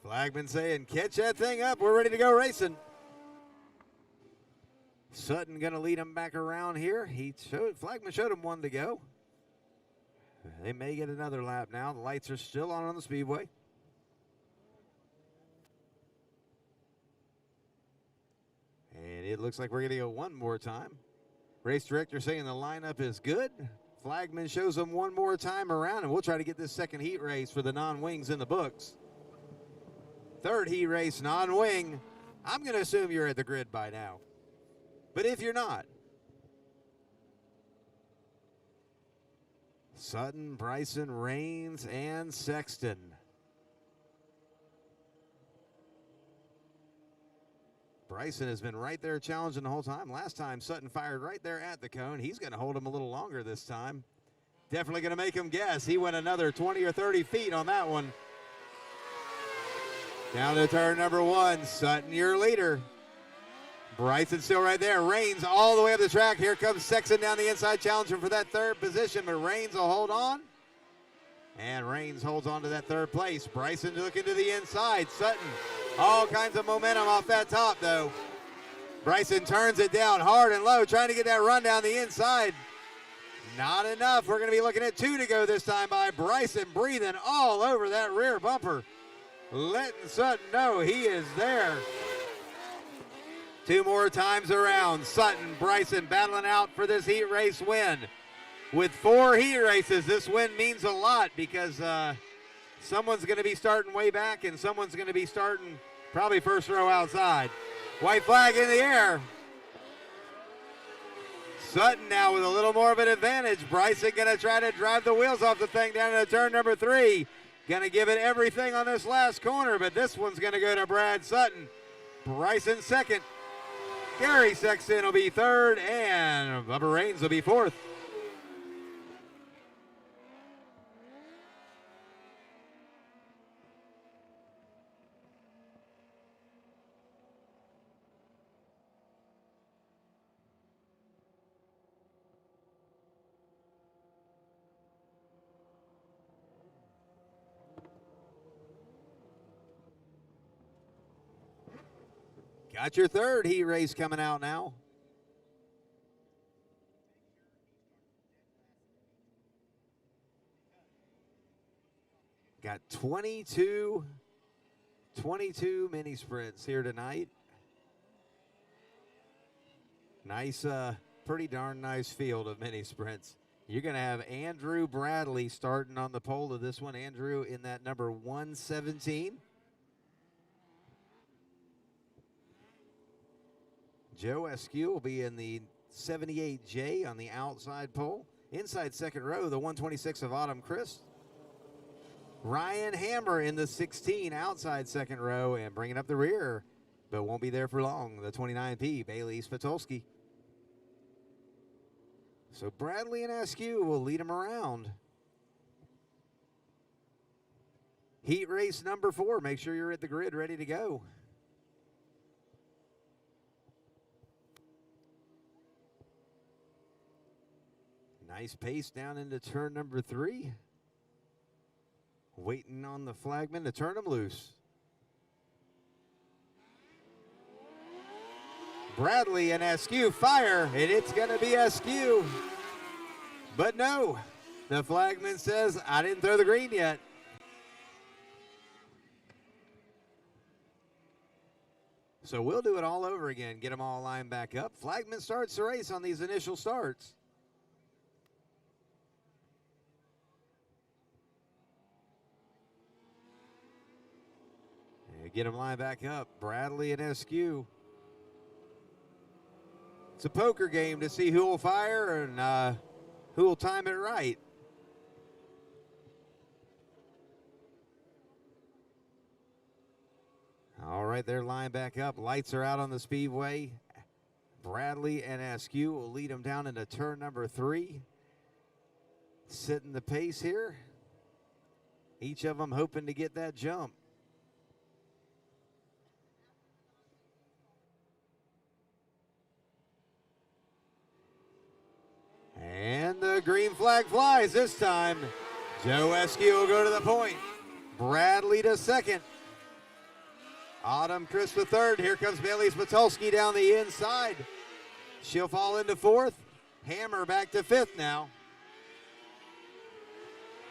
Flagman saying, catch that thing up. We're ready to go racing. Sutton going to lead him back around here. Flagman showed him one to go. They may get another lap now. The lights are still on the Speedway. And it looks like we're going to go one more time. Race director saying the lineup is good. Flagman shows them one more time around, and we'll try to get this second heat race for the non-wings in the books. Third heat race, non-wing. I'm going to assume you're at the grid by now. But if you're not, Sutton, Bryson, Rains, and Sexton. Bryson has been right there challenging the whole time. Last time, Sutton fired right there at the cone. He's going to hold him a little longer this time. Definitely going to make him guess. He went another 20 or 30 feet on that one. Down to turn number one. Sutton, your leader. Bryson still right there. Rains all the way up the track. Here comes Sexton down the inside, challenging for that third position, but Rains will hold on. And Rains holds on to that third place. Bryson looking to the inside. Sutton, all kinds of momentum off that top, though. Bryson turns it down hard and low, trying to get that run down the inside. Not enough. We're going to be looking at 2 to go this time by Bryson, breathing all over that rear bumper. Letting Sutton know he is there. 2 more times around. Sutton, Bryson battling out for this heat race win. With 4 heat races, this win means a lot because someone's going to be starting way back and someone's going to be starting probably first row outside. White flag in the air. Sutton now with a little more of an advantage. Bryson going to try to drive the wheels off the thing down into turn number 3. Going to give it everything on this last corner, but this one's going to go to Brad Sutton. Bryson second. Gary Sexton will be third, and Bubba Rains will be fourth. Got your third heat race coming out now. Got 22 mini sprints here tonight. Nice, pretty darn nice field of mini sprints. You're going to have Andrew Bradley starting on the pole of this one. Andrew in that number 117. Joe Askew will be in the 78J on the outside pole. Inside second row, the 126 of Autumn Christ. Ryan Hammer in the 16 outside second row and bringing up the rear, but won't be there for long, the 29P, Bailey Spatolski. So Bradley and Askew will lead him around. Heat race number 4. Make sure you're at the grid ready to go. Nice pace down into turn number 3. Waiting on the flagman to turn him loose. Bradley and Askew fire, and it's going to be Askew. But no, the flagman says, I didn't throw the green yet. So we'll do it all over again, get them all lined back up. Flagman starts the race on these initial starts. Get them lined back up. Bradley and Askew. It's a poker game to see who will fire and who will time it right. All right, they're lined back up. Lights are out on the Speedway. Bradley and Askew will lead them down into turn number 3. Setting the pace here. Each of them hoping to get that jump. And the green flag flies this time. Joe Askew will go to the point. Bradley to second. Autumn Chris the third. Here comes Bailey Spatulski down the inside. She'll fall into fourth. Hammer back to fifth now.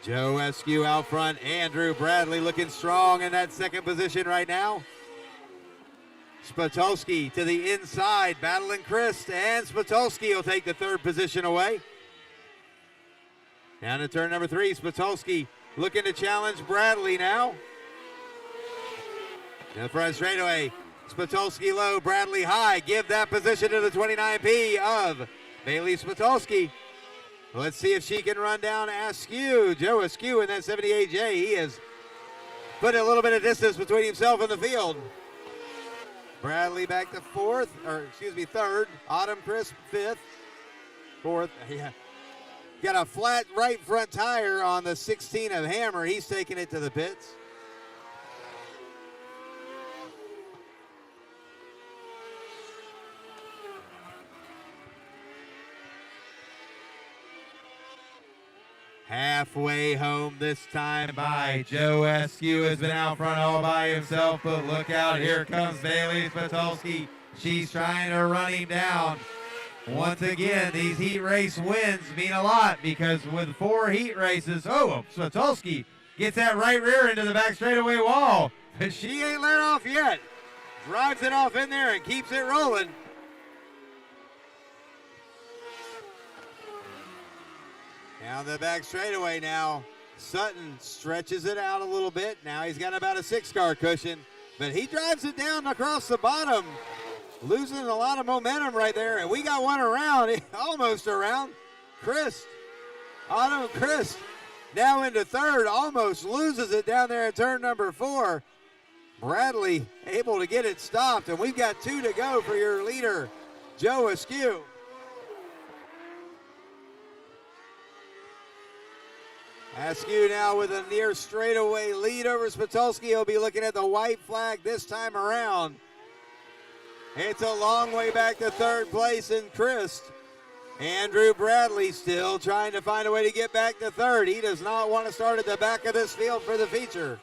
Joe Eskew out front. Andrew Bradley looking strong in that second position right now. Spatulski to the inside, battling Chris, and Spatulski will take the third position away. Down to turn number 3, Spatulski looking to challenge Bradley now. In the front straightaway, Spatulski low, Bradley high. Give that position to the 29P of Bailey Spatulski. Let's see if she can run down Askew. Joe Askew in that 78J. He has put a little bit of distance between himself and the field. Bradley back to third. Autumn Crisp, fifth. Fourth, yeah. Got a flat right front tire on the 16 of Hammer. He's taking it to the pits. Halfway home this time by Joe Eskew has been out front all by himself, but look out, here comes Bailey Spatulski. She's trying to run him down. Once again, these heat race wins mean a lot because with 4 heat races, Spatulski gets that right rear into the back straightaway wall, but she ain't let off yet. Drives it off in there and keeps it rolling. Down the back straightaway now. Sutton stretches it out a little bit. Now he's got about a 6-car cushion, but he drives it down across the bottom, losing a lot of momentum right there. And we got one around, almost around. Autumn Chris, now into third, almost loses it down there at turn number 4. Bradley able to get it stopped, and we've got 2 to go for your leader, Joe Askew. Askew now with a near straightaway lead over Spatulski. He'll be looking at the white flag this time around. It's a long way back to third place in Christ. Andrew Bradley still trying to find a way to get back to third. He does not want to start at the back of this field for the feature.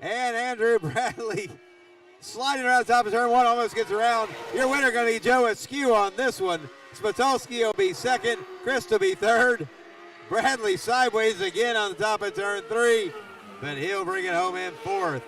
And Andrew Bradley sliding around the top of turn 1, almost gets around. Your winner going to be Joe Askew on this one. Spatulski will be second. Christ will be third. Bradley sideways again on the top of turn 3, but he'll bring it home in fourth.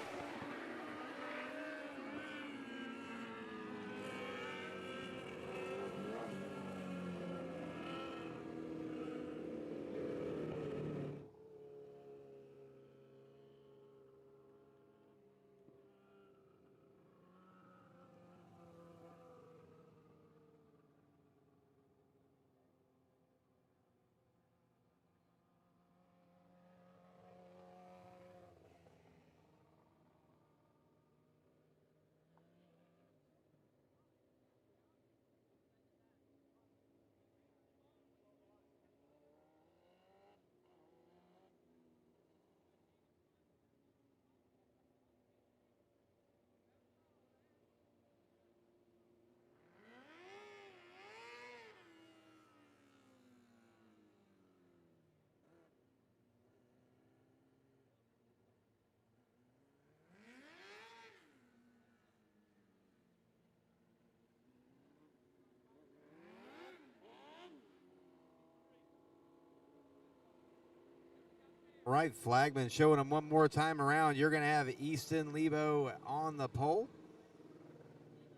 Right, flagman showing him one more time around. You're going to have Easton Lebo on the pole.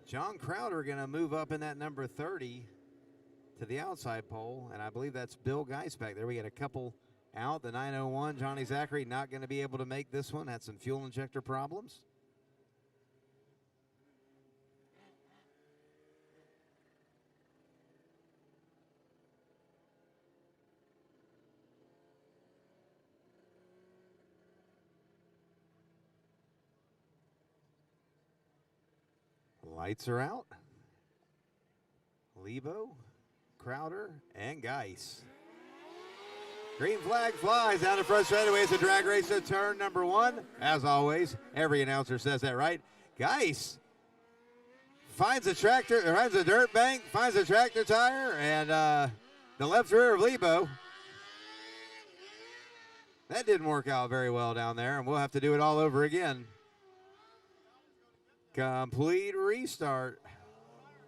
John Crowder going to move up in that number 30 to the outside pole, and I believe that's Bill Geis back there. We got a couple out. The 901, Johnny Zachary, not going to be able to make this one. Had some fuel injector problems. Lights are out. Lebo, Crowder, and Geis. Green flag flies down the front straightaway. It's a drag race to turn number 1. As always, every announcer says that right. Geis finds a dirt bank, finds a tractor tire, and the left rear of Lebo. That didn't work out very well down there, and we'll have to do it all over again. Complete restart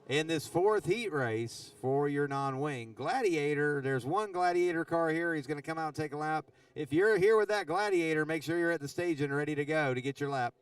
in this fourth heat race for your non-wing. Gladiator, there's one Gladiator car here. He's going to come out and take a lap. If you're here with that Gladiator, make sure you're at the stage and ready to go to get your lap.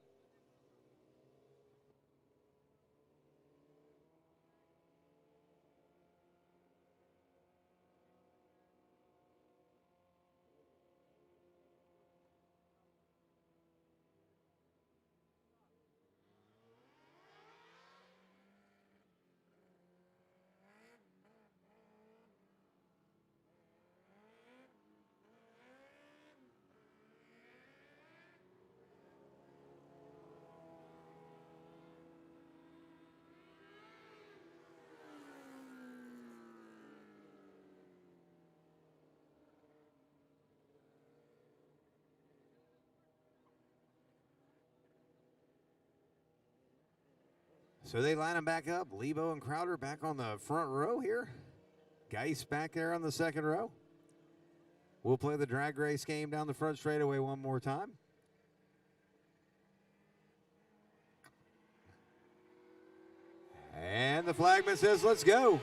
So they line them back up. Lebo and Crowder back on the front row here. Geis back there on the second row. We'll play the drag race game down the front straightaway one more time. And the flagman says, let's go.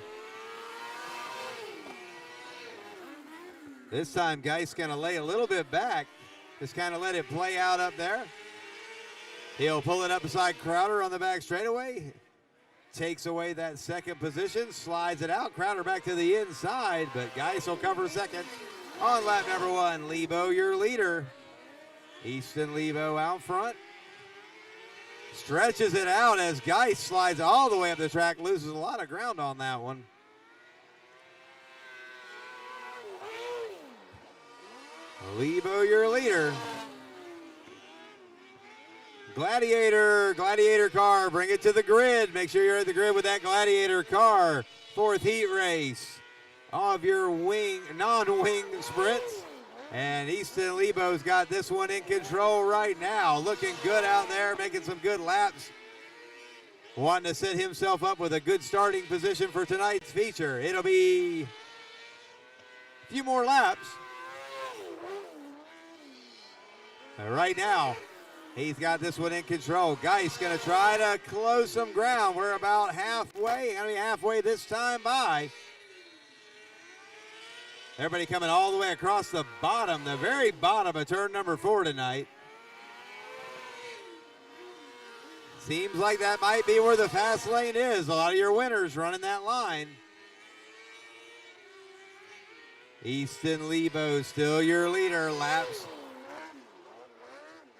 This time, Geis going to lay a little bit back. Just kind of let it play out up there. He'll pull it up beside Crowder on the back straightaway. Takes away that second position, slides it out. Crowder back to the inside, but Geis will cover second on lap number one. Lebo, your leader. Easton Lebo out front. Stretches it out as Geis slides all the way up the track, loses a lot of ground on that one. Lebo, your leader. Gladiator car, bring it to the grid. Make sure you're at the grid with that Gladiator car. Fourth heat race of your non-wing sprints. And Easton Lebo's got this one in control right now. Looking good out there, making some good laps. Wanting to set himself up with a good starting position for tonight's feature. It'll be a few more laps. Right now, he's got this one in control. Geis going to try to close some ground. We're about halfway. Going to be halfway this time by. Everybody coming all the way across the bottom, the very bottom of turn number 4 tonight. Seems like that might be where the fast lane is. A lot of your winners running that line. Easton Lebo still your leader. Laps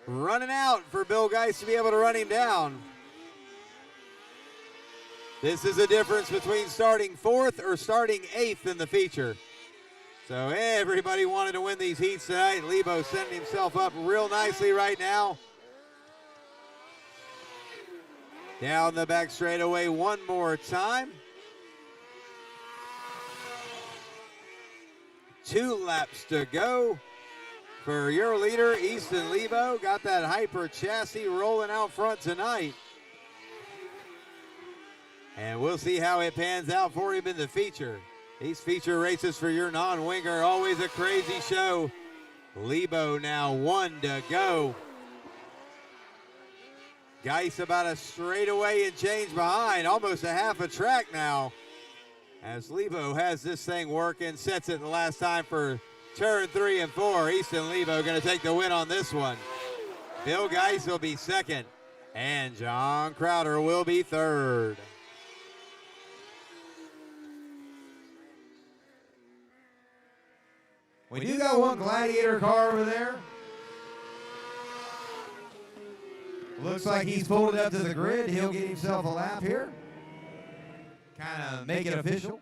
running out for Bill Geis to be able to run him down. This is the difference between starting 4th or starting 8th in the feature. So everybody wanted to win these heats tonight. Lebo setting himself up real nicely right now. Down the back straightaway one more time. 2 laps to go for your leader, Easton Lebo. Got that hyper chassis rolling out front tonight. And we'll see how it pans out for him in the feature. These feature races for your non-wing are always a crazy show. Lebo now 1 to go. Geis about a straightaway and change behind, almost a half a track now. As Lebo has this thing working, sets it the last time for turn 3 and 4. Easton Lebo going to take the win on this one. Bill Geis will be second, and John Crowder will be third. We do got one Gladiator car over there. Looks like he's pulled it up to the grid. He'll get himself a lap here. Kind of make it official.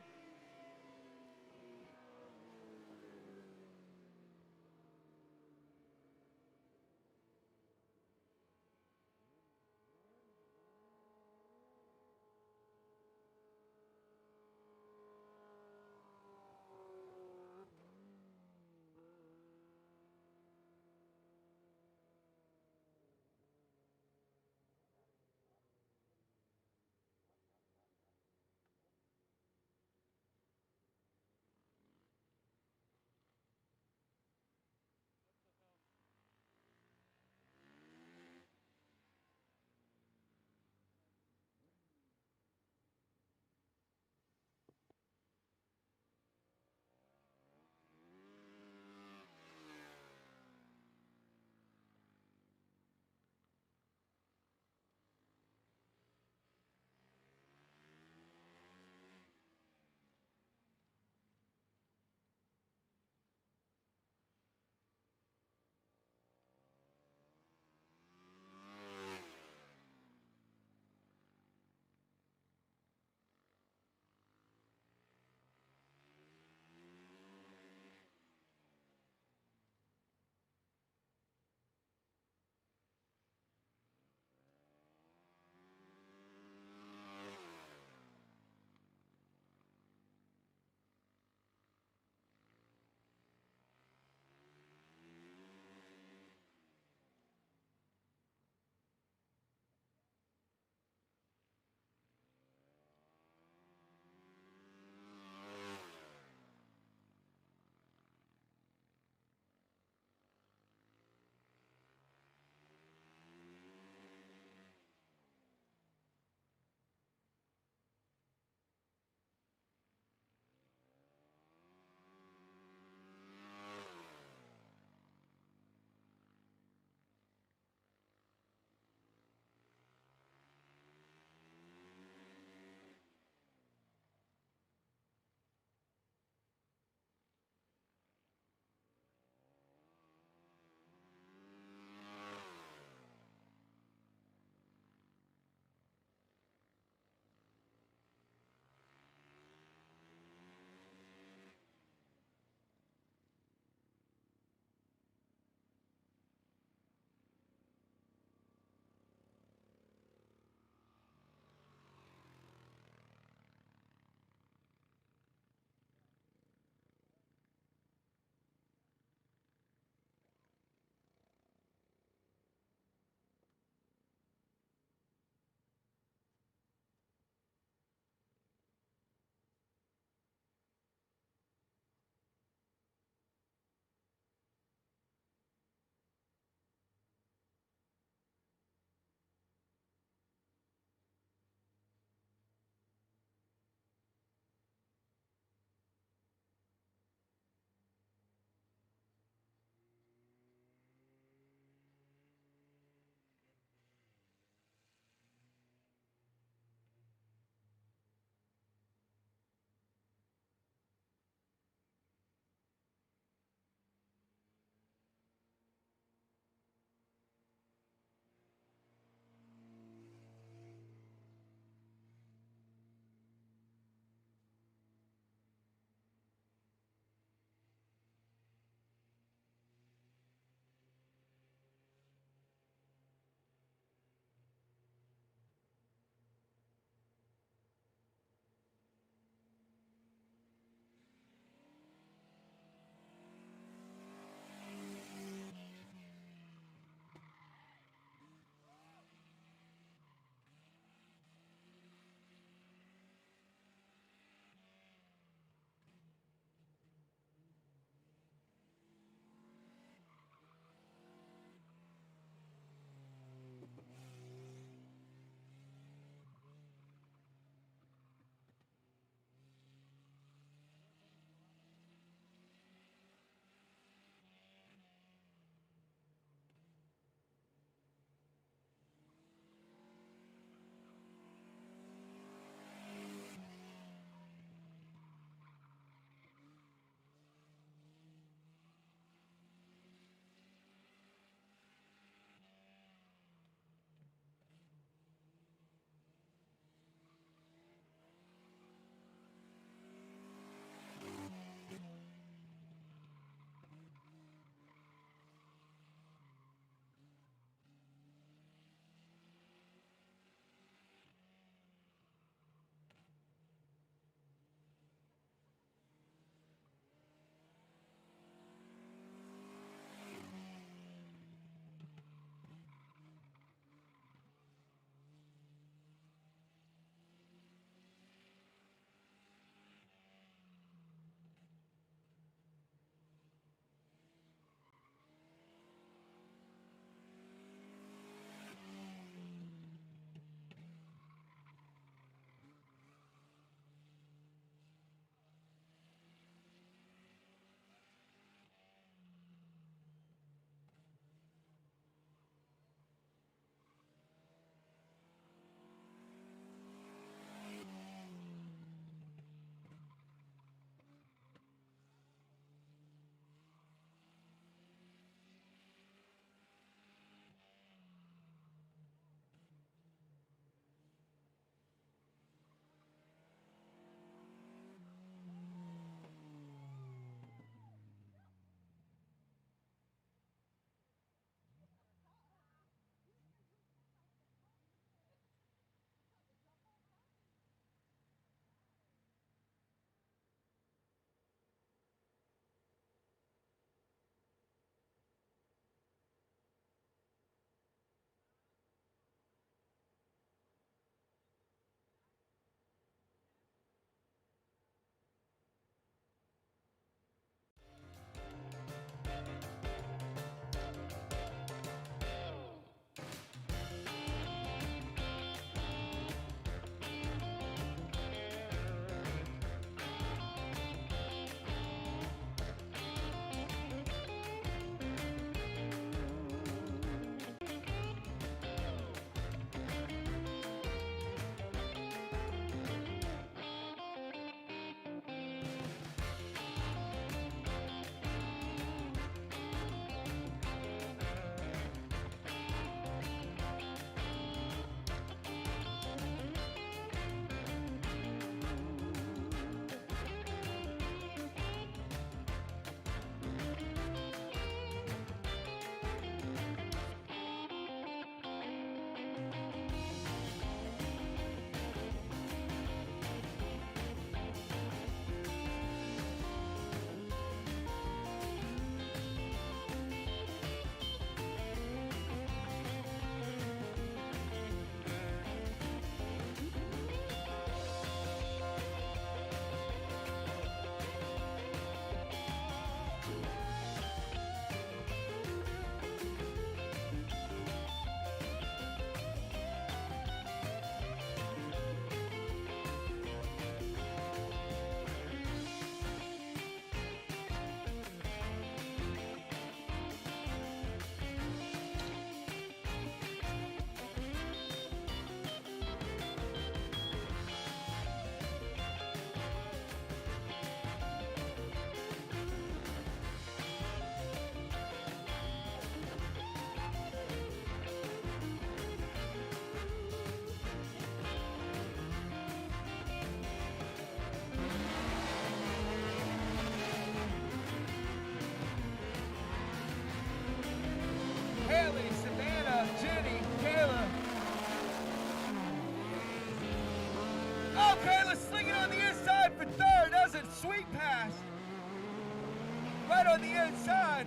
on the inside.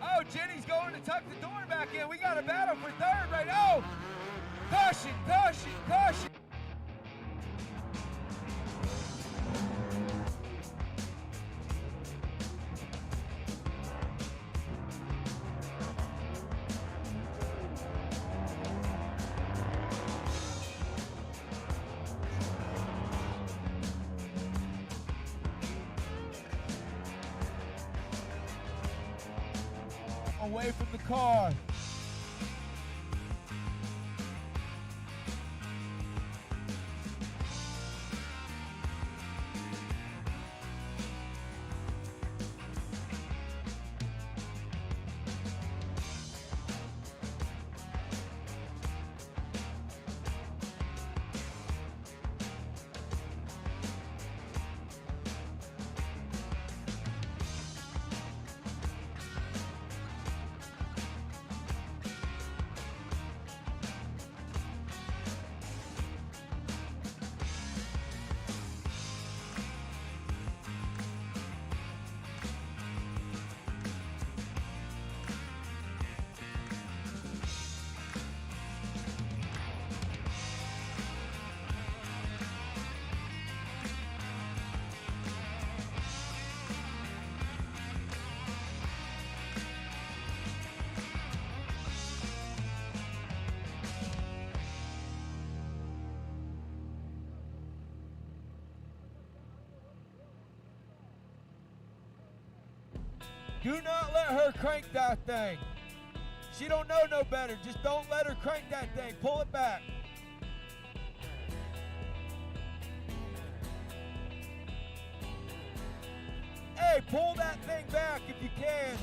Oh, Jenny's going to tuck the door back in. We got a battle for third right now. Oh, caution, caution, caution. Away from the car. Do not let her crank that thing. She don't know no better. Just don't let her crank that thing. Pull it back. Hey, pull that thing back if you can.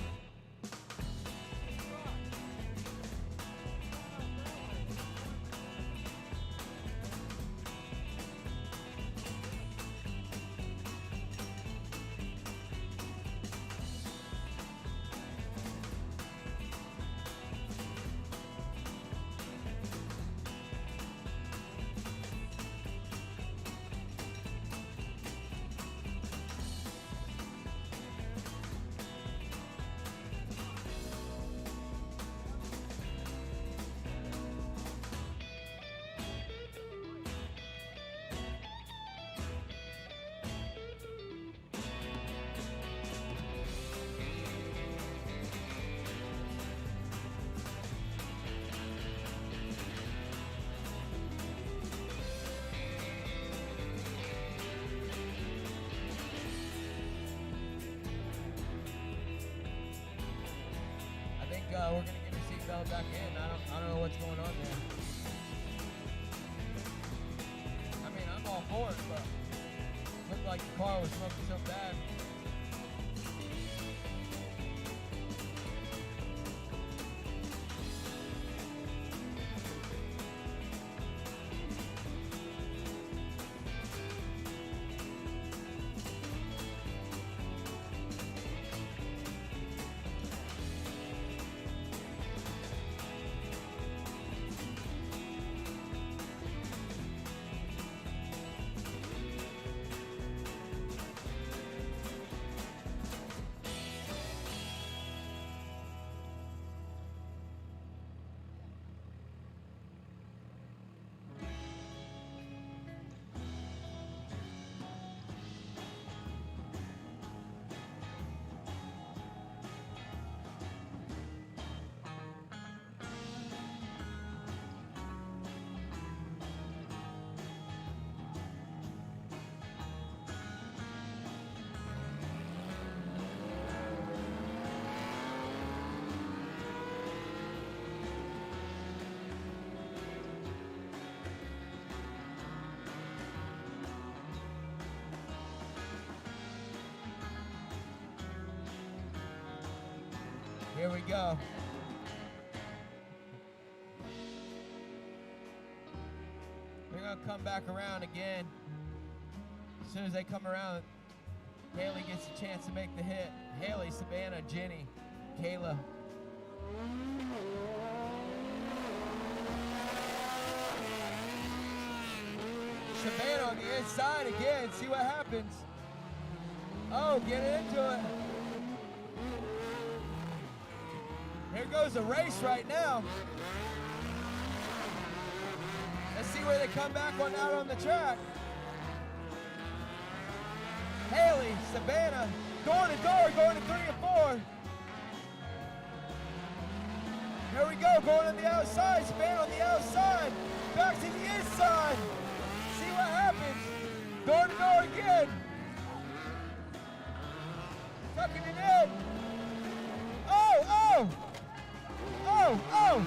We're going to get her seatbelt back in. I don't know what's going on there. I mean, I'm all for it, but it looked like the car was smoking so bad. Here we go. They're going to come back around again. As soon as they come around, Haley gets a chance to make the hit. Haley, Savannah, Jenny, Kayla. Savannah on the inside again. See what happens. Oh, get into it. goes a race right now. Let's see where they come back on out on the track. Haley, Savannah, door to door, going to 3 and 4. There we go, going on the outside. Savannah on the outside. Back to the inside. See what happens. Door to door again. Tucking it in. Oh, oh. Oh, oh.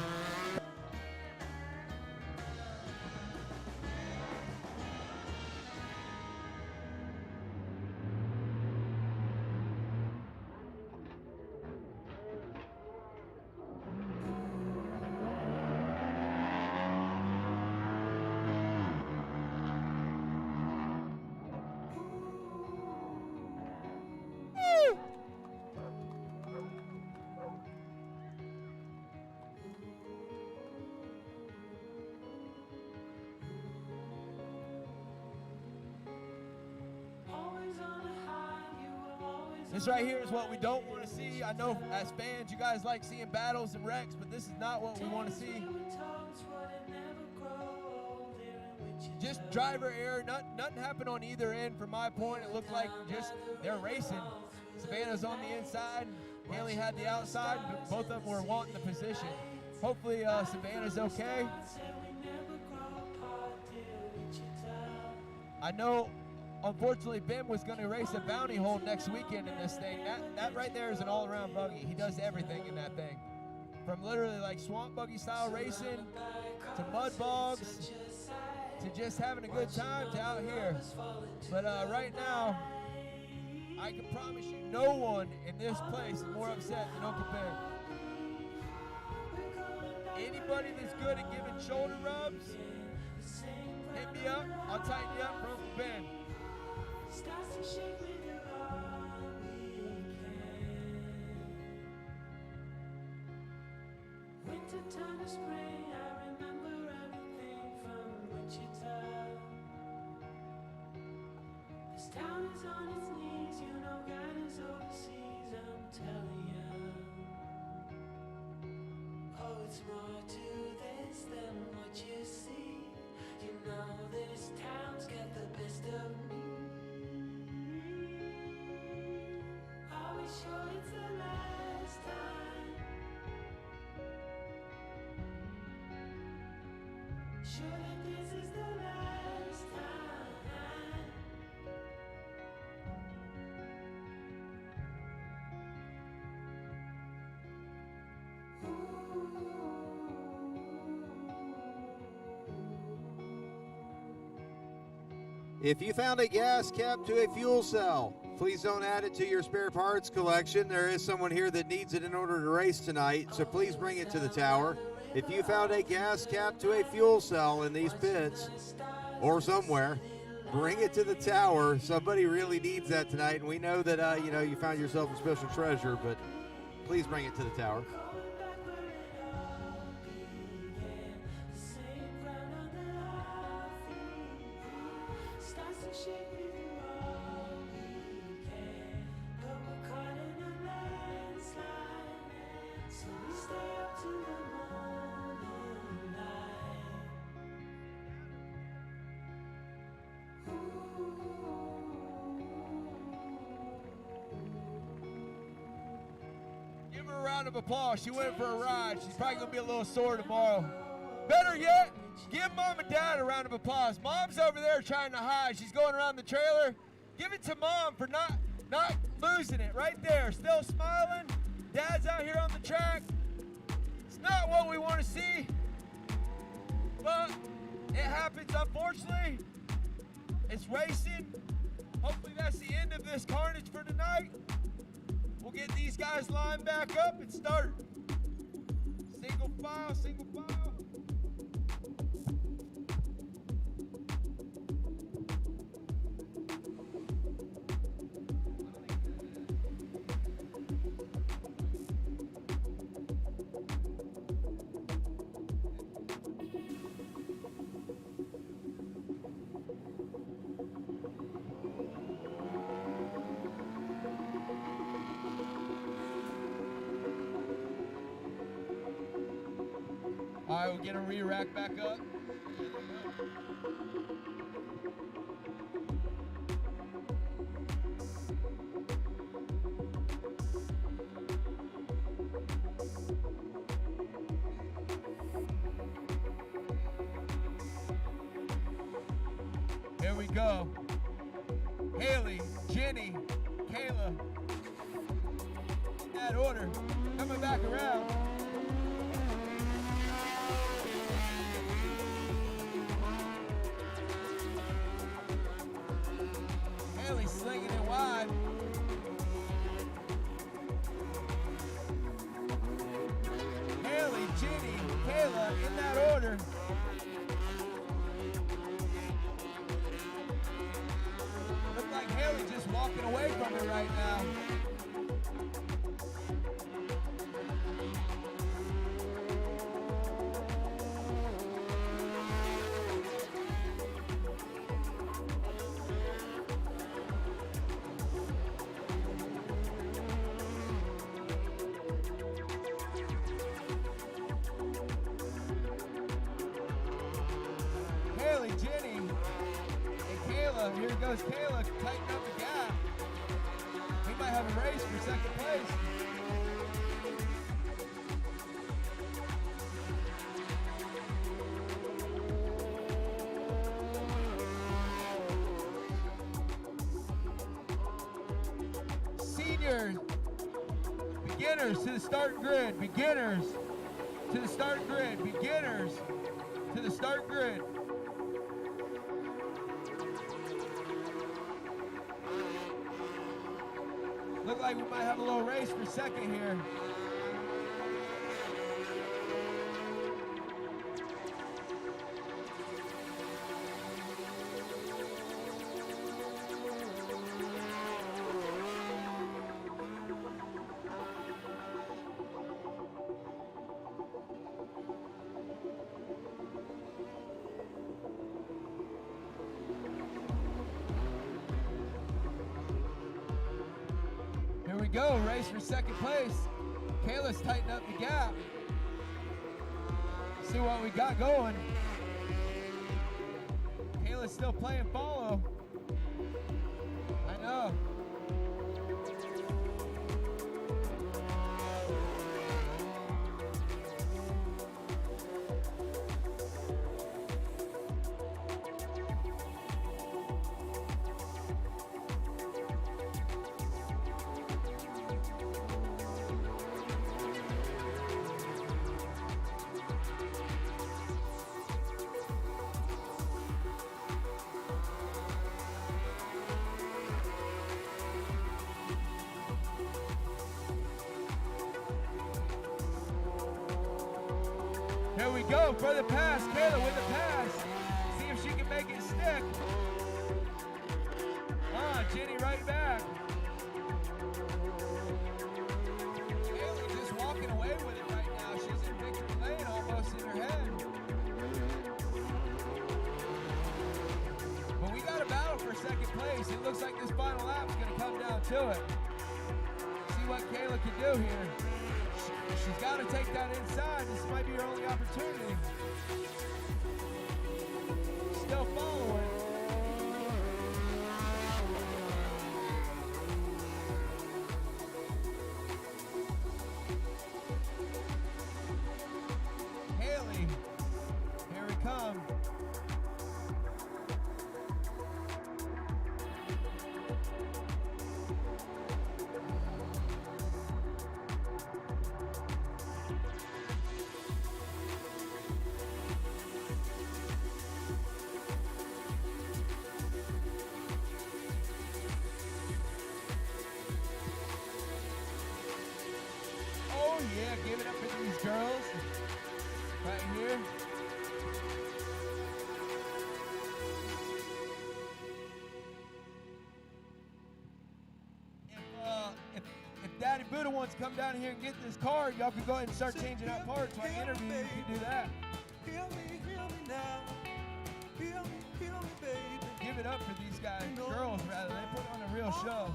This right here is what we don't want to see. I know as fans, you guys like seeing battles and wrecks, but this is not what we want to see. Just driver error, nothing happened on either end from my point. It looked like just they're racing. Savannah's on the inside, Haley had the outside, but both of them were wanting the position. Hopefully Savannah's okay. I know, unfortunately, Ben was going to race a bounty hole next weekend in this thing. That right there is an all-around buggy. He does everything in that thing. From literally like swamp buggy style racing to mud bogs to just having a good time to out here. But right now, I can promise you no one in this place is more upset than Uncle Ben. Anybody that's good at giving shoulder rubs, hit me up. I'll tighten you up for Uncle Ben. Winter time to spring, I remember everything from Wichita. This town is on its knees, you know God is overseas, I'm telling you. Oh, it's more to this than what you see. You know this town's got the best of me. Are we sure it's the last time? Sure that this is the last time. If you found a gas cap to a fuel cell, please don't add it to your spare parts collection. There is someone here that needs it in order to race tonight, so please bring it to the tower. If you found a gas cap to a fuel cell in these pits or somewhere, bring it to the tower. Somebody really needs that tonight, and we know that you found yourself a special treasure, but please bring it to the tower. Give her a round of applause. She went for a ride. She's probably going to be a little sore tomorrow. Better yet, give Mom and Dad a round of applause. Mom's over there trying to hide. She's going around the trailer. Give it to Mom for not losing it right there. Still smiling. Dad's out here on the track. It's not what we want to see, but it happens, unfortunately. It's racing. Hopefully that's the end of this carnage for tonight. We'll get these guys lined back up and start. Single file, single file. All right, we'll get a re-rack back up. Here we go. Haley, Jenny, Kayla. In that order. Coming back around. Haley slinging it wide. Haley, Jenny, Kayla in that order. Look like Haley just walking away from it right now. Haley, Jenny, and Kayla. Here goes Kayla, tighten up the gap. We might have a race for second place. Seniors, beginners to the start grid. Beginners to the start grid. Beginners to the start grid. Look like we might have a little race for second here. Here we go, race for second place. Kayla's tightened up the gap. See what we got going. Kayla's still playing follow. I know. Here we go for the pass. Kayla with the pass. See if she can make it stick. Jenny right back. Kayla just walking away with it right now. She's in victory lane almost in her head. But we got a battle for second place. It looks like this final lap's going to come down to it. See what Kayla can do here. She's got to take that inside. This might be her only opportunity. Still following. Haley, here we come. Oh yeah, give it up for these girls right here. If Daddy Buddha wants to come down here and get this card, y'all can go ahead and start changing out cards while I interview. You can do that. Heal me now. Heal me, baby. Give it up for these guys, girls rather. They put on a real show.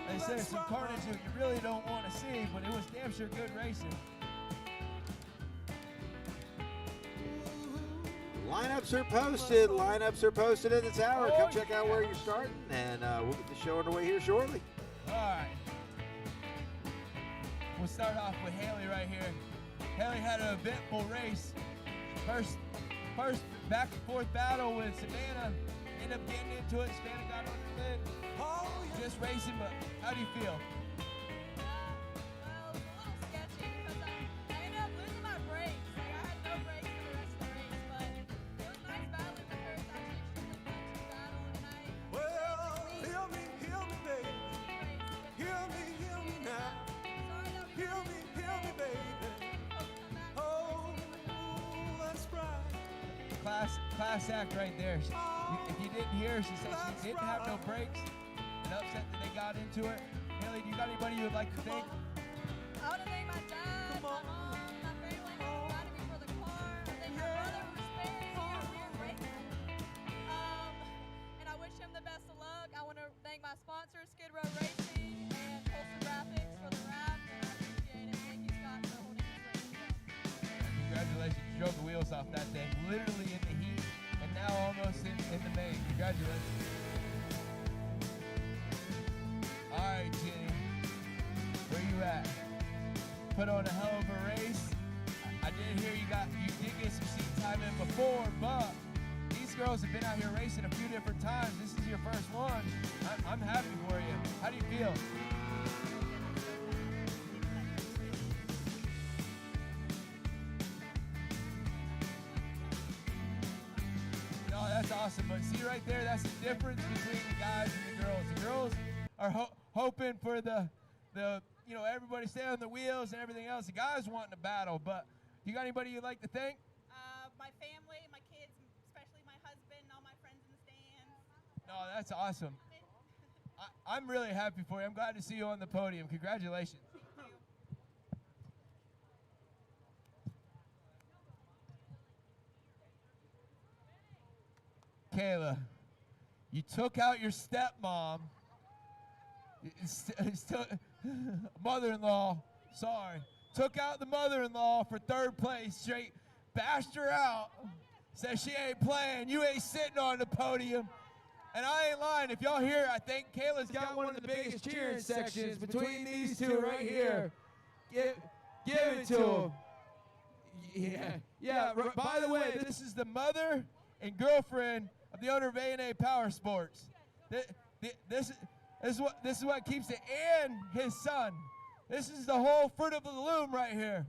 They I said, some carnage that you really don't want to see, but it was damn sure good racing. Lineups are posted. Lineups are posted in the tower. Oh, Come check out where you're starting, and we'll get the show underway here shortly. All right. We'll start off with Haley right here. Haley had an eventful race. First back and forth battle with Savannah. Ended up getting into it. Savannah got on her lid. Just racing, but how do you feel? Well, it was a little sketchy because I ended up losing my brakes. Like, I had no brakes for the rest of the race, but it was nice battling with her. It's actually a fun to battle, and I Heal me, baby. Heal me now. Heal me, baby. Oh, that's right. Class act right there. If you didn't hear, she said she didn't have no brakes and upset that they got into it. Haley, do you got anybody you would like to thank? I want to thank my dad, my mom, my family who provided me for the car. I thank my brother who spared me a weird racing. And I wish him the best of luck. I want to thank my sponsors, Skid Row Racing and Pulsar Graphics for the wrap, and I appreciate it. Thank you, Scott, for holding this race together. Congratulations, you drove the wheels off that thing, literally in the heat, and now almost in the main. Congratulations. All right, Jenny, where you at? Put on a hell of a race. I did hear you did get some seat time in before, but these girls have been out here racing a few different times. This is your first one. I'm happy for you. How do you feel? No, that's awesome. But see right there, that's the difference between the guys and the girls. The girls are hoping for the everybody stay on the wheels and everything else. The guys wanting to battle, but you got anybody you'd like to thank? My family, my kids, especially my husband, all my friends in the stands. No, that's awesome. I'm really happy for you. I'm glad to see you on the podium. Congratulations. Kayla, you took out your stepmom. Mother-in-law, sorry. Took out the mother-in-law for third place. Straight bashed her out. Said she ain't playing. You ain't sitting on the podium. And I ain't lying. If y'all hear, I think Kayla's got one of the biggest cheering sections between these two right here. Give it to them. Yeah. By the way, this is the mother and girlfriend of the owner of A&A Power Sports. This is what keeps it, and his son. This is the whole fruit of the loom right here.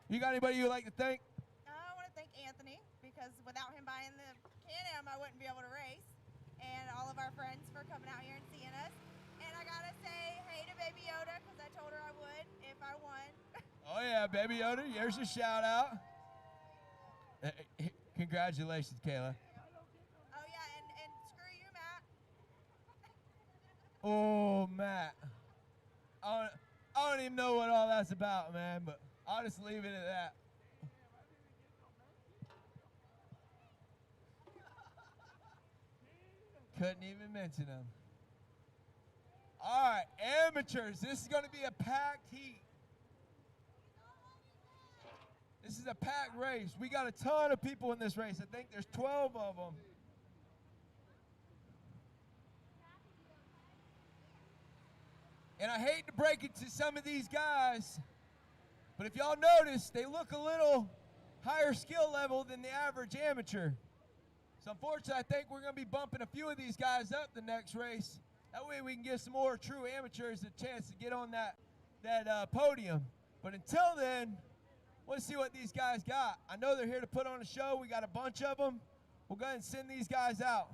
You got anybody you'd like to thank? I want to thank Anthony, because without him buying the Can-Am, I wouldn't be able to race. And all of our friends for coming out here and seeing us. And I got to say hey to Baby Yoda, because I told her I would if I won. Oh, yeah, Baby Yoda, here's your shout out. Congratulations, Kayla. Oh, yeah, and screw you, Matt. Oh, Matt. I don't even know what all that's about, man, but I'll just leave it at that. Couldn't even mention them. All right, amateurs, this is going to be a packed heat. This is a packed race. We got a ton of people in this race. I think there's 12 of them. And I hate to break it to some of these guys, but if y'all notice, they look a little higher skill level than the average amateur. So unfortunately, I think we're going to be bumping a few of these guys up the next race. That way we can give some more true amateurs a chance to get on that podium. But until then, let's see what these guys got. I know they're here to put on a show. We got a bunch of them. We'll go ahead and send these guys out.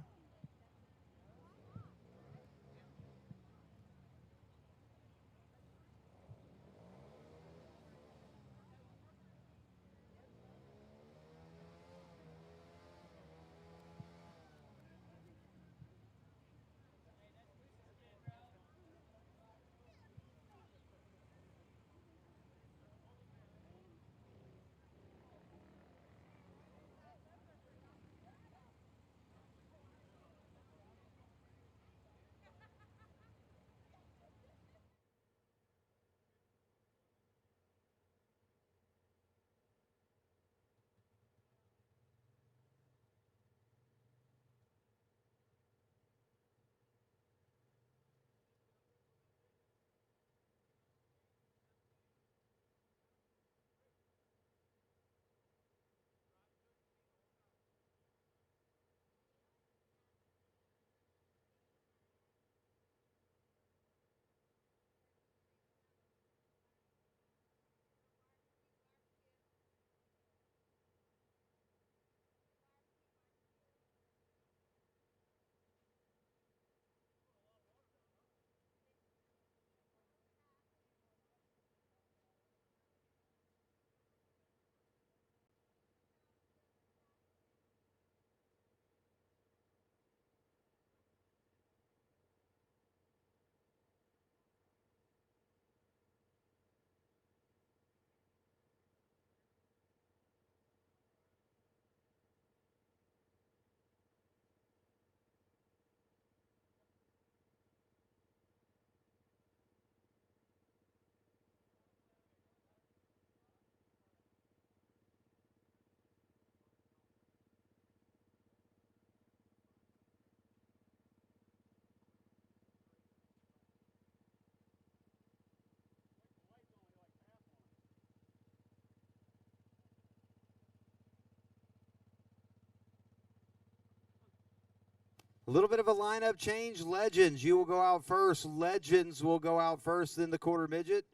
A little bit of a lineup change. Legends, you will go out first. Legends will go out first, then the quarter midget.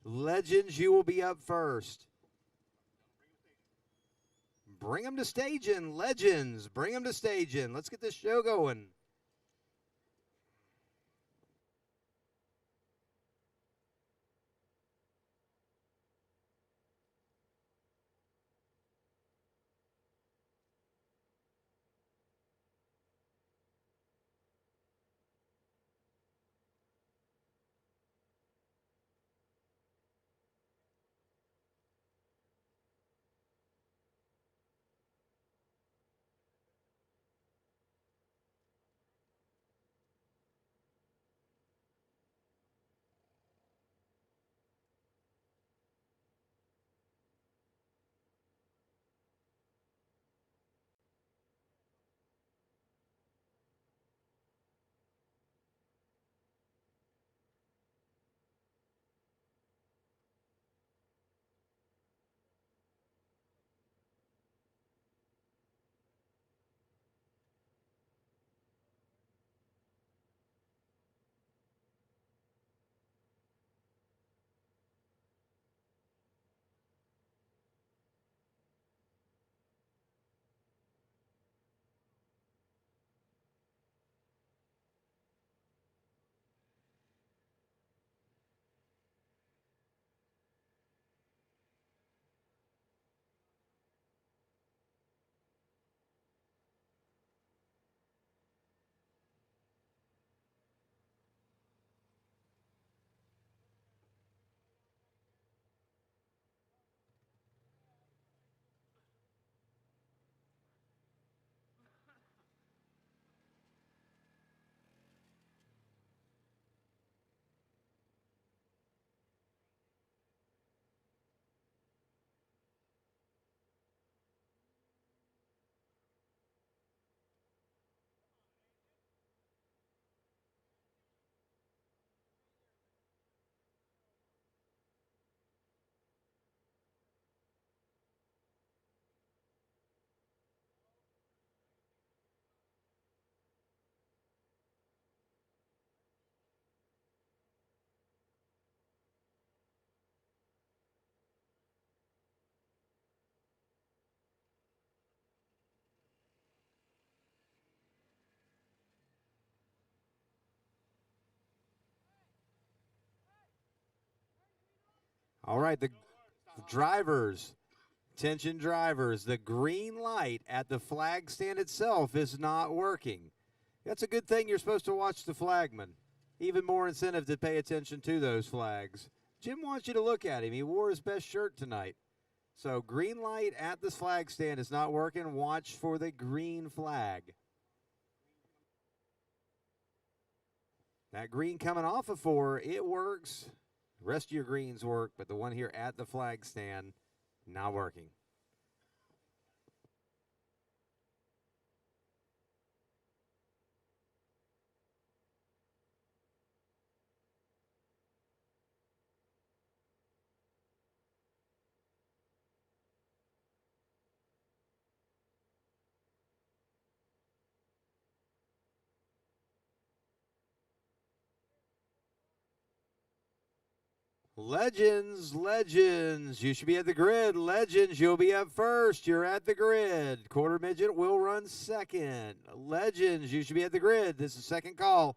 Legends, you will be up first. Bring them to staging. Legends, bring them to staging. Let's get this show going. All right, the drivers, attention drivers, the green light at the flag stand itself is not working. That's a good thing. You're supposed to watch the flagman. Even more incentive to pay attention to those flags. Jim wants you to look at him. He wore his best shirt tonight. So green light at the flag stand is not working. Watch for the green flag. That green coming off of 4, it works. The rest of your greens work, but the one here at the flag stand, not working. Legends, legends, you should be at the grid. Legends, you'll be up first. You're at the grid. Quarter midget will run second. Legends, you should be at the grid. This is second call.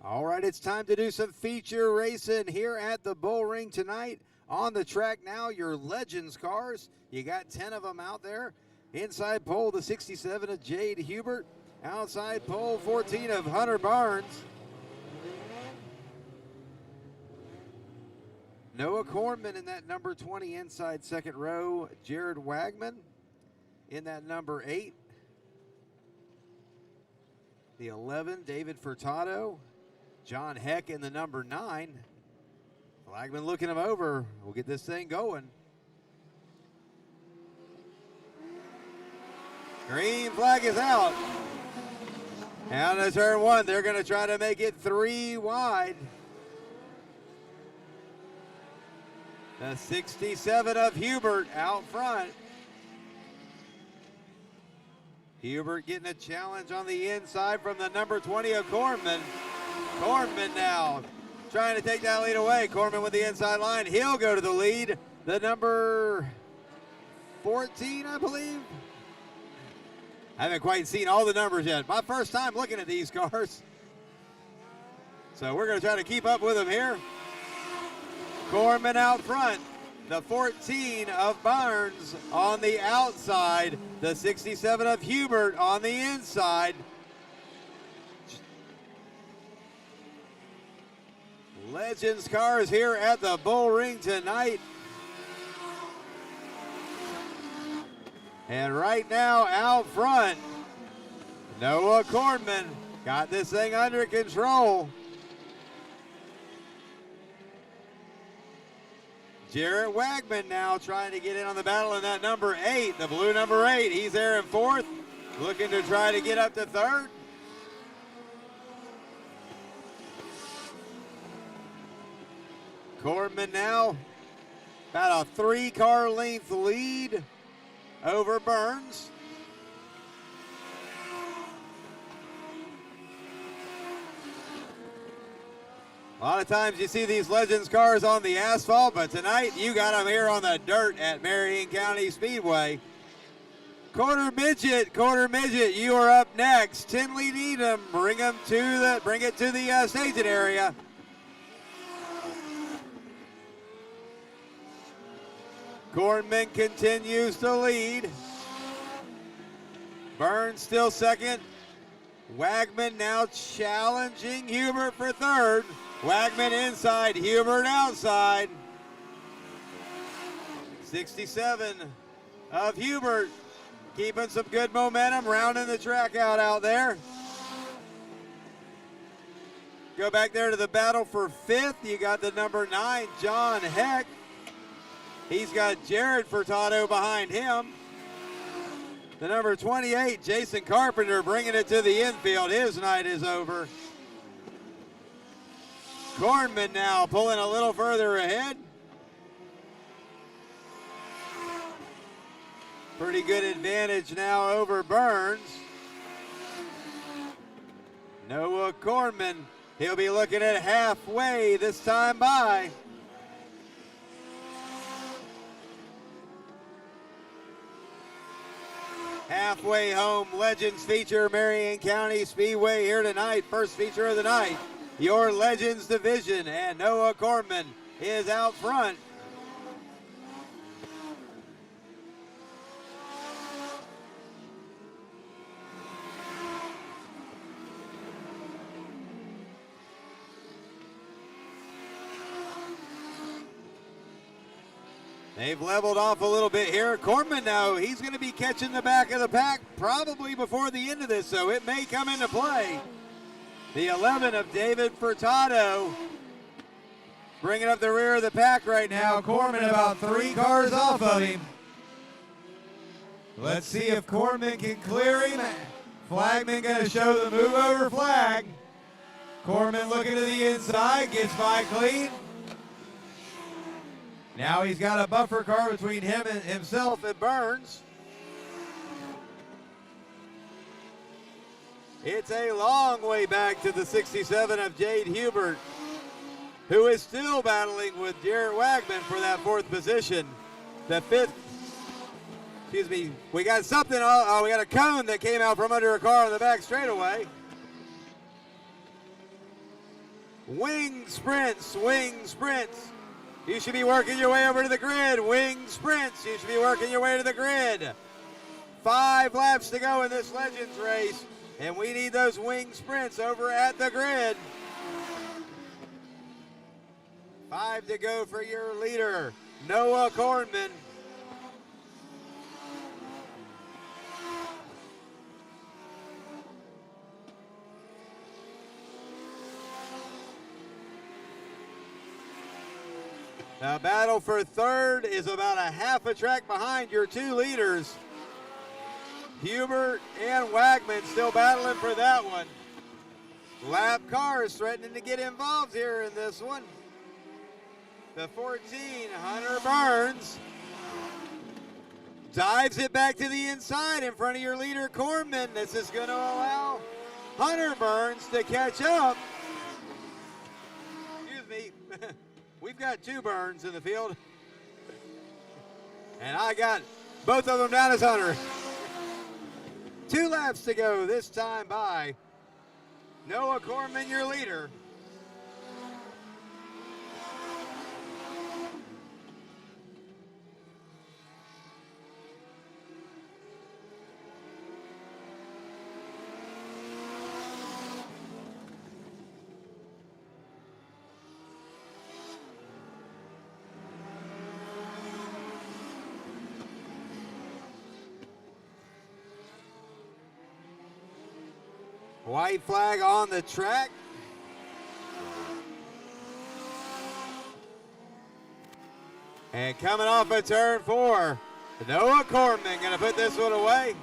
All right, it's time to do some feature racing here at the Bullring tonight. On the track now, your Legends cars. You got 10 of them out there. Inside pole, the 67 of Jade Hubert. Outside pole, 14 of Hunter Barnes. Noah Cornman in that number 20 inside second row. Jared Wagman in that number 8. The 11, David Furtado. John Heck in the number 9. Flagman looking him over. We'll get this thing going. Green flag is out. Down to turn 1. They're going to try to make it 3 wide. The 67 of Hubert out front. Hubert getting a challenge on the inside from the number 20 of Cornman. Cornman now trying to take that lead away. Cornman with the inside line. He'll go to the lead. The number 14, I believe. I haven't quite seen all the numbers yet. My first time looking at these cars. So we're going to try to keep up with them here. Cornman out front. The 14 of Barnes on the outside. The 67 of Hubert on the inside. Legends cars here at the Bullring tonight. And right now out front, Noah Cornman got this thing under control. Jarrett Wagman now trying to get in on the battle in that number 8, the blue number 8. He's there in 4th, looking to try to get up to 3rd. Cornman now about a 3-car length lead over Burns. A lot of times you see these Legends cars on the asphalt, but tonight you got them here on the dirt at Marion County Speedway. Quarter midget, you are up next. Tinley Needham, bring it to the staging area. Cornman continues to lead. Burns still second. Wagman now challenging Hubert for 3rd. Wagman inside, Hubert outside. 67 of Hubert keeping some good momentum, rounding the track out there. Go back there to the battle for 5th. You got the number 9, John Heck. He's got Jared Furtado behind him. The number 28, Jason Carpenter, bringing it to the infield. His night is over. Cornman now pulling a little further ahead. Pretty good advantage now over Burns. Noah Cornman, he'll be looking at halfway this time by. Halfway home Legends feature, Marion County Speedway here tonight. First feature of the night, your Legends division, and Noah Cornman is out front. They've leveled off a little bit here. Cornman now, he's going to be catching the back of the pack probably before the end of this, so it may come into play. The 11 of David Furtado bringing up the rear of the pack right now. Cornman about 3 cars off of him. Let's see if Cornman can clear him. Flagman going to show the move over flag. Cornman looking to the inside, gets by clean. Now he's got a buffer car between him and himself and Burns. It's a long way back to the 67 of Jade Hubert, who is still battling with Jarrett Wagman for that 4th position. The 5th, excuse me, we got something, we got a cone that came out from under a car on the back straightaway. Wing sprints, wing sprints. You should be working your way over to the grid. Wing sprints, you should be working your way to the grid. 5 laps to go in this Legends race, and we need those wing sprints over at the grid. 5 to go for your leader, Noah Cornman. The battle for third is about a half a track behind your 2 leaders. Hubert and Wagman still battling for that one. Lap cars threatening to get involved here in this one. The 14, Hunter Burns, dives it back to the inside in front of your leader, Cornman. This is going to allow Hunter Burns to catch up. Excuse me. We've got 2 Burns in the field. And I got both of them down as Hunter. 2 laps to go, this time by Noah Cornman, your leader. White flag on the track. And coming off of turn 4, Noah Cornman gonna put this one away.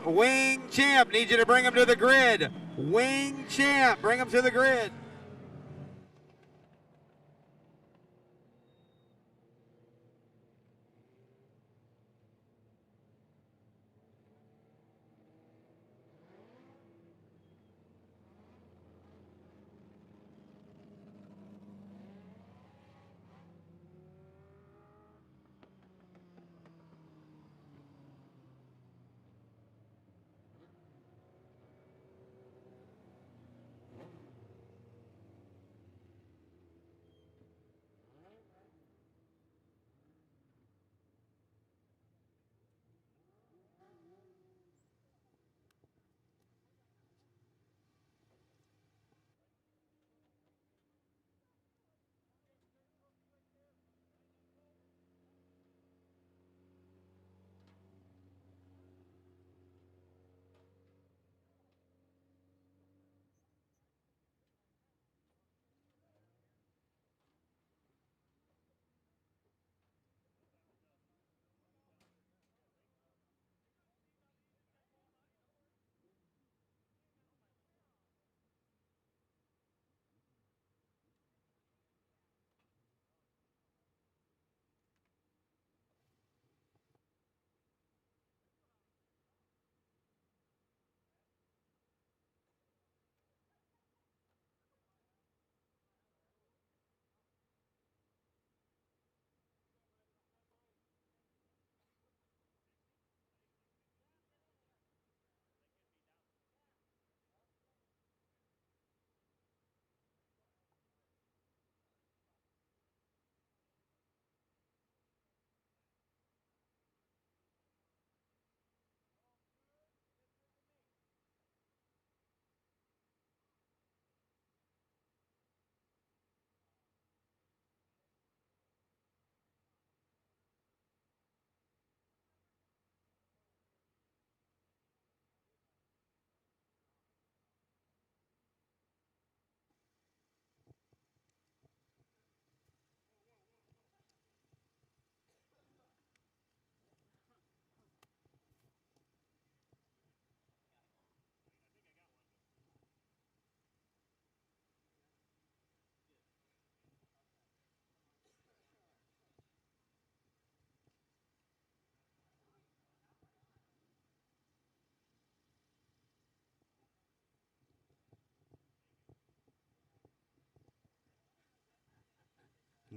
Wing Champ, need you to bring him to the grid. Wing Champ, bring him to the grid.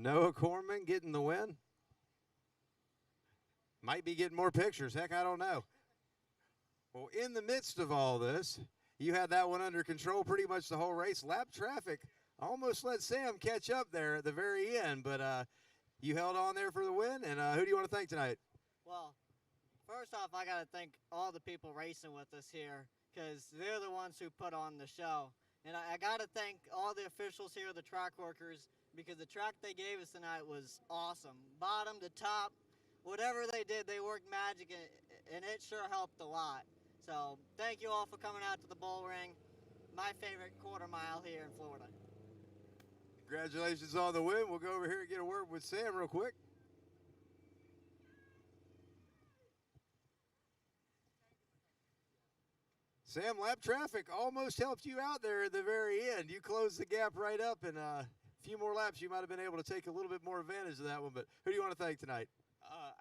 Noah Corman getting the win. Might be getting more pictures. Heck, I don't know. Well, in the midst of all this, you had that one under control pretty much the whole race. Lap traffic almost let Sam catch up there at the very end, but you held on there for the win. And who do you want to thank tonight? Well, first off, I got to thank all the people racing with us here because they're the ones who put on the show. And I got to thank all the officials here, the track workers, because the track they gave us tonight was awesome. Bottom to top, whatever they did, they worked magic, and it sure helped a lot. So thank you all for coming out to the Bullring, my favorite quarter mile here in Florida. Congratulations on the win. We'll go over here and get a word with Sam real quick. Sam, lap traffic almost helped you out there at the very end. You closed the gap right up, and a few more laps, you might have been able to take a little bit more advantage of that one. But who do you want to thank tonight?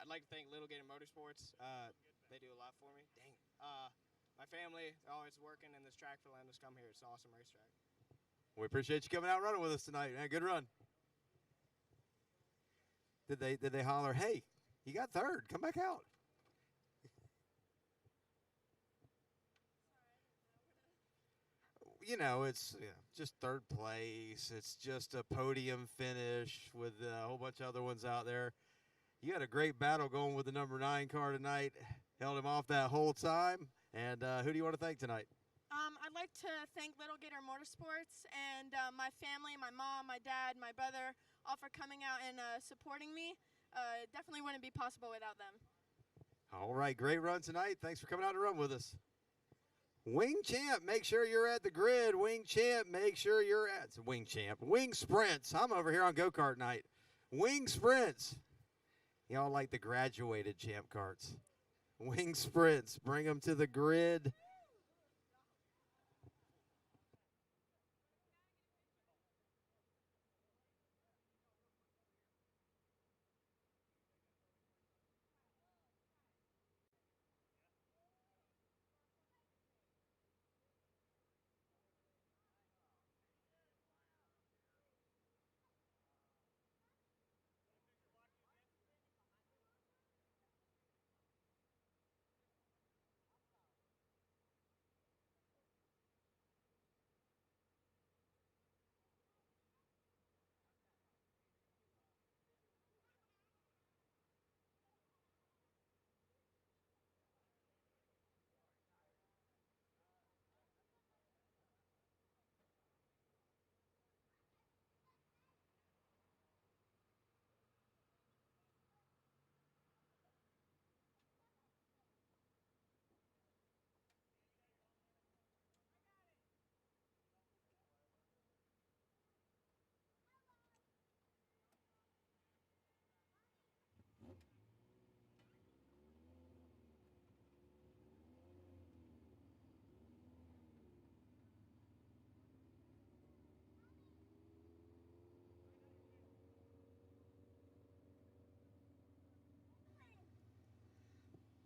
I'd like to thank Little Gator Motorsports. They do a lot for me. Dang. My family, they're always working in this track for letting us come here. It's an awesome racetrack. We appreciate you coming out running with us tonight, man. Good run. Did they holler, hey, you got third, come back out? You know, it's just third place. It's just a podium finish with a whole bunch of other ones out there. You had a great battle going with the number 9 car tonight. Held him off that whole time. And who do you want to thank tonight? I'd like to thank Little Gator Motorsports and my family, my mom, my dad, my brother, all for coming out and supporting me. It definitely wouldn't be possible without them. All right, great run tonight. Thanks for coming out to run with us. Wing Champ, make sure you're at the grid. Wing Champ, make sure you're at Wing Champ. Wing Sprints. I'm over here on go-kart night. Wing Sprints. Y'all like the graduated champ carts. Wing Sprints, bring them to the grid.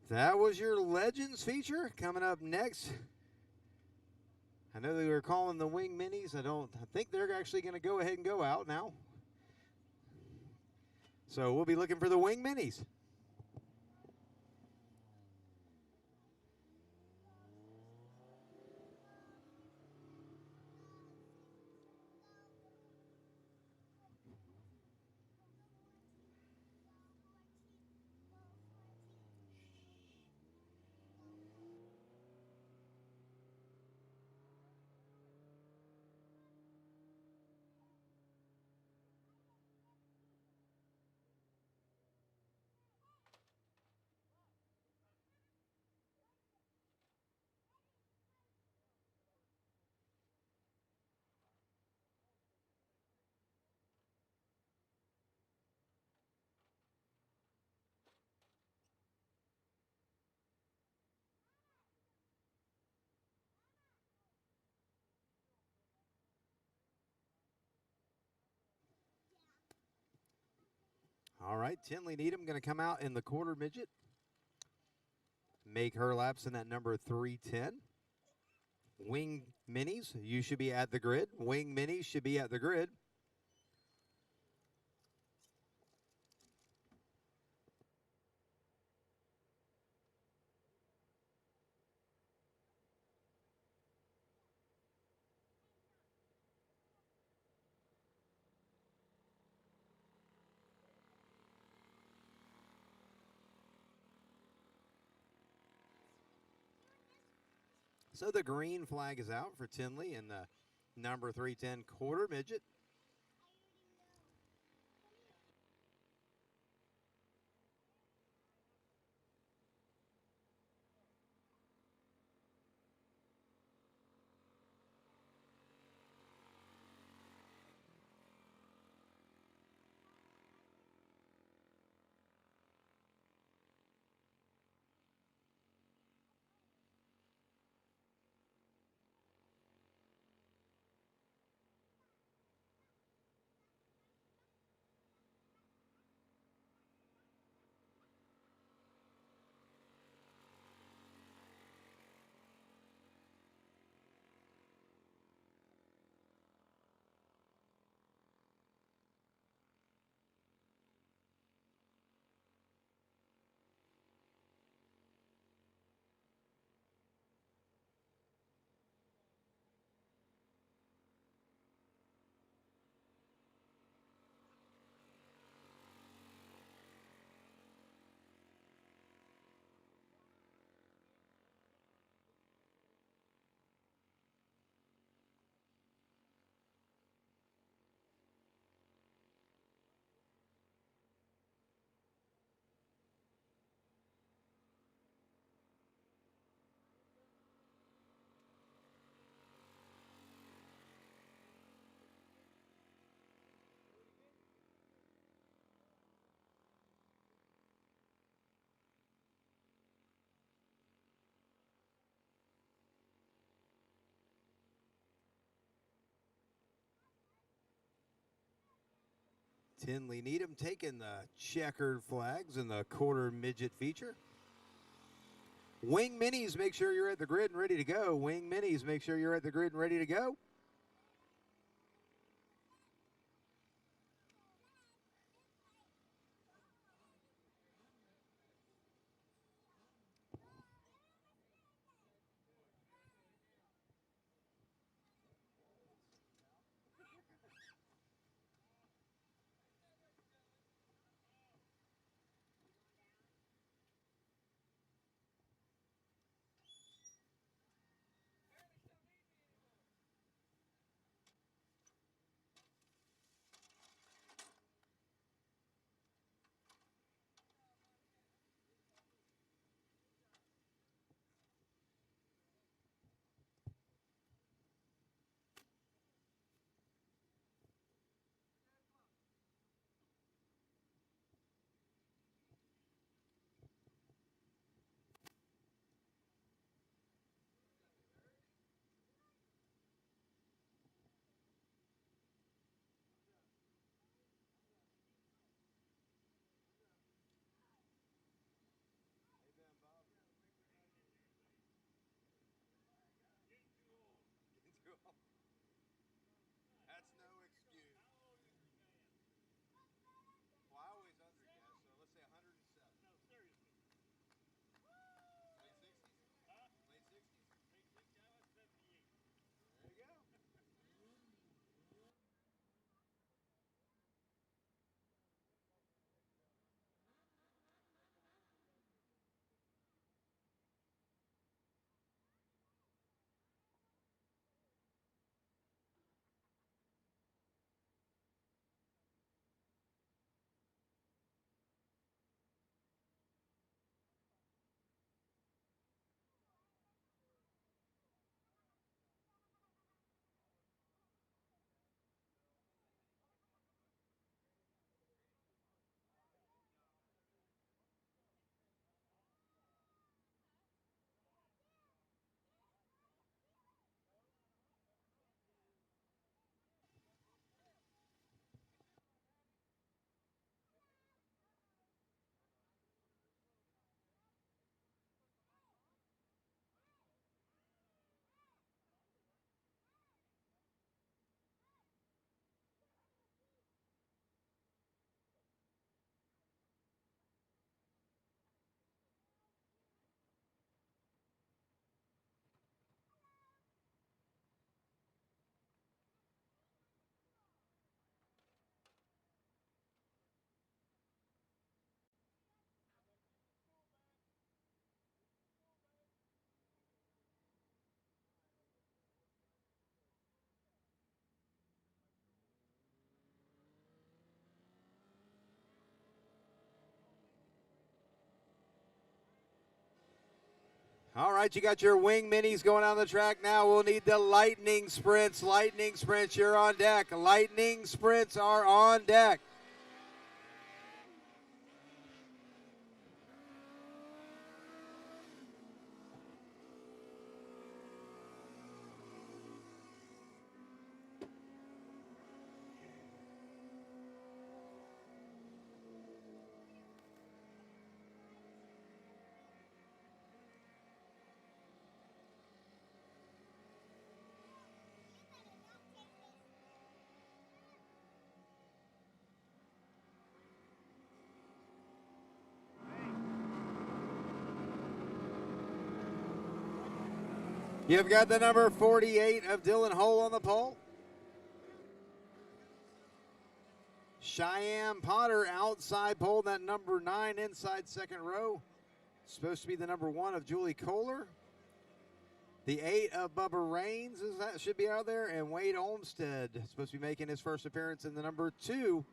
That was your Legends feature. Coming up next, I know they were calling the Wing Minis. I think they're actually going to go ahead and go out now. So we'll be looking for the Wing Minis. All right, Tinley Needham going to come out in the quarter midget. Make her laps in that number 310. Wing Minis, you should be at the grid. Wing Minis should be at the grid. So the green flag is out for Tinley in the number 310 quarter midget. Tinley Needham taking the checkered flags in the quarter midget feature. Wing Minis, make sure you're at the grid and ready to go. Wing Minis, make sure you're at the grid and ready to go. All right, you got your wing minis going on the track now. We'll need the lightning sprints. Lightning sprints, you're on deck. Lightning sprints are on deck. You've got the number 48 of Dylan Hull on the pole. Cheyenne Potter outside pole, that number 9 inside second row. Supposed to be the number 1 of Julie Kohler. The 8 of Bubba Rains should be out there. And Wade Olmstead supposed to be making his first appearance in the number 2.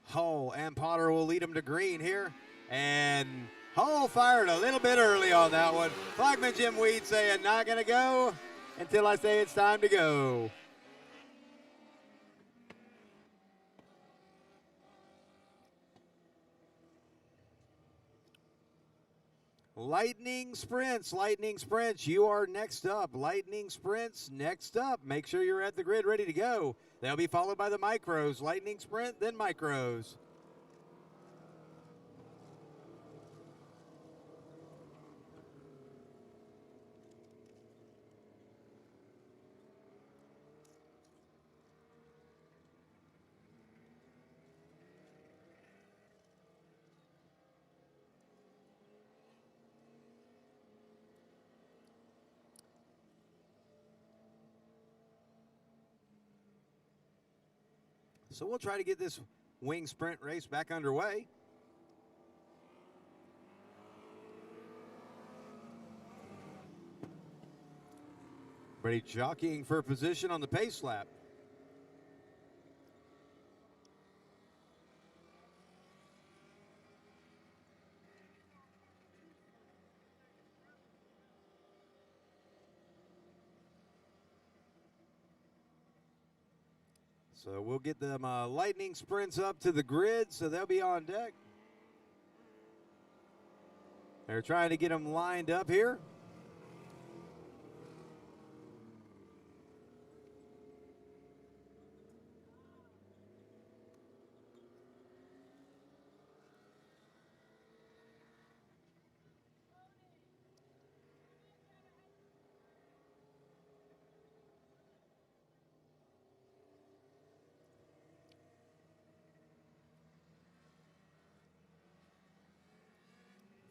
Hull and Potter will lead him to green here. And Hull fired a little bit early on that one. Flagman Jim Weed saying, not going to go until I say it's time to go. Lightning Sprints, you are next up. Lightning Sprints, next up. Make sure you're at the grid ready to go. They'll be followed by the micros. Lightning Sprint, then micros. So we'll try to get this wing sprint race back underway. Everybody jockeying for position on the pace lap. So we'll get them lightning sprints up to the grid, so they'll be on deck. They're trying to get them lined up here.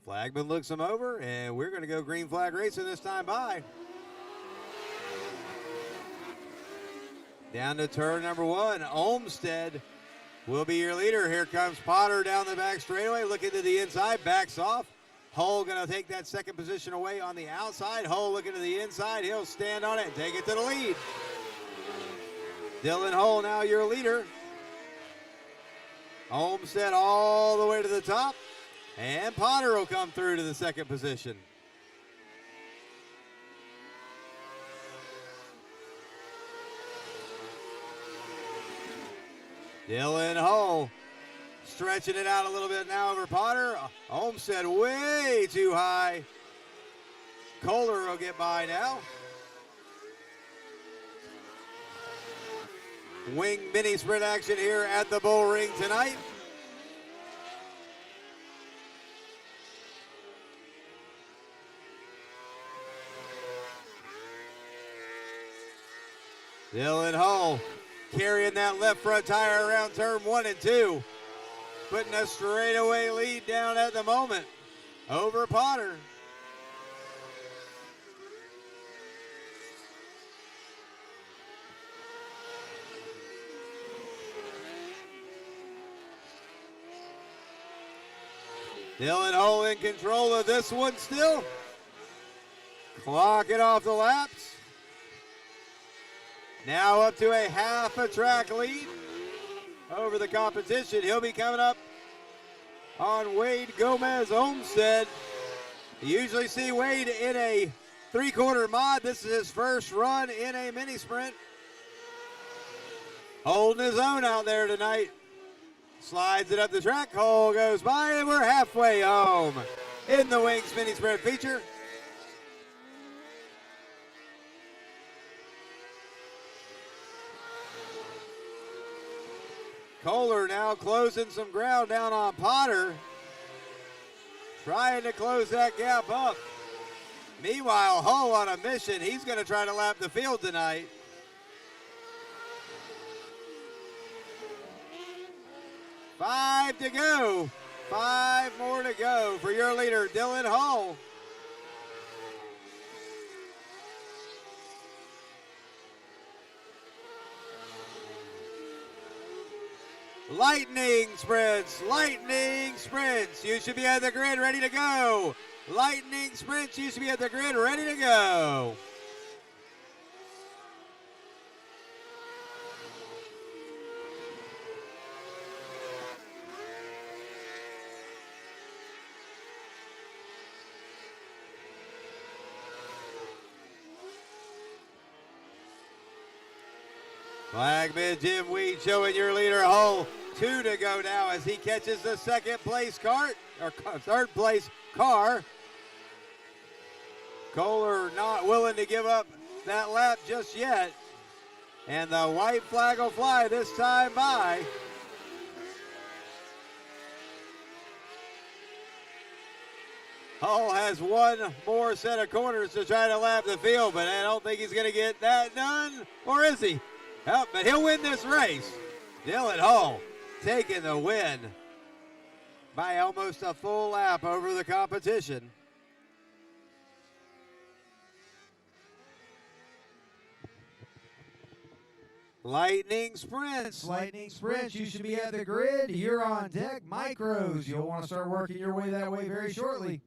Flagman looks them over, and we're going to go green flag racing this time by. Down to turn number 1, Olmstead will be your leader. Here comes Potter down the back straightaway, looking to the inside, backs off. Hull going to take that second position away on the outside. Hull looking to the inside, he'll stand on it and take it to the lead. Dylan Hull now your leader. Olmstead all the way to the top. And Potter will come through to the second position. Dylan Hull stretching it out a little bit now over Potter. Olmstead way too high. Kohler will get by now. Wing mini sprint action here at the Bullring tonight. Dylan Hull carrying that left front tire around turn 1 and 2. Putting a straightaway lead down at the moment over Potter. Dylan Hull in control of this one still. Clocking off the laps. Now up to a half a track lead over the competition. He'll be coming up on Wade Gomez Olmsted. You usually see Wade in a 3/4 mod. This is his first run in a mini sprint. Holding his own out there tonight. Slides it up the track. Hole goes by, and we're halfway home in the Wings mini sprint feature. Kohler now closing some ground down on Potter. Trying to close that gap up. Meanwhile, Hull on a mission. He's going to try to lap the field tonight. Five to go. 5 more to go for your leader, Dylan Hull. Lightning sprints, lightning sprints. You should be at the grid ready to go. Lightning sprints, you should be at the grid ready to go. Flagman Jim Weed showing your leader Hull. 2 to go now as he catches the second place cart, or third place car. Kohler not willing to give up that lap just yet. And the white flag will fly this time by. Hull has one more set of corners to try to lap the field, but I don't think he's going to get that done. Or is he? Oh, but he'll win this race. Dylan Hull taking the win by almost a full lap over the competition. Lightning sprints. Lightning sprints, you should be at the grid. You're on deck. Micros, you'll want to start working your way that way very shortly.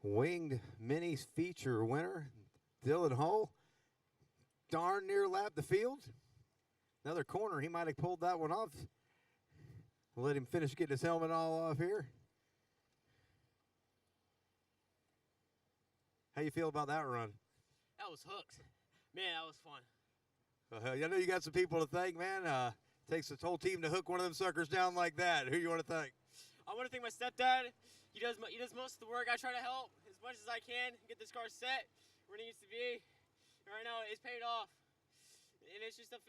Winged Minis feature winner, Dylan Hull. Darn near lapped the field. Another corner, he might have pulled that one off. We'll let him finish getting his helmet all off here. How you feel about that run? That was hooked. Man, that was fun. I know you got some people to thank, man. Takes the whole team to hook one of them suckers down like that. Who you want to thank? I want to thank my stepdad. He does most of the work. I try to help as much as I can, get this car set where it needs to be. And right now, it's paid off. And it's just a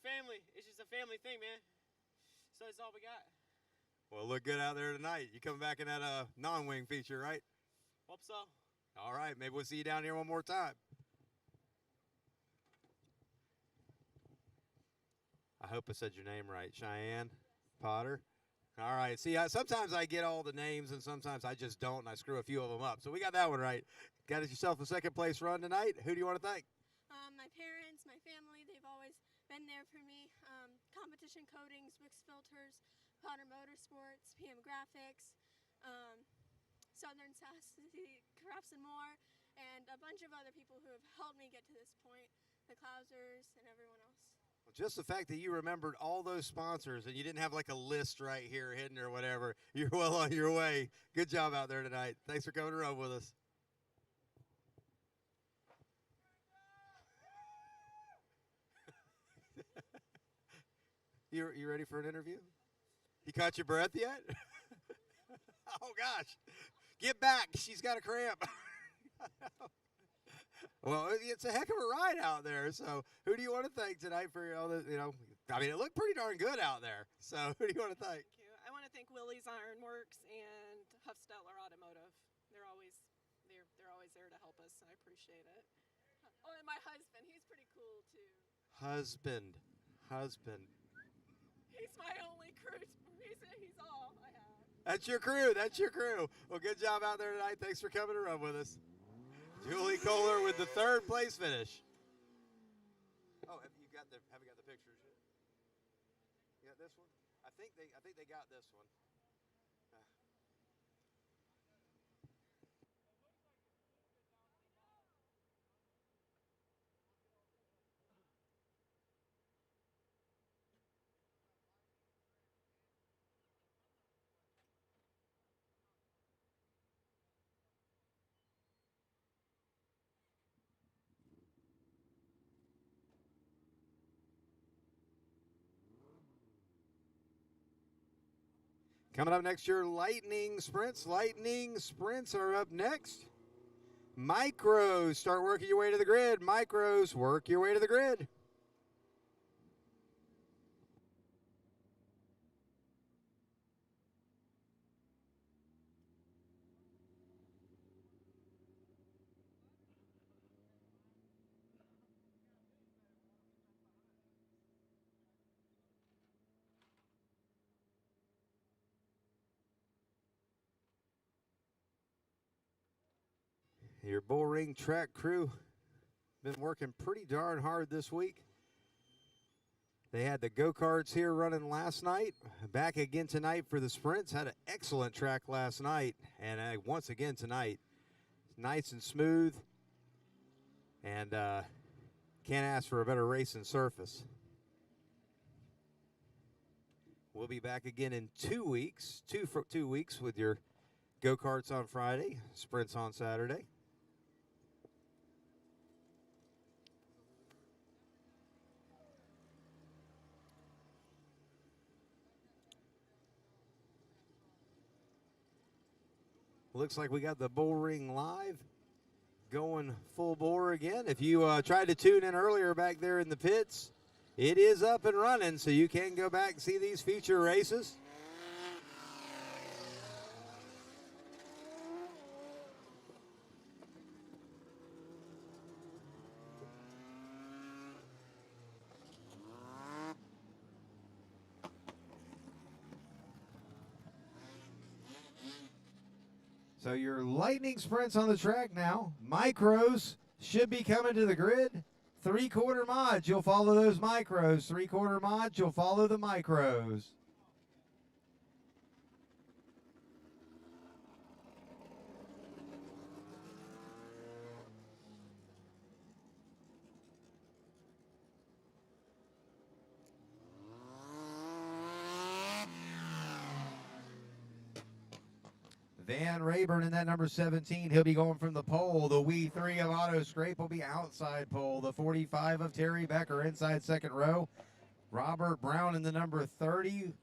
family. It's just a family thing, man. So that's all we got. Well, look good out there tonight. You coming back in that non-wing feature, right? Hope so. All right, maybe we'll see you down here one more time. I hope I said your name right. Cheyenne Potter. All right. See, sometimes I get all the names, and sometimes I just don't, and I screw a few of them up. So we got that one right. Got yourself a second place run tonight. Who do you want to thank? My parents, my family, they've always been there for me. Competition Coatings, Wix Filters, Potter Motorsports, PM Graphics, Southern Sassy Crafts and more, and a bunch of other people who have helped me get to this point, the Klausers and everyone else. Just the fact that you remembered all those sponsors and you didn't have like a list right here hidden or whatever, you're well on your way. Good job out there tonight. Thanks for coming to run with us. You ready for an interview? You caught your breath yet? Oh, gosh. Get back. She's got a cramp. Well, it's a heck of a ride out there. So who do you want to thank tonight for all the, I mean, it looked pretty darn good out there. So who do you want to thank? Thank you. I want to thank Willie's Ironworks and Huffstetler Automotive. They're always there to help us, and I appreciate it. Oh, and my husband, he's pretty cool too. Husband. He's my only crew. He's all I have. That's your crew. That's your crew. Well, good job out there tonight. Thanks for coming to run with us. Julie Kohler with the 3rd place finish. Oh, have you got the pictures yet? You got this one? I think they got this one. Coming up next, your Lightning Sprints. Lightning Sprints are up next. Micros, start working your way to the grid. Micros, work your way to the grid. Your Bullring track crew been working pretty darn hard this week. They had the go-karts here running last night. Back again tonight for the sprints. Had an excellent track last night. And once again tonight, nice and smooth. And can't ask for a better racing surface. We'll be back again in 2 weeks. 2 weeks with your go-karts on Friday, sprints on Saturday. Looks like we got the Bullring live going full bore again. If you tried to tune in earlier back there in the pits, it is up and running, so you can go back and see these feature races. So your Lightning Sprints on the track now. Micros should be coming to the grid. 3/4 mods, you'll follow those micros. 3/4 mods, you'll follow the micros. Van Rayburn in that number 17. He'll be going from the pole. The We3 of Auto Scrape will be outside pole. The 45 of Terry Becker inside second row. Robert Brown in the number 30.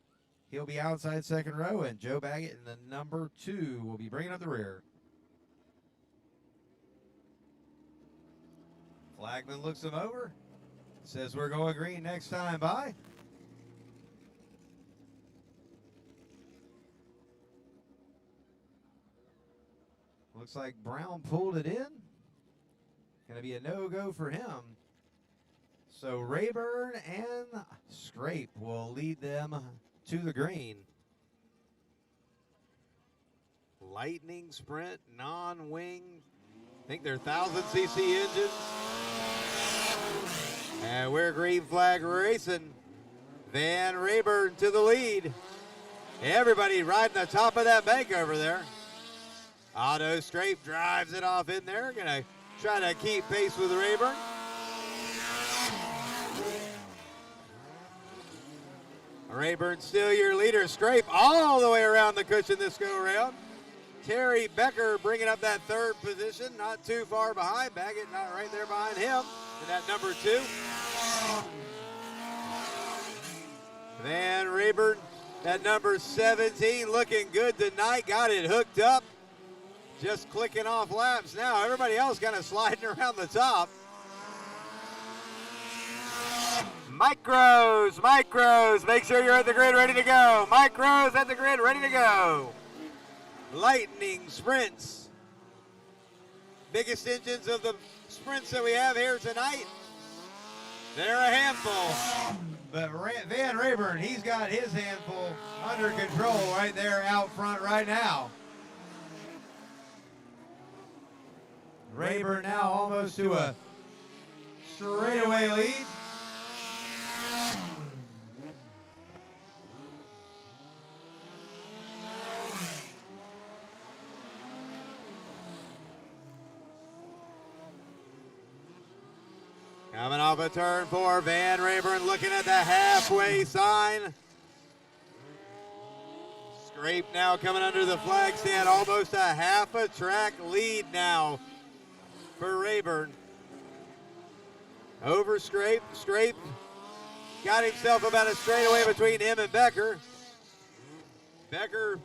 He'll be outside second row. And Joe Baggett in the number 2 will be bringing up the rear. Flagman looks him over. Says we're going green next time. Bye. Looks like Brown pulled it in. Going to be a no-go for him. So Rayburn and Scrape will lead them to the green. Lightning Sprint, non-wing. I think they're 1,000cc engines. And we're green flag racing. Van Rayburn to the lead. Everybody riding the top of that bank over there. Auto Scrape drives it off in there. Gonna try to keep pace with Rayburn. Rayburn still your leader. Scrape all the way around the cushion this go around. Terry Becker bringing up that 3rd position, not too far behind. Baggett not right there behind him in that number 2. Van Rayburn, that number 17, looking good tonight. Got it hooked up. Just clicking off laps now. Everybody else kind of sliding around the top. Micros, make sure you're at the grid ready to go. Micros at the grid ready to go. Lightning sprints. Biggest engines of the sprints that we have here tonight. They're a handful. But Van Rayburn, he's got his handful under control right there out front right now. Rayburn now almost to a straightaway lead. Coming off a turn 4, Van Rayburn looking at the halfway sign. Scrape now coming under the flag stand, almost a half a track lead now for Rayburn. Over Scrape, Scrape got himself about a straightaway between him and Becker. Becker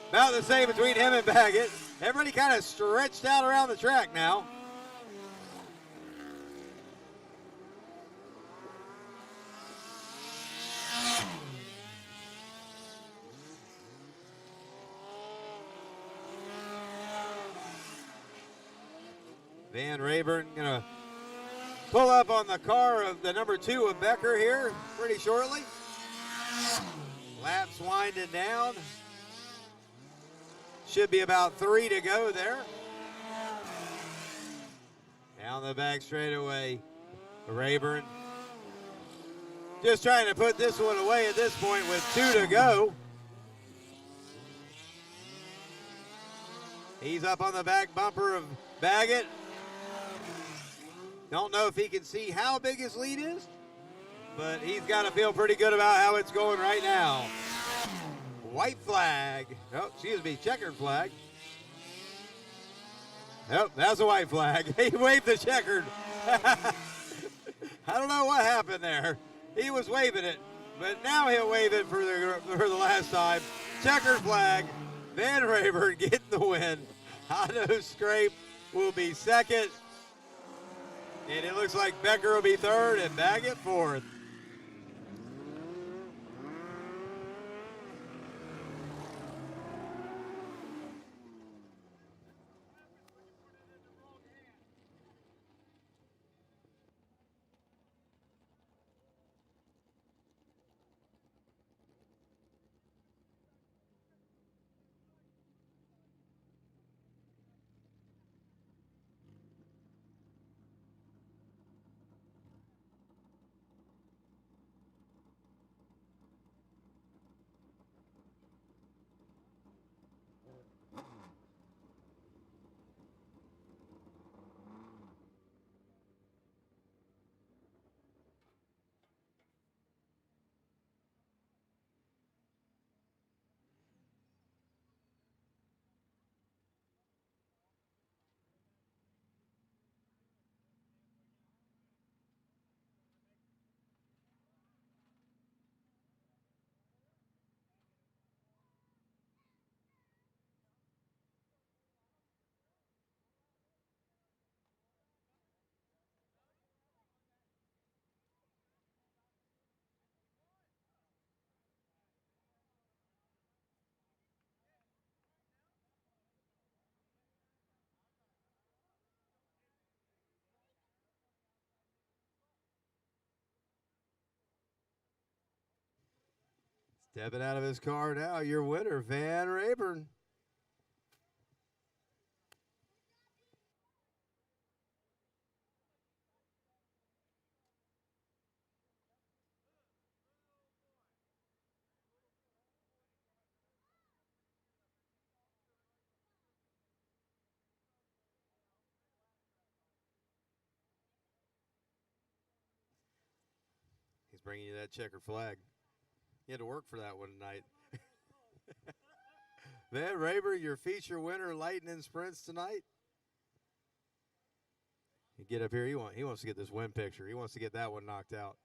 about the same between him and Baggett. Everybody kind of stretched out around the track now. Van Rayburn gonna pull up on the car of the number 2 of Becker here pretty shortly. Laps winding down. Should be about 3 to go there. Down the back straightaway, Rayburn just trying to put this one away at this point with 2 to go. He's up on the back bumper of Baggett. Don't know if he can see how big his lead is, but he's got to feel pretty good about how it's going right now. White flag. Oh, excuse me, checkered flag. Nope, that's a white flag. He waved the checkered. I don't know what happened there. He was waving it, but now he'll wave it for the last time. Checkered flag. Van Rayburn getting the win. Otto Scrape will be second. And it looks like Becker will be third and Baggett fourth. Stepping out of his car now, your winner, Van Rayburn. He's bringing you that checkered flag. You had to work for that one tonight. Van Rayburn, your feature winner, Lightning Sprints tonight. You get up here, he wants to get this win picture. He wants to get that one knocked out.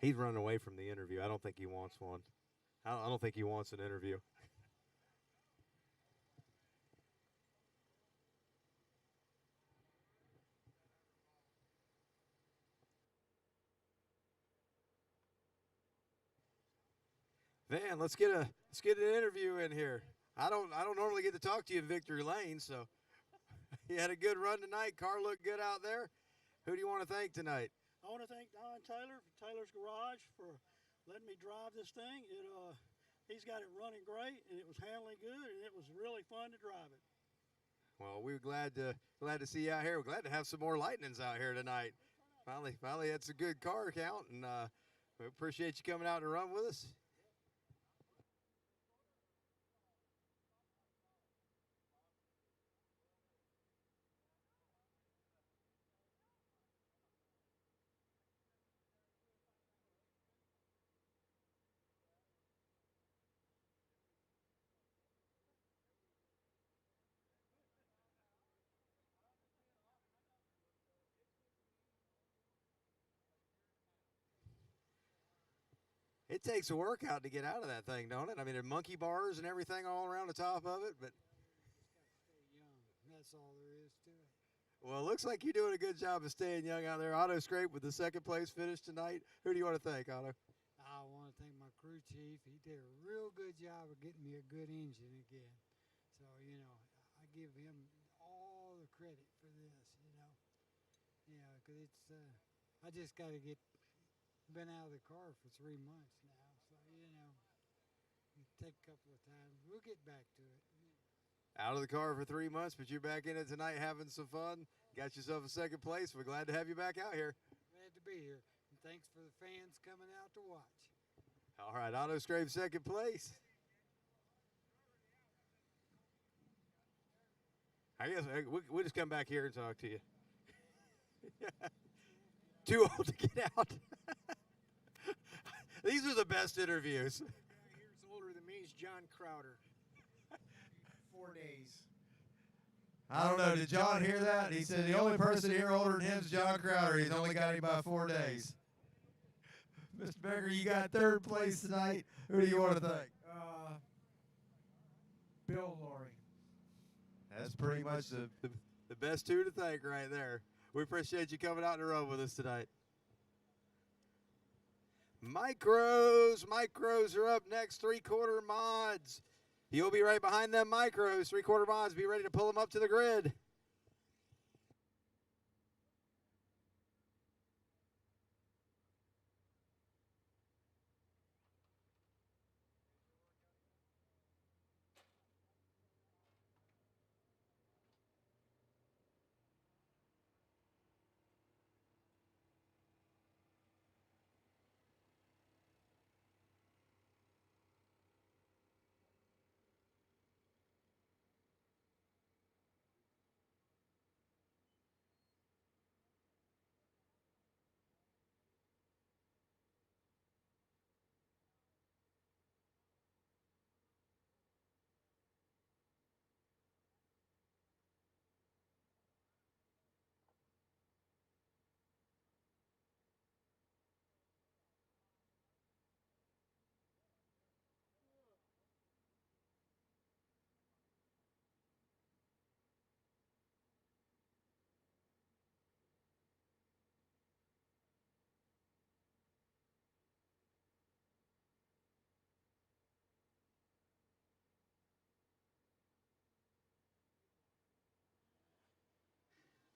He's running away from the interview. I don't think he wants one. I don't think he wants an interview. Van, let's get an interview in here. I don't normally get to talk to you in Victory Lane, so you had a good run tonight. Car looked good out there. Who do you want to thank tonight? I want to thank Don Taylor from Taylor's Garage for letting me drive this thing. He's got it running great, and it was handling good, and it was really fun to drive it. Well, we're glad to see you out here. We're glad to have some more Lightnings out here tonight. Finally had some good car count, and we appreciate you coming out to run with us. It takes a workout to get out of that thing, don't it? I mean, there are monkey bars and everything all around the top of it, but Stay young. That's all there is to it. well, it looks like you're doing a good job of staying young out there. Auto Scrape with the second place finish tonight. Who do you want to thank, Otto? I want to thank my crew chief. He did a real good job of getting me a good engine again. So, I give him all the credit for this, Yeah, because it's, I just got to been out of the car for 3 months now. So, it take a couple of times. We'll get back to it. Out of the car for 3 months, but you're back in it tonight having some fun. Got yourself a second place. We're glad to have you back out here. Glad to be here. And thanks for the fans coming out to watch. All right, Auto Scrape second place. I guess we'll just come back here and talk to you. Too old to get out. These are the best interviews. The guy here's older than me is John Crowder. 4 days. I don't know. Did John hear that? He said the only person here older than him is John Crowder. He's only got him by 4 days. Mr. Becker, you got third place tonight. Who do you want to thank? Bill Laurie. That's pretty much the best two to thank right there. We appreciate you coming out and run with us tonight. Micros are up next. 3/4 mods. You'll be right behind them micros. 3/4 mods. Be ready to pull them up to the grid.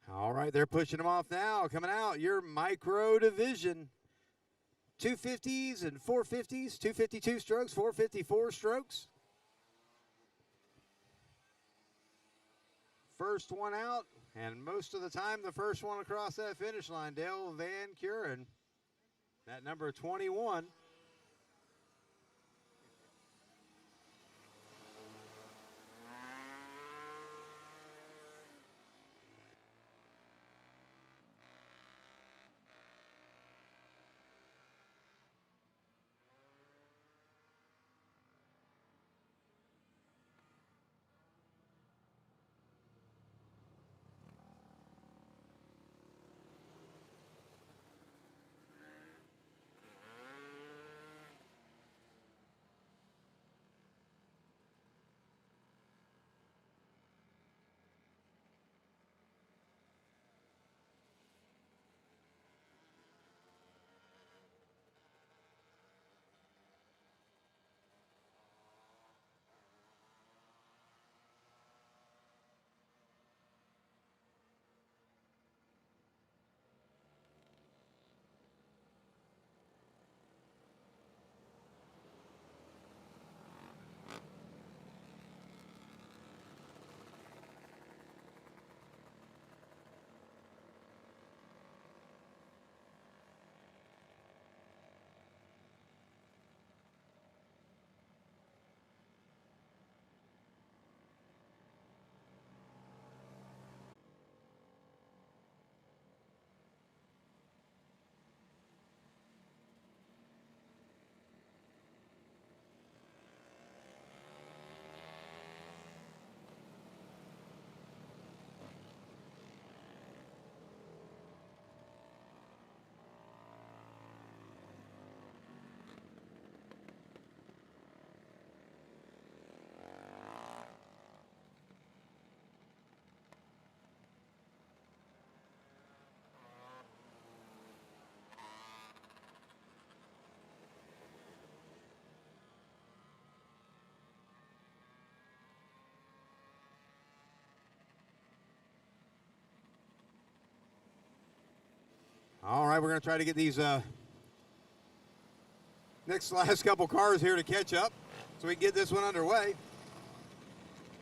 All right, they're pushing them off now. Coming out, your micro division. 250s and 450s, 252 strokes, 454 strokes. First one out, and most of the time the first one across that finish line, Dale Van Kuren. That number 21. All right, we're going to try to get these last couple cars here to catch up so we can get this one underway.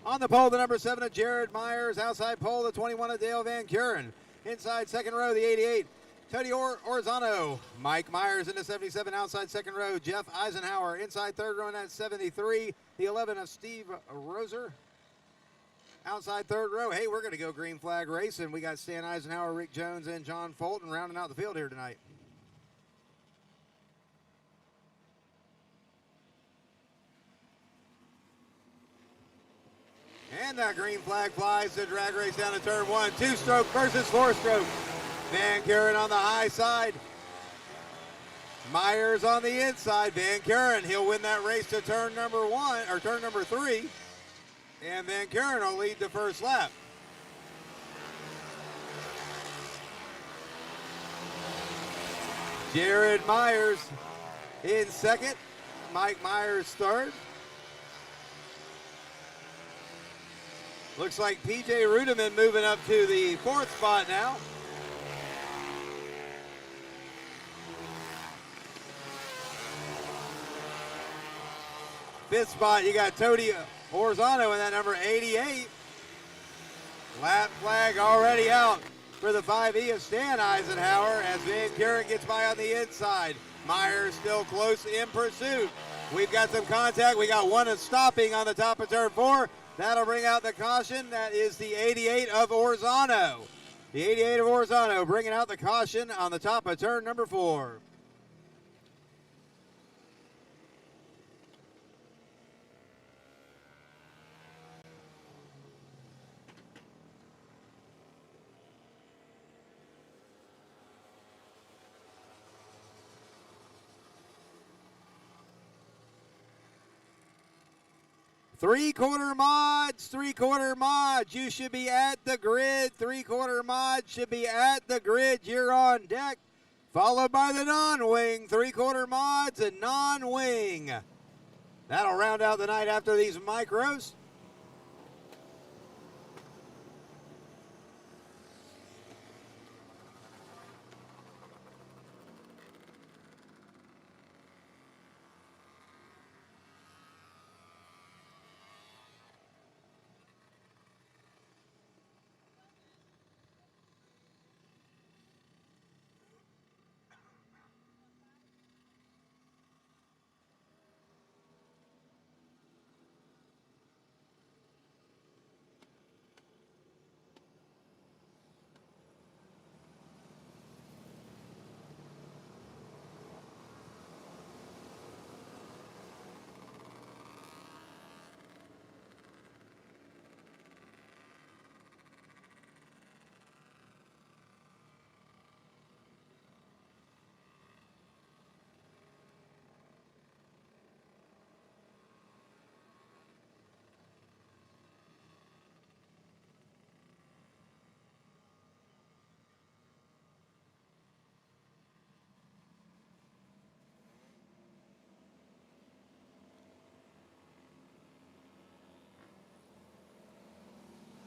On the pole, the number 7 of Jared Myers. Outside pole, the 21 of Dale Van Kuren. Inside second row, the 88, Tony Orzano. Mike Myers in the 77, outside second row, Jeff Eisenhower. Inside third row in that 73, the 11 of Steve Roser. Outside third row, hey, we're going to go green flag racing. We got Stan Eisenhower, Rick Jones, and John Fulton rounding out the field here tonight. And that green flag flies to drag race down to turn 1. 2-stroke versus 4-stroke. Van Kuren on the high side. Myers on the inside. Van Kuren, he'll win that race to turn number 1 or turn number 3. And Van Kuren will lead the first lap. Jared Myers in second. Mike Myers third. Looks like PJ Rudeman moving up to the 4th spot now. Fifth spot, you got Tony Orzano in that number 88. Lap flag already out for the 5E of Stan Eisenhower as Van Kuren gets by on the inside. Myers still close in pursuit. We've got some contact. We got one stopping on the top of turn 4. That'll bring out the caution. That is the 88 of Orzano. The 88 of Orzano bringing out the caution on the top of turn number 4. Three-quarter mods, you should be at the grid. Three-quarter mods should be at the grid. You're on deck. Followed by the non-wing. Three-quarter mods and non-wing. That'll round out the night after these micros.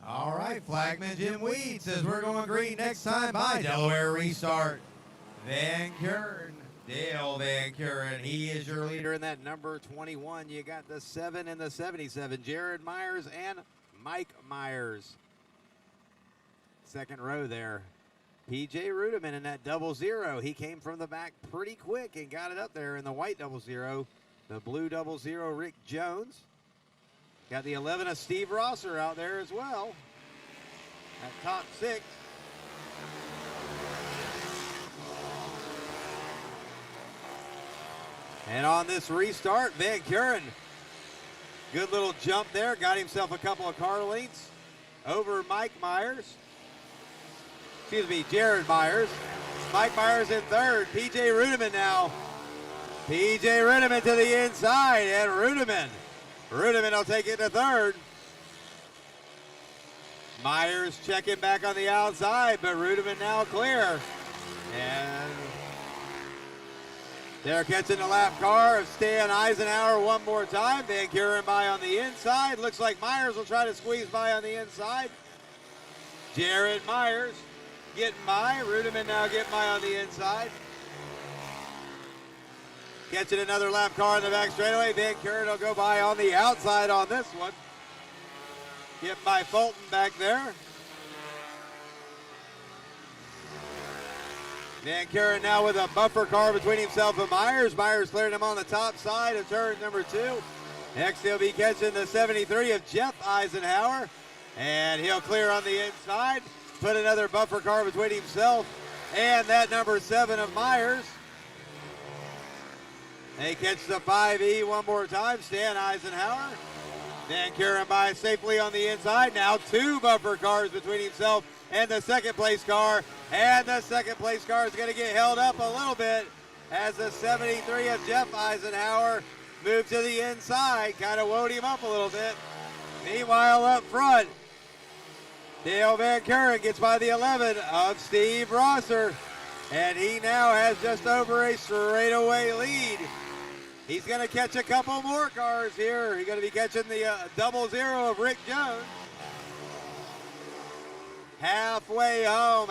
All right, Flagman Jim Weed says we're going green next time by Delaware restart. Van Kuren, Dale Van Kuren, he is your leader in that number 21. You got the 7 and the 77, Jared Myers and Mike Myers. Second row there, PJ Rudeman in that 00. He came from the back pretty quick and got it up there in the white 00. The blue 00, Rick Jones. Got the 11 of Steve Rosser out there as well at top 6. And on this restart, Van Kuren, good little jump there, got himself a couple of car lengths over Mike Myers. Excuse me, Jared Myers. Mike Myers in third. PJ Rudeman now. PJ Rudeman to the inside, and Rudeman will take it to third. Myers checking back on the outside, but Rudeman now clear. And they're catching the lap car of Stan Eisenhower one more time. Van Kuren by on the inside. Looks like Myers will try to squeeze by on the inside. Jared Myers getting by. Rudiman now getting by on the inside. Catching another lap car in the back straightaway. Van Kuren will go by on the outside on this one. Get by Fulton back there. Van Kuren now with a buffer car between himself and Myers. Myers clearing him on the top side of turn number 2. Next he'll be catching the 73 of Jeff Eisenhower. And he'll clear on the inside. Put another buffer car between himself and that number 7 of Myers. They catch the 5E one more time. Stan Eisenhower. Van Kuren by safely on the inside. Now 2 buffer cars between himself and the second place car. And the second place car is going to get held up a little bit as the 73 of Jeff Eisenhower moved to the inside. Kind of woed him up a little bit. Meanwhile, up front, Dale Van Kuren gets by the 11 of Steve Rosser. And he now has just over a straightaway lead. He's going to catch a couple more cars here. He's going to be catching the 00 of Rick Jones. Halfway home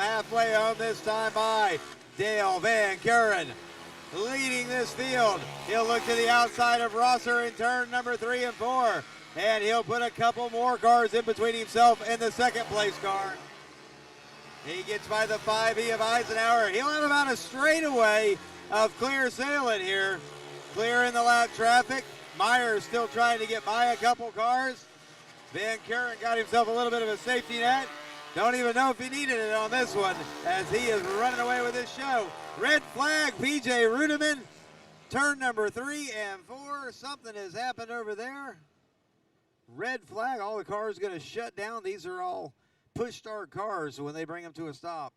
this time by Dale Van Kuren, leading this field. He'll look to the outside of Rosser in turn number 3 and 4, and he'll put a couple more cars in between himself and the second place car. He gets by the 5E of Eisenhower. He'll have about a straightaway of clear sailing here. Clearing the lap traffic. Myers still trying to get by a couple cars. Van Kuren got himself a little bit of a safety net. Don't even know if he needed it on this one as he is running away with this show. Red flag, PJ Rudiman. Turn number 3 and 4. Something has happened over there. Red flag, all the cars going to shut down. These are all push start cars when they bring them to a stop.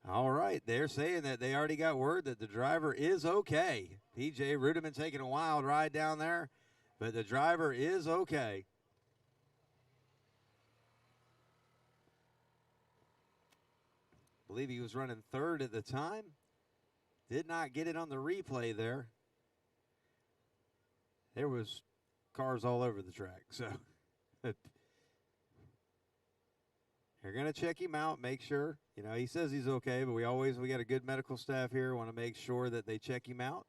All right, they're saying that they already got word that the driver is okay. PJ Rudiman taking a wild ride down there, but the driver is okay. I believe he was running 3rd at the time. Did not get it on the replay there. There was cars all over the track, so they're going to check him out, make sure. You know, he says he's okay, but we got a good medical staff here. Want to make sure that they check him out.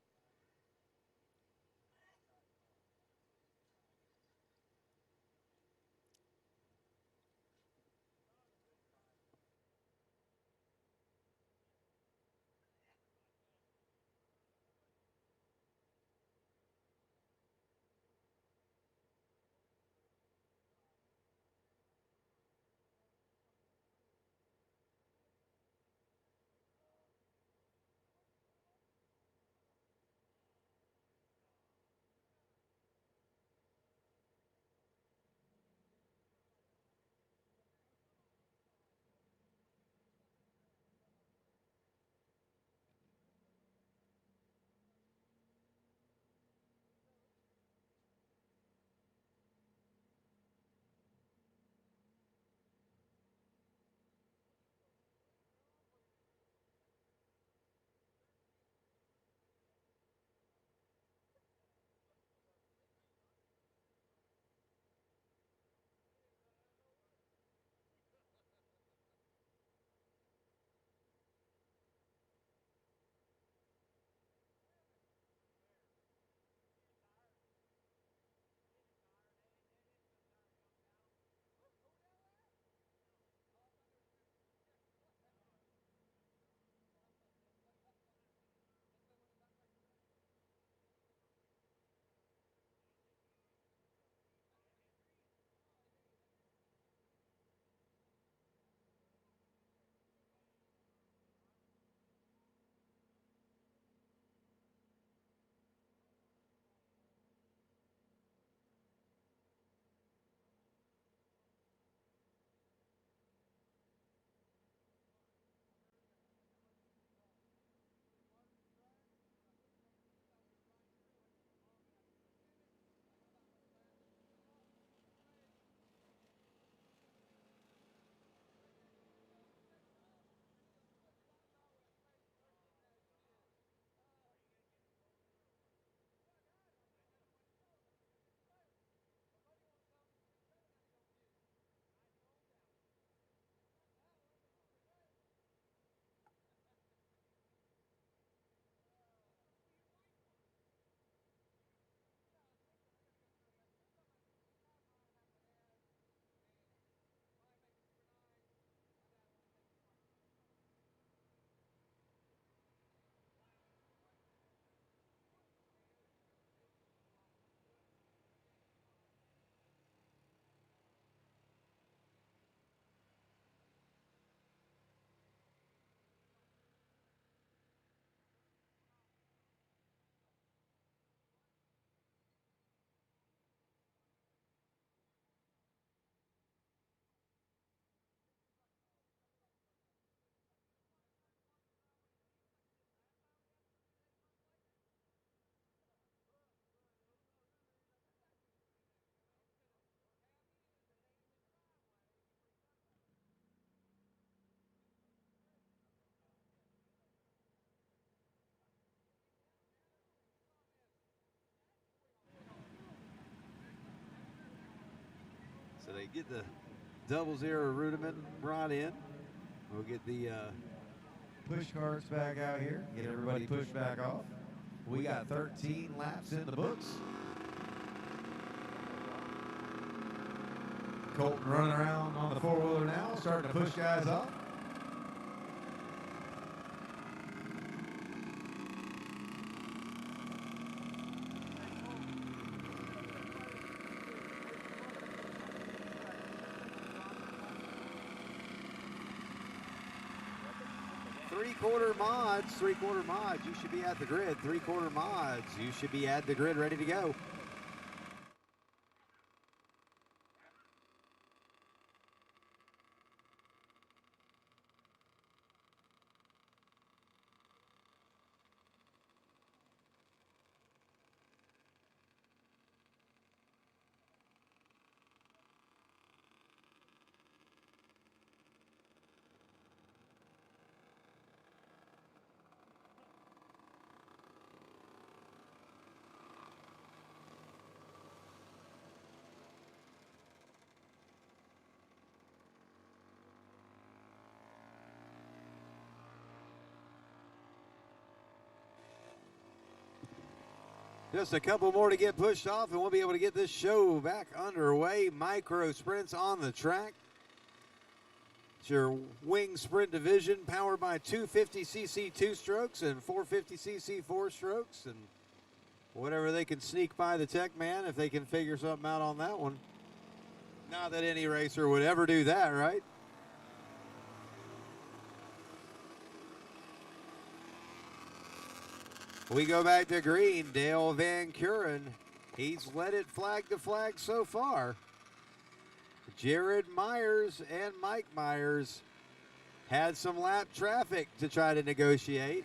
right, get the 00 Rudiment brought in. We'll get the Push carts back out here. Get everybody pushed back off. We got 13 laps in the books. Colton running around on the four-wheeler now, starting to push guys off. Three-quarter mods, you should be at the grid. Three-quarter mods, you should be at the grid ready to go. Just a couple more to get pushed off, and we'll be able to get this show back underway. Micro sprints on the track. It's your wing sprint division powered by 250cc two-strokes and 450cc four-strokes, and whatever they can sneak by the tech man if they can figure something out on that one. Not that any racer would ever do that, right? We go back to green. Dale Van Kuren. He's led it flag to flag so far. Jared Myers and Mike Myers had some lap traffic to try to negotiate.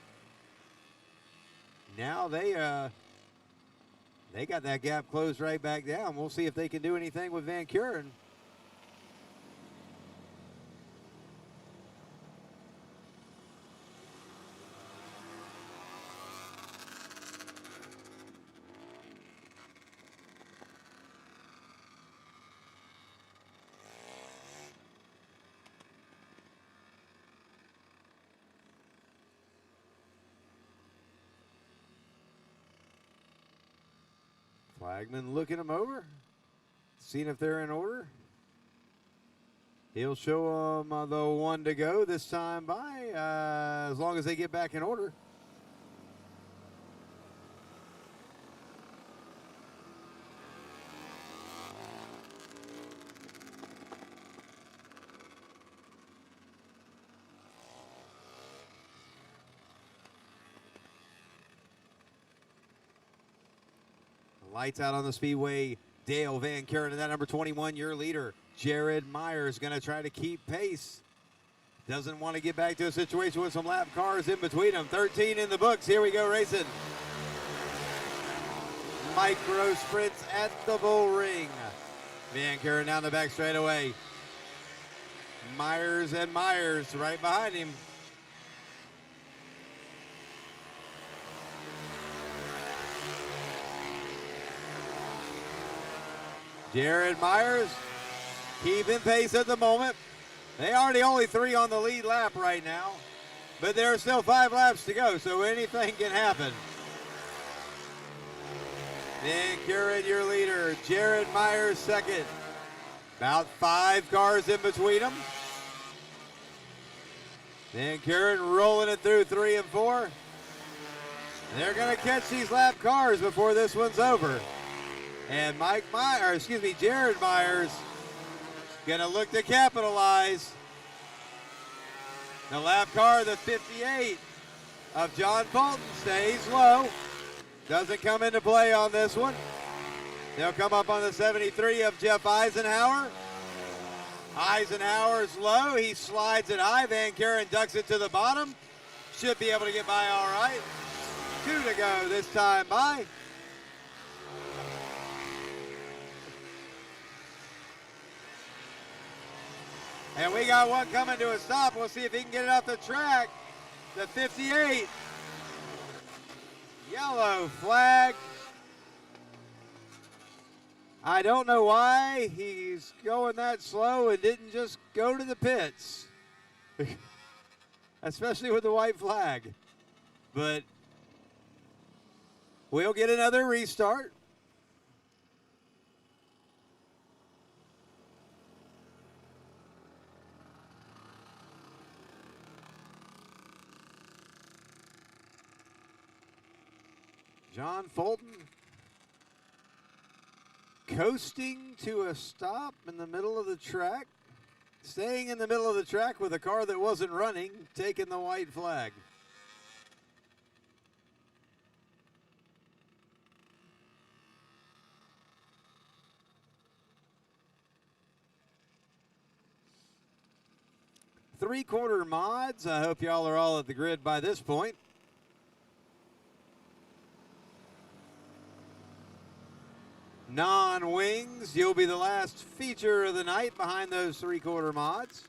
Now they got that gap closed right back down. We'll see if they can do anything with Van Kuren. Flagman looking them over, seeing if they're in order. He'll show them the one to go this time by, as long as they get back in order. Lights out on the Speedway. Dale Van Kuren and that number 21, your leader. Jared Myers going to try to keep pace. Doesn't want to get back to a situation with some lap cars in between them. 13 in the books. Here we go racing. Micro sprints at the Bullring. Van Kuren down the back straightaway. Myers and Myers right behind him. Jared Myers keeping pace at the moment. They are the only three on the lead lap right now, but there are still 5 laps to go, so anything can happen. Van Kuren, your leader. Jared Myers second. About 5 cars in between them. Van Kuren rolling it through 3 and 4. They're going to catch these lap cars before this one's over. And Jared Myers gonna look to capitalize. The lap car, the 58 of John Fulton, stays low. Doesn't come into play on this one. They'll come up on the 73 of Jeff Eisenhower. Eisenhower's low, he slides it high. Van Kuren ducks it to the bottom. Should be able to get by all right. 2 to go this time by. And we got one coming to a stop. We'll see if he can get it off the track. The 58. Yellow flag. I don't know why he's going that slow and didn't just go to the pits, especially with the white flag. But we'll get another restart. John Fulton coasting to a stop in the middle of the track, staying in the middle of the track with a car that wasn't running, taking the white flag. Three-quarter mods. I hope y'all are all at the grid by this point. Non-wings, you'll be the last feature of the night behind those three-quarter mods.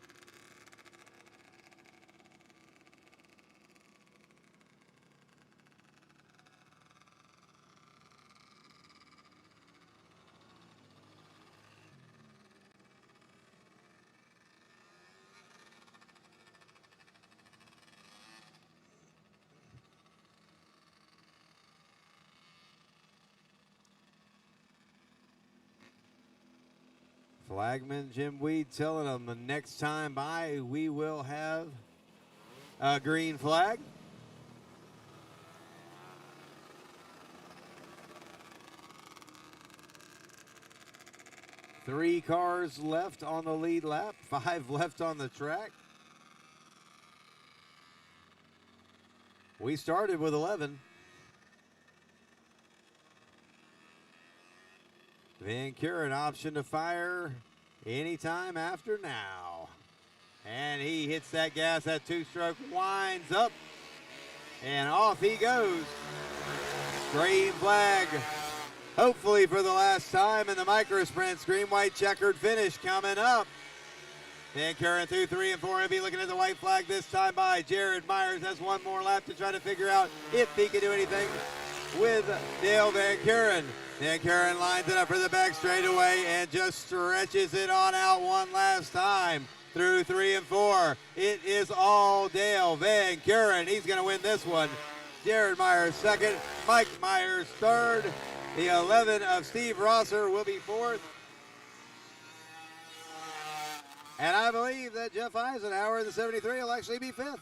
Flagman Jim Weed telling them the next time by we will have a green flag. Three cars left on the lead lap, 5 left on the track. We started with 11. Van Kuren option to fire anytime after now. And he hits that gas, that two-stroke winds up, and off he goes. Green flag, hopefully for the last time in the micro sprints. Green white checkered finish coming up. Van Kuren through 3 and 4. He'll be looking at the white flag this time by. Jared Myers has one more lap to try to figure out if he can do anything with Dale Van Kuren. Van Kuren lines it up for the back straightaway and just stretches it on out one last time through 3 and 4. It is all Dale Van Kuren. He's going to win this one. Jared Myers second, Mike Myers third. The 11 of Steve Rosser will be fourth. And I believe that Jeff Eisenhower in the 73 will actually be fifth.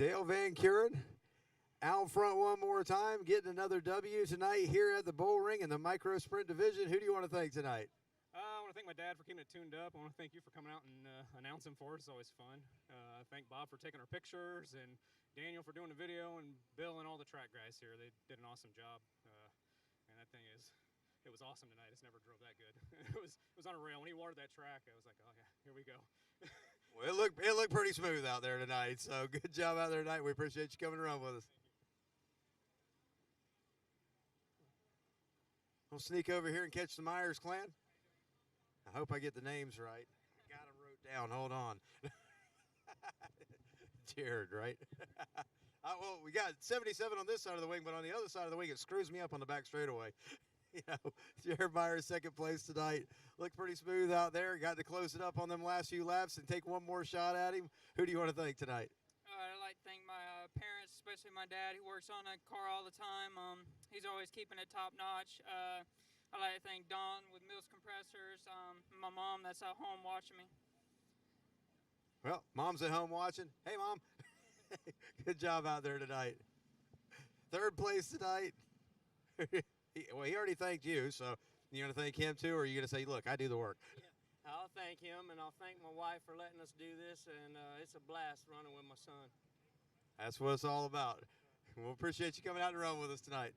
Dale Van Kuren out front one more time, getting another W tonight here at the Bullring in the micro sprint division. Who do you want to thank tonight? I want to thank my dad for keeping it tuned up. I want to thank you for coming out and announcing for us. It's always fun. I thank Bob for taking our pictures, and Daniel for doing the video, and Bill and all the track guys here. They did an awesome job. And that thing it was awesome tonight. It's never drove that good. it was on a rail. When he watered that track, I was like, oh yeah, here we go. Well, it looked pretty smooth out there tonight, so good job out there tonight. We appreciate you coming around with us. We'll sneak over here and catch the Myers clan. I hope I get the names right. I got them wrote down. Hold on. Jared, right? Well, we got 77 on this side of the wing, but on the other side of the wing, it screws me up on the back straightaway. You know, Jared Myers, second place tonight. Looked pretty smooth out there. Got to close it up on them last few laps and take one more shot at him. Who do you want to thank tonight? I'd like to thank my parents, especially my dad, who works on a car all the time. He's always keeping it top notch. I'd like to thank Don with Mills Compressors. My mom that's at home watching me. Well, Mom's at home watching. Hey, Mom. Good job out there tonight. Third place tonight. He already thanked you, so you going to thank him too, or are you going to say, look, I do the work? Yeah, I'll thank him, and I'll thank my wife for letting us do this, and it's a blast running with my son. That's what it's all about. We'll appreciate you coming out and run with us tonight.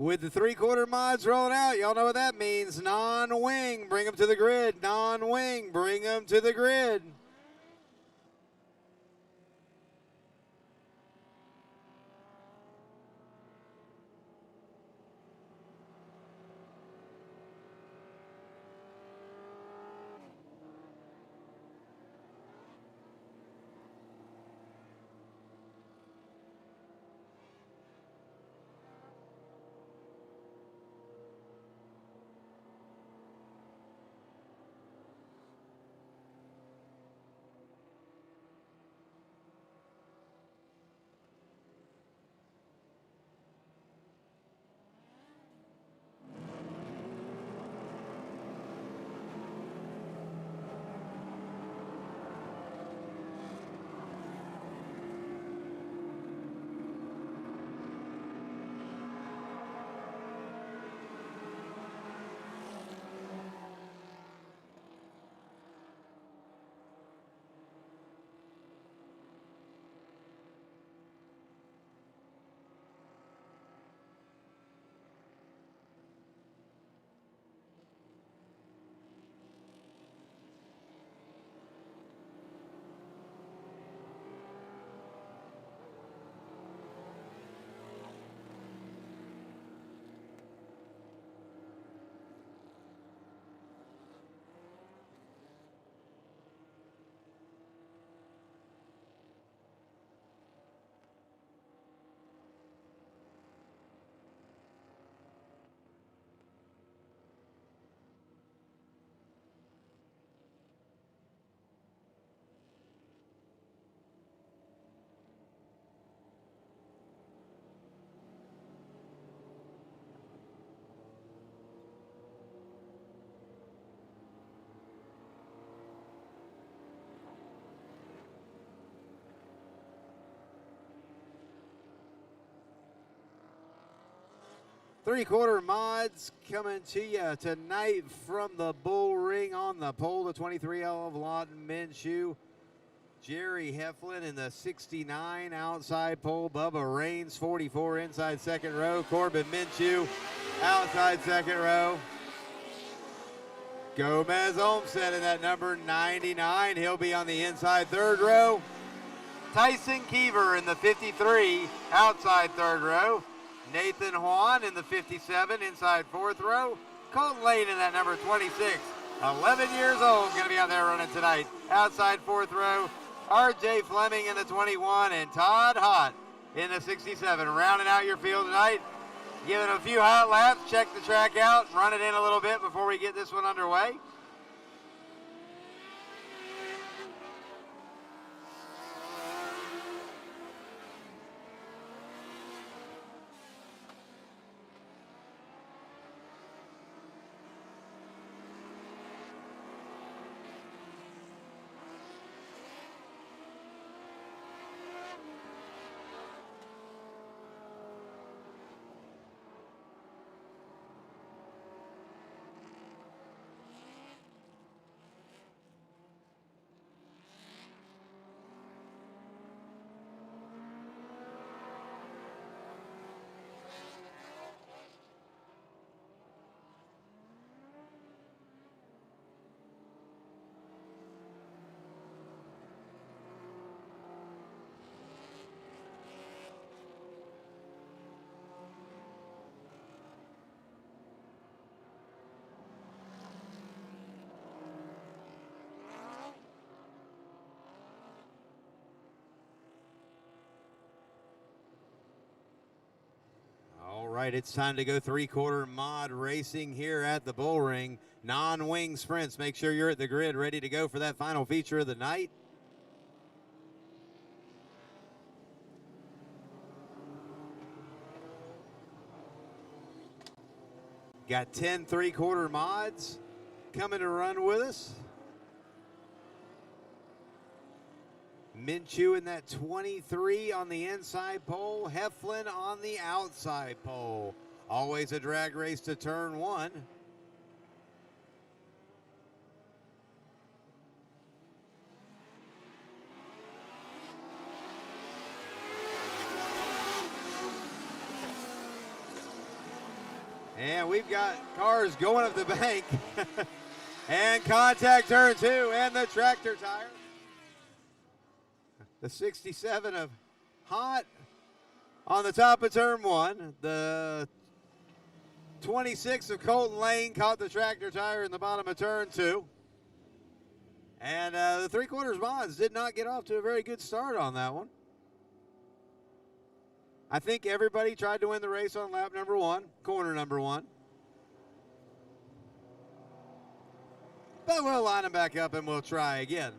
With the three-quarter mods rolling out, y'all know what that means. Non-wing, bring them to the grid. Non-wing, bring them to the grid. Three-quarter mods coming to you tonight from the Bullring on the pole. The 23 of Lawton Minshew. Jerry Heflin in the 69 outside pole. Bubba Raines, 44 inside second row. Corbin Minshew outside second row. Gomez Olmstead in that number 99. He'll be on the inside third row. Tyson Keever in the 53 outside third row. Nathan Juan in the 57 inside fourth row. Colton Lane in that number 26. 11 years old, going to be out there running tonight. Outside fourth row. R.J. Fleming in the 21 and Todd Hott in the 67. Rounding out your field tonight. Giving a few hot laps, check the track out, run it in a little bit before we get this one underway. All right, it's time to go three-quarter mod racing here at the Bullring. Non-wing sprints. Make sure you're at the grid ready to go for that final feature of the night. Got 10 three-quarter mods coming to run with us. Minshew in that 23 on the inside pole. Heflin on the outside pole. Always a drag race to turn one. And we've got cars going up the bank. And contact turn 2 and the tractor tire. The 67 of Hot on the top of turn 1. The 26 of Colton Lane caught the tractor tire in the bottom of turn 2. And the 3/4 Bonds did not get off to a very good start on that one. I think everybody tried to win the race on lap number 1, corner number 1. But we'll line them back up and we'll try again.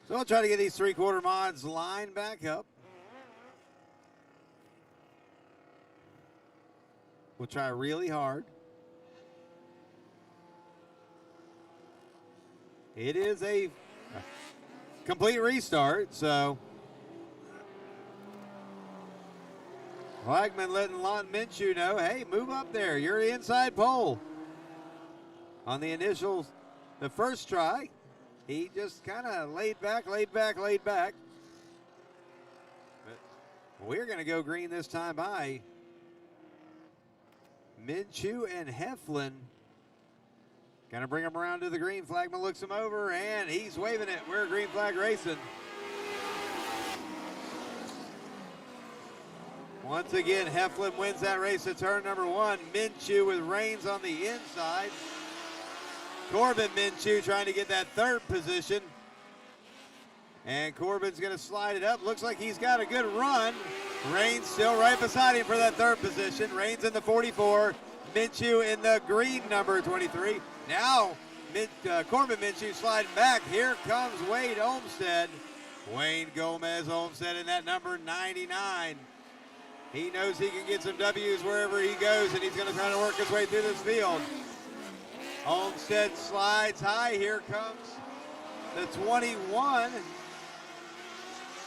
So we'll try to get these 3/4 mods lined back up. We'll try really hard. It is a complete restart, so Flagman letting Lon Minshew know, hey, move up there. You're the inside pole. On the initials, the first try, he just kind of laid back. But we're going to go green this time by Minshew and Heflin. Going to bring him around to the green. Flagman looks him over, and he's waving it. We're green flag racing. Once again, Heflin wins that race at turn number 1. Minshew with Reigns on the inside. Corbin Minshew trying to get that 3rd position. And Corbin's going to slide it up. Looks like he's got a good run. Reigns still right beside him for that 3rd position. Reigns in the 44. Minshew in the green number 23. Now, Corbin Minshew sliding back. Here comes Wade Olmstead. Wayne Gomez Olmstead in that number 99. He knows he can get some W's wherever he goes, and he's going to try to work his way through this field. Olmstead slides high. Here comes the 21.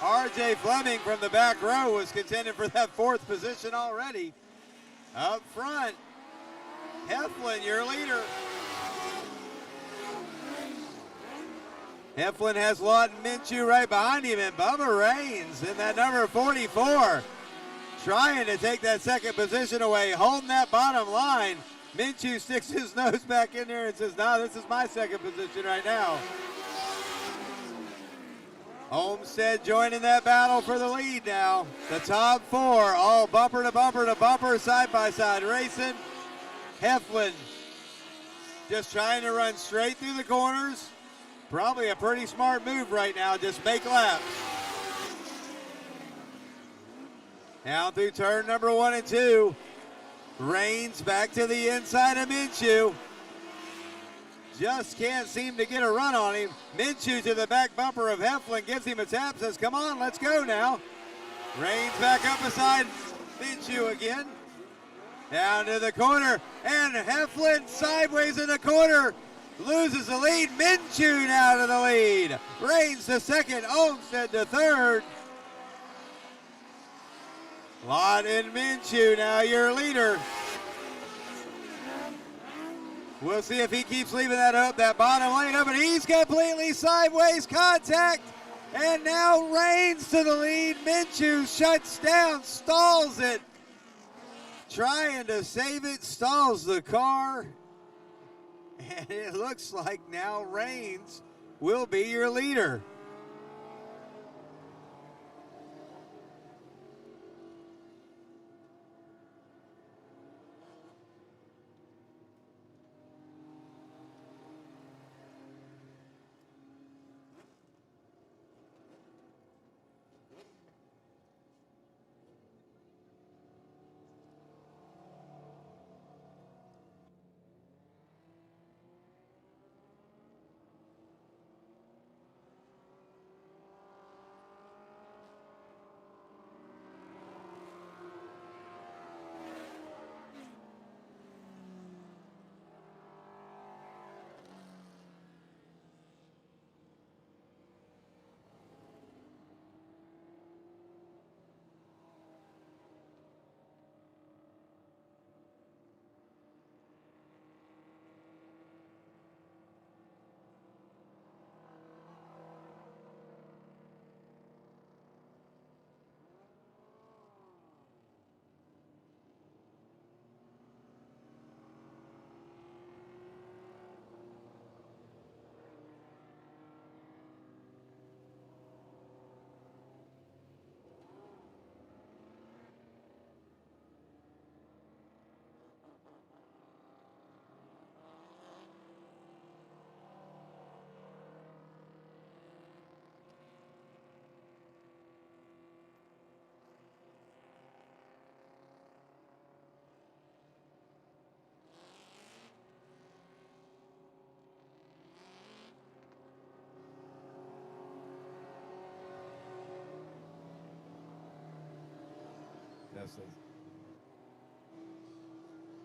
R.J. Fleming from the back row was contending for that 4th position already. Up front, Heflin, your leader. Heflin has Lawton Minshew right behind him, and Bubba Reigns in that number 44. Trying to take that 2nd position away, holding that bottom line. Minshew sticks his nose back in there and says, no, this is my 2nd position right now. Olmstead joining that battle for the lead now. The top 4, all bumper to bumper to bumper, side by side racing. Heflin just trying to run straight through the corners. Probably a pretty smart move right now, just make laps. Down through turn number 1 and 2. Reigns back to the inside of Minshew. Just can't seem to get a run on him. Minshew to the back bumper of Heflin, gives him a tap, says, come on, let's go now. Reigns back up beside Minshew again. Down to the corner, and Heflin sideways in the corner. Loses the lead. Minshew now to the lead. Reigns to second. Olmsted to third. Lott and Minshew now your leader. We'll see if he keeps leaving that up, that bottom lane up, and he's completely sideways contact. And now Reigns to the lead. Minshew shuts down, stalls it. Trying to save it, stalls the car. And it looks like now Reigns will be your leader.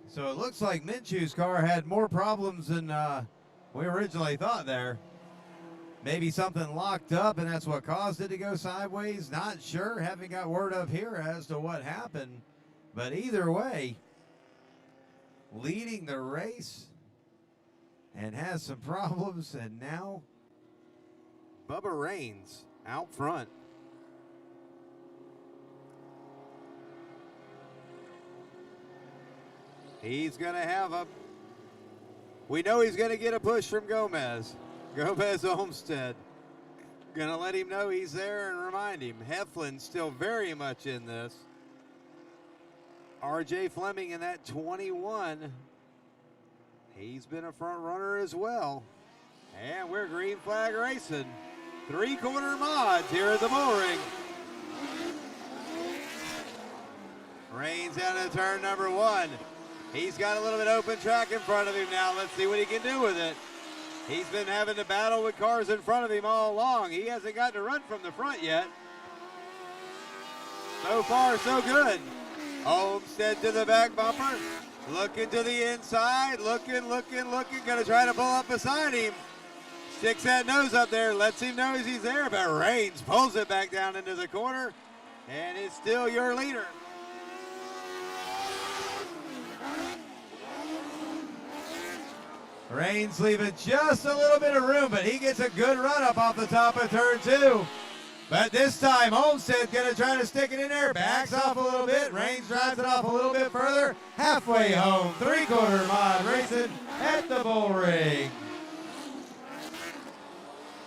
So it looks like Minshew's car had more problems than we originally thought there. Maybe something locked up and that's what caused it to go sideways. Not sure. Haven't got word up here as to what happened. But either way, leading the race and has some problems, and now Bubba Reigns out front. He's going to have we know he's going to get a push from Gomez. Gomez Olmsted. Going to let him know he's there and remind him. Heflin's still very much in this. RJ Fleming in that 21. He's been a front runner as well. And we're green flag racing. 3/4 mods here at the Bullring. Reigns down to turn number 1. He's got a little bit open track in front of him now. Let's see what he can do with it. He's been having to battle with cars in front of him all along. He hasn't gotten to run from the front yet. So far, so good. Olmsted to the back bumper. Looking to the inside. Looking. Going to try to pull up beside him. Sticks that nose up there. Lets him know he's there. But Reigns pulls it back down into the corner. And it's still your leader. Reigns leaving just a little bit of room, but he gets a good run up off the top of turn 2. But this time, Olmsted going to try to stick it in there. Backs off a little bit. Reigns drives it off a little bit further. Halfway home. 3/4 mod racing at the Bullring.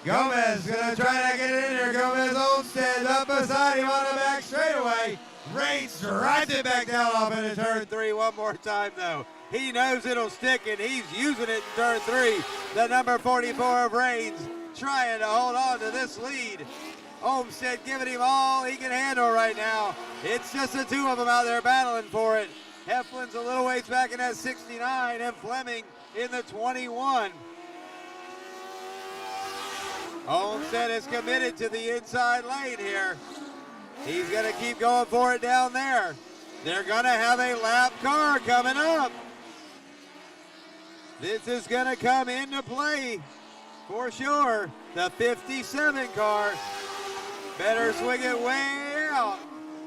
Gomez going to try to get it in there. Gomez Olmsted up beside him on the back straightaway. Reigns drives it back down off into turn 3 one more time, though. He knows it'll stick, and he's using it in turn 3. The number 44 of Reigns trying to hold on to this lead. Olmsted giving him all he can handle right now. It's just the two of them out there battling for it. Heflin's a little ways back in that 69, and Fleming in the 21. Olmsted is committed to the inside lane here. He's going to keep going for it down there. They're going to have a lap car coming up. This is going to come into play for sure. The 57 car. Better swing it way out.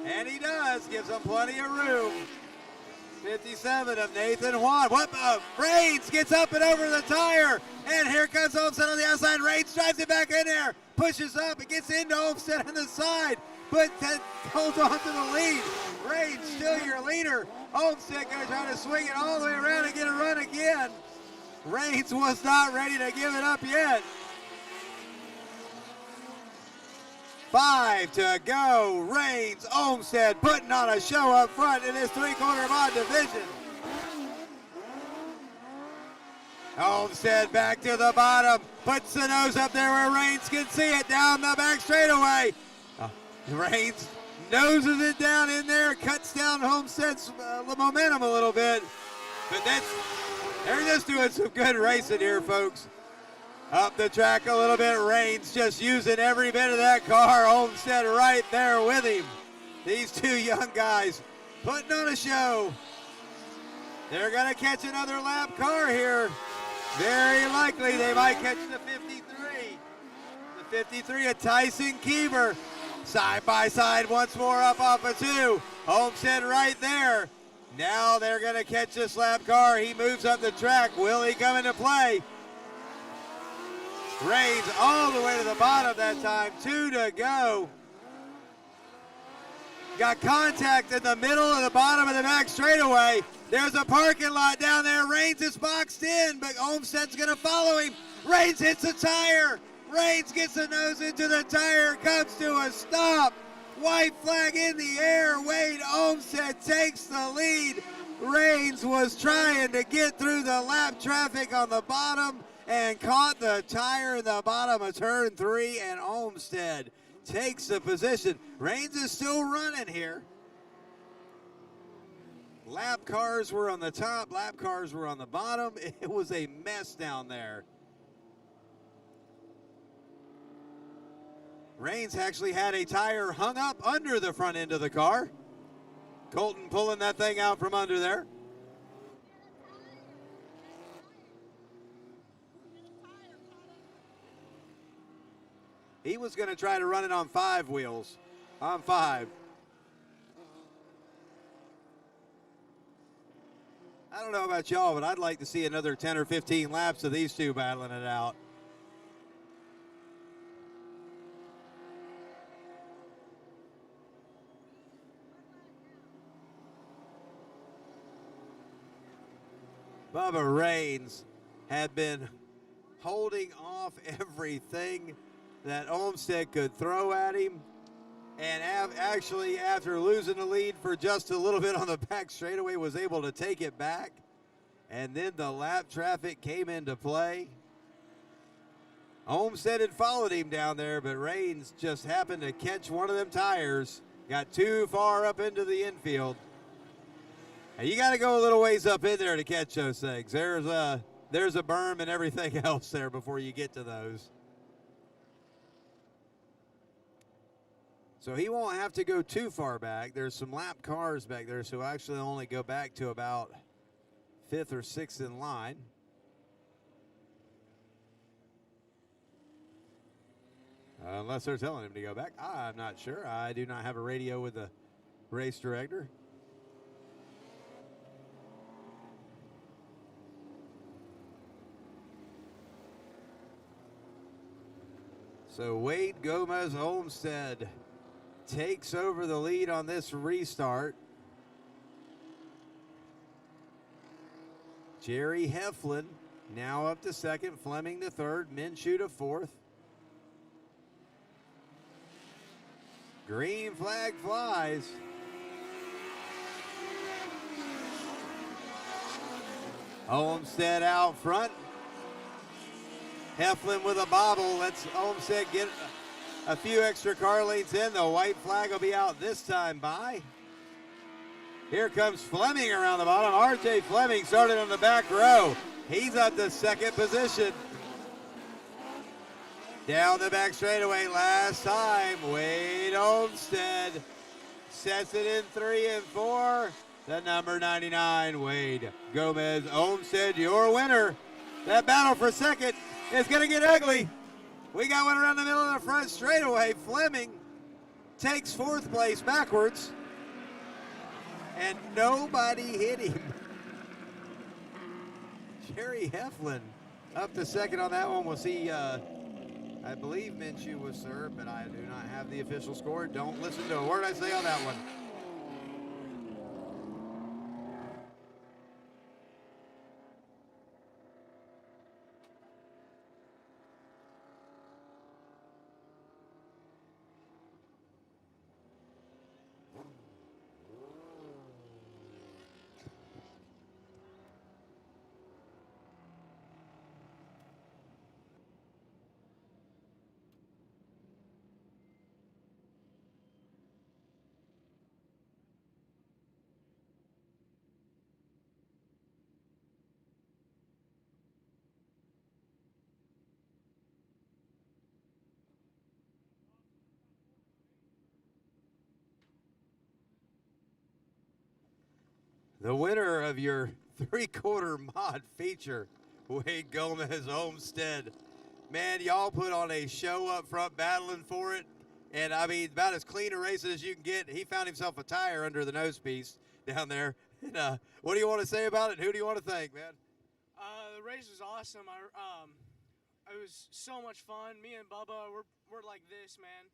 And he does. Gives them plenty of room. 57 of Nathan Juan. Reigns gets up and over the tire. And here comes Olmsted on the outside. Reigns drives it back in there. Pushes up. It gets into Olmsted on the side. But holds on to the lead. Reigns still your leader. Olmsted going to try to swing it all the way around and get a run again. Reigns was not ready to give it up yet. 5 to go. Reigns, Olmsted putting on a show up front in this three-quarter mile division. Olmsted back to the bottom. Puts the nose up there where Reigns can see it down the back straightaway. Reigns noses it down in there, cuts down Olmsted's momentum a little bit. But they're just doing some good racing here, folks. Up the track a little bit, Reigns just using every bit of that car. Olmsted right there with him. These two young guys putting on a show. They're going to catch another lap car here. Very likely they might catch the 53. The 53 of Tyson Keever. Side by side once more up off of 2. Olmsted right there. Now they're going to catch this lap car. He moves up the track. Will he come into play? Reigns all the way to the bottom that time. 2 to go. Got contact in the middle of the bottom of the back straightaway. There's a parking lot down there. Reigns is boxed in, but Olmsted's going to follow him. Reigns hits the tire. Reigns gets the nose into the tire, comes to a stop. White flag in the air. Wade Olmsted takes the lead. Reigns was trying to get through the lap traffic on the bottom and caught the tire in the bottom of turn 3, and Olmsted takes the position. Reigns is still running here. Lap cars were on the top, lap cars were on the bottom. It was a mess down there. Reigns actually had a tire hung up under the front end of the car. Colton pulling that thing out from under there. He was going to try to run it on 5 wheels. On 5. I don't know about y'all, but I'd like to see another 10 or 15 laps of these two battling it out. Bubba Reigns had been holding off everything that Olmsted could throw at him. And actually, after losing the lead for just a little bit on the back straightaway, was able to take it back. And then the lap traffic came into play. Olmsted had followed him down there, but Reigns just happened to catch one of them tires. Got too far up into the infield. And you got to go a little ways up in there to catch those things. There's a berm and everything else there before you get to those. So he won't have to go too far back. There's some lap cars back there, so actually only go back to about 5th or 6th in line. Unless they're telling him to go back. I'm not sure. I do not have a radio with the race director. So Wade Gomez Olmsted takes over the lead on this restart. Jerry Heflin now up to second, Fleming to third, Minshew to fourth. Green flag flies. Olmsted out front. Heflin with a bobble. Let's Olmsted get a few extra car leads in. The white flag will be out this time by. Here comes Fleming around the bottom. R.J. Fleming started on the back row. He's up to second position. Down the back straightaway last time. Wade Olmsted sets it in 3 and 4. The number 99, Wade Gomez Olmsted, your winner. That battle for second is going to get ugly. We got one around the middle of the front straightaway. Fleming takes 4th place backwards, and nobody hit him. Jerry Heflin up to second on that one. We'll see, I believe Minshew was served, but I do not have the official score. Don't listen to a word I say on that one. The winner of your 3/4 mod feature, Wade Gomez Olmsted. Man, y'all put on a show up front battling for it. And I mean, about as clean a race as you can get. He found himself a tire under the nose piece down there. And, what do you want to say about it? Who do you want to thank, man? The race was awesome. It was so much fun. Me and Bubba, we're like this, man.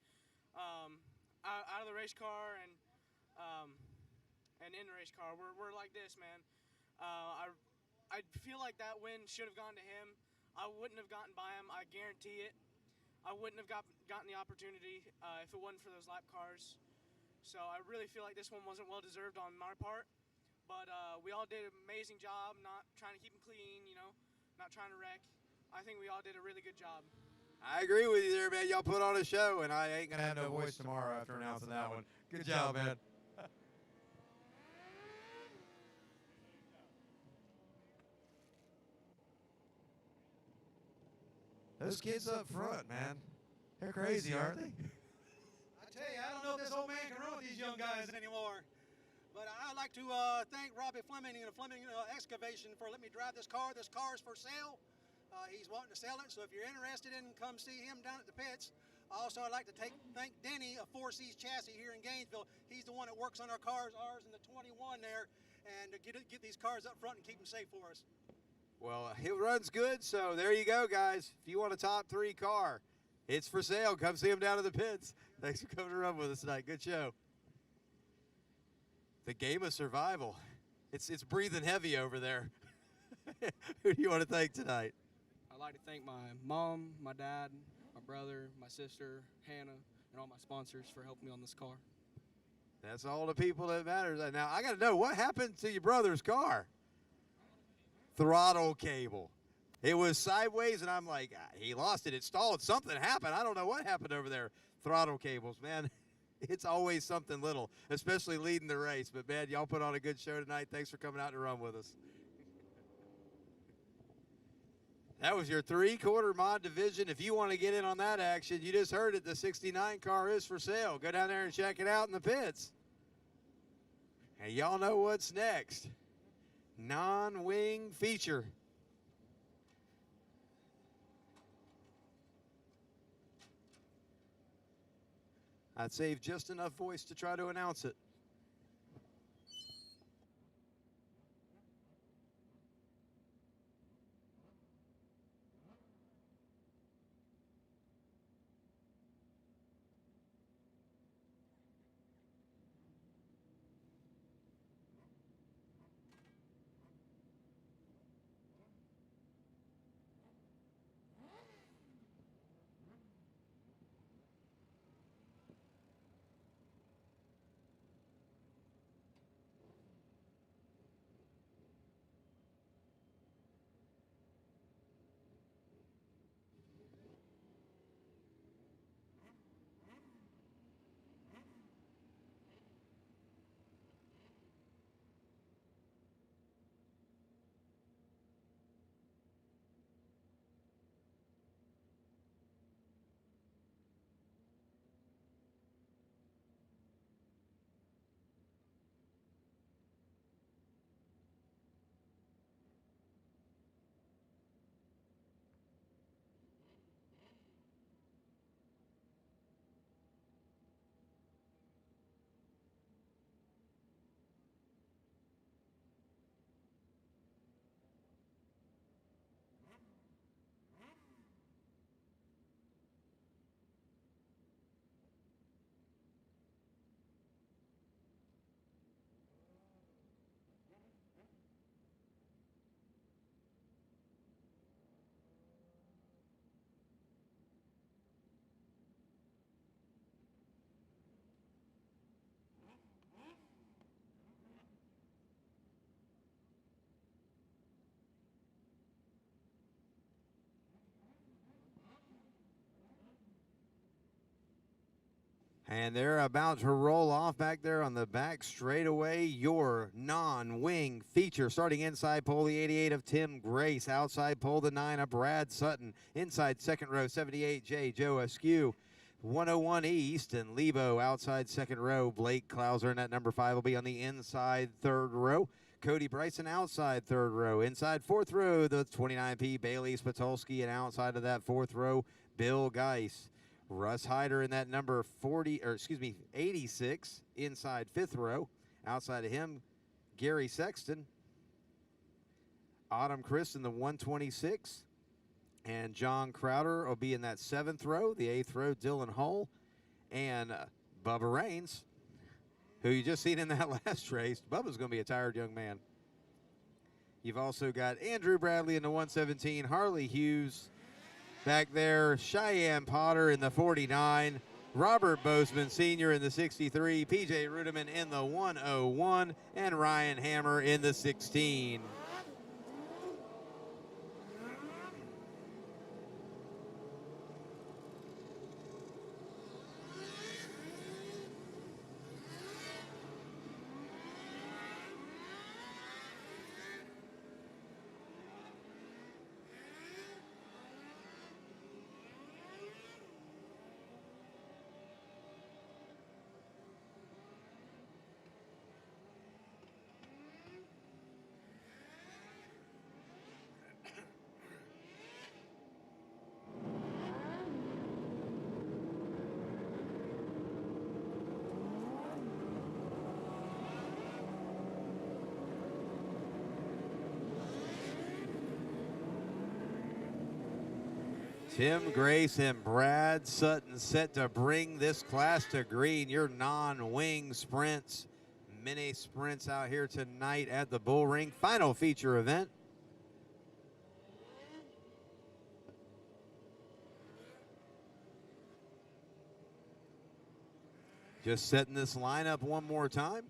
Out of the race car and in the race car, we're like this, man. I feel like that win should have gone to him. I wouldn't have gotten by him. I guarantee it. I wouldn't have gotten the opportunity if it wasn't for those lap cars. So I really feel like this one wasn't well deserved on my part. But we all did an amazing job, not trying to keep them clean, you know, not trying to wreck. I think we all did a really good job. I agree with you there, man. Y'all put on a show, and I ain't going to have no voice tomorrow after announcing that one. Good job, man. Those kids up front, man, they're crazy, aren't they? I tell you, I don't know if this old man can run with these young guys anymore. But I'd like to thank Robbie Fleming and Fleming Excavation for letting me drive this car. This car is for sale. He's wanting to sell it, so if you're interested in, come see him down at the pits. Also, I'd like to thank Denny of 4C's Chassis here in Gainesville. He's the one that works on our cars, ours and the 21 there, and to get these cars up front and keep them safe for us. Well, it runs good, so there you go, guys. If you want a top 3 car, it's for sale. Come see him down at the pits. Thanks for coming to run with us tonight. Good show. The game of survival. It's breathing heavy over there. Who do you want to thank tonight? I'd like to thank my mom, my dad, my brother, my sister, Hannah, and all my sponsors for helping me on this car. That's all the people that matters. Now, I got to know, what happened to your brother's car? Throttle cable. It was sideways, and I'm like, he lost it. It stalled. Something happened. I don't know what happened over there. Throttle cables, man. It's always something little, especially leading the race. But, man, y'all put on a good show tonight. Thanks for coming out to run with us. That was your 3/4 mod division. If you want to get in on that action, you just heard it. The 69 car is for sale. Go down there and check it out in the pits. And y'all know what's next. Non-wing feature. I'd save just enough voice to try to announce it. And they're about to roll off back there on the back straightaway. Your non-wing feature starting inside pole, the 88 of Tim Grace. Outside pole, the 9 of Brad Sutton. Inside second row, 78J Joe Askew. 101 East and Lebo outside second row. Blake Klauser in that number 5 will be on the inside third row. Cody Bryson outside third row. Inside fourth row, the 29P Bailey Spatulski, and outside of that fourth row, Bill Geis. Russ Hyder in that number 86 inside fifth row. Outside of him, Gary Sexton. Autumn Chris in the 126. And John Crowder will be in that seventh row. The eighth row, Dylan Hull. And Bubba Raines, who you just seen in that last race. Bubba's going to be a tired young man. You've also got Andrew Bradley in the 117. Harley Hughes back there. Cheyenne Potter in the 49. Robert Bozeman Sr. in the 63. PJ Rudiman in the 101. And Ryan Hammer in the 16. Tim Grace and Brad Sutton set to bring this class to green. Your non-wing sprints, mini sprints out here tonight at the Bullring final feature event. Just setting this lineup one more time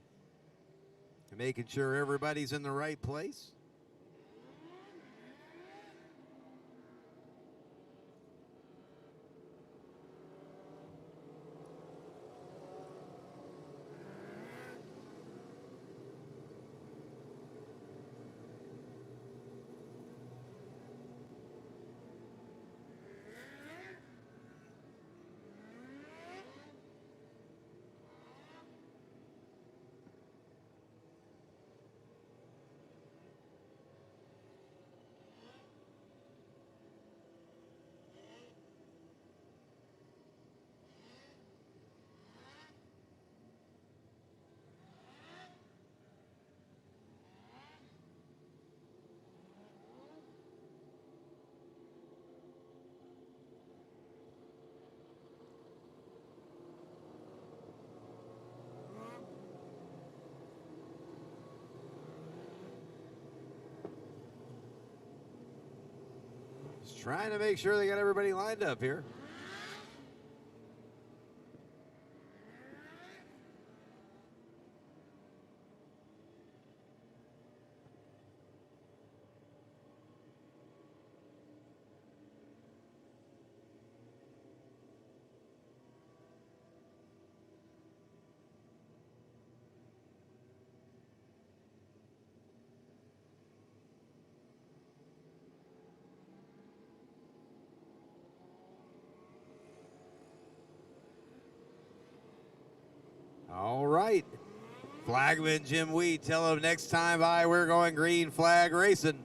and making sure everybody's in the right place. Trying to make sure they got everybody lined up here. All right. Flagman Jim Weed, tell him next time by we're going green flag racing.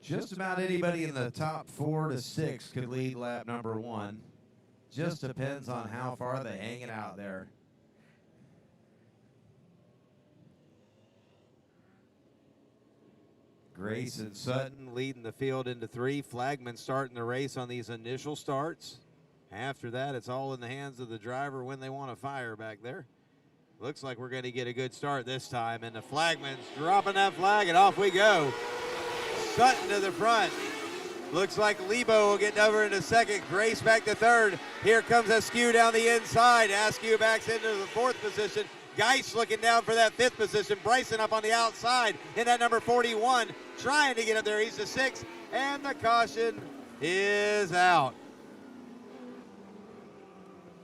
Just about anybody in the top 4 to 6 could lead lap number 1. Just depends on how far they hang it out there. Grace and Sutton leading the field into 3. Flagman starting the race on these initial starts. After that, it's all in the hands of the driver when they want to fire back there. Looks like we're going to get a good start this time, and the Flagman's dropping that flag, and off we go. Sutton to the front. Looks like Lebo will get over into second. Grace back to third. Here comes Askew down the inside. Askew backs into the 4th position. Geis looking down for that 5th position. Bryson up on the outside in that number 41. trying to get up there. He's the 6, and the caution is out.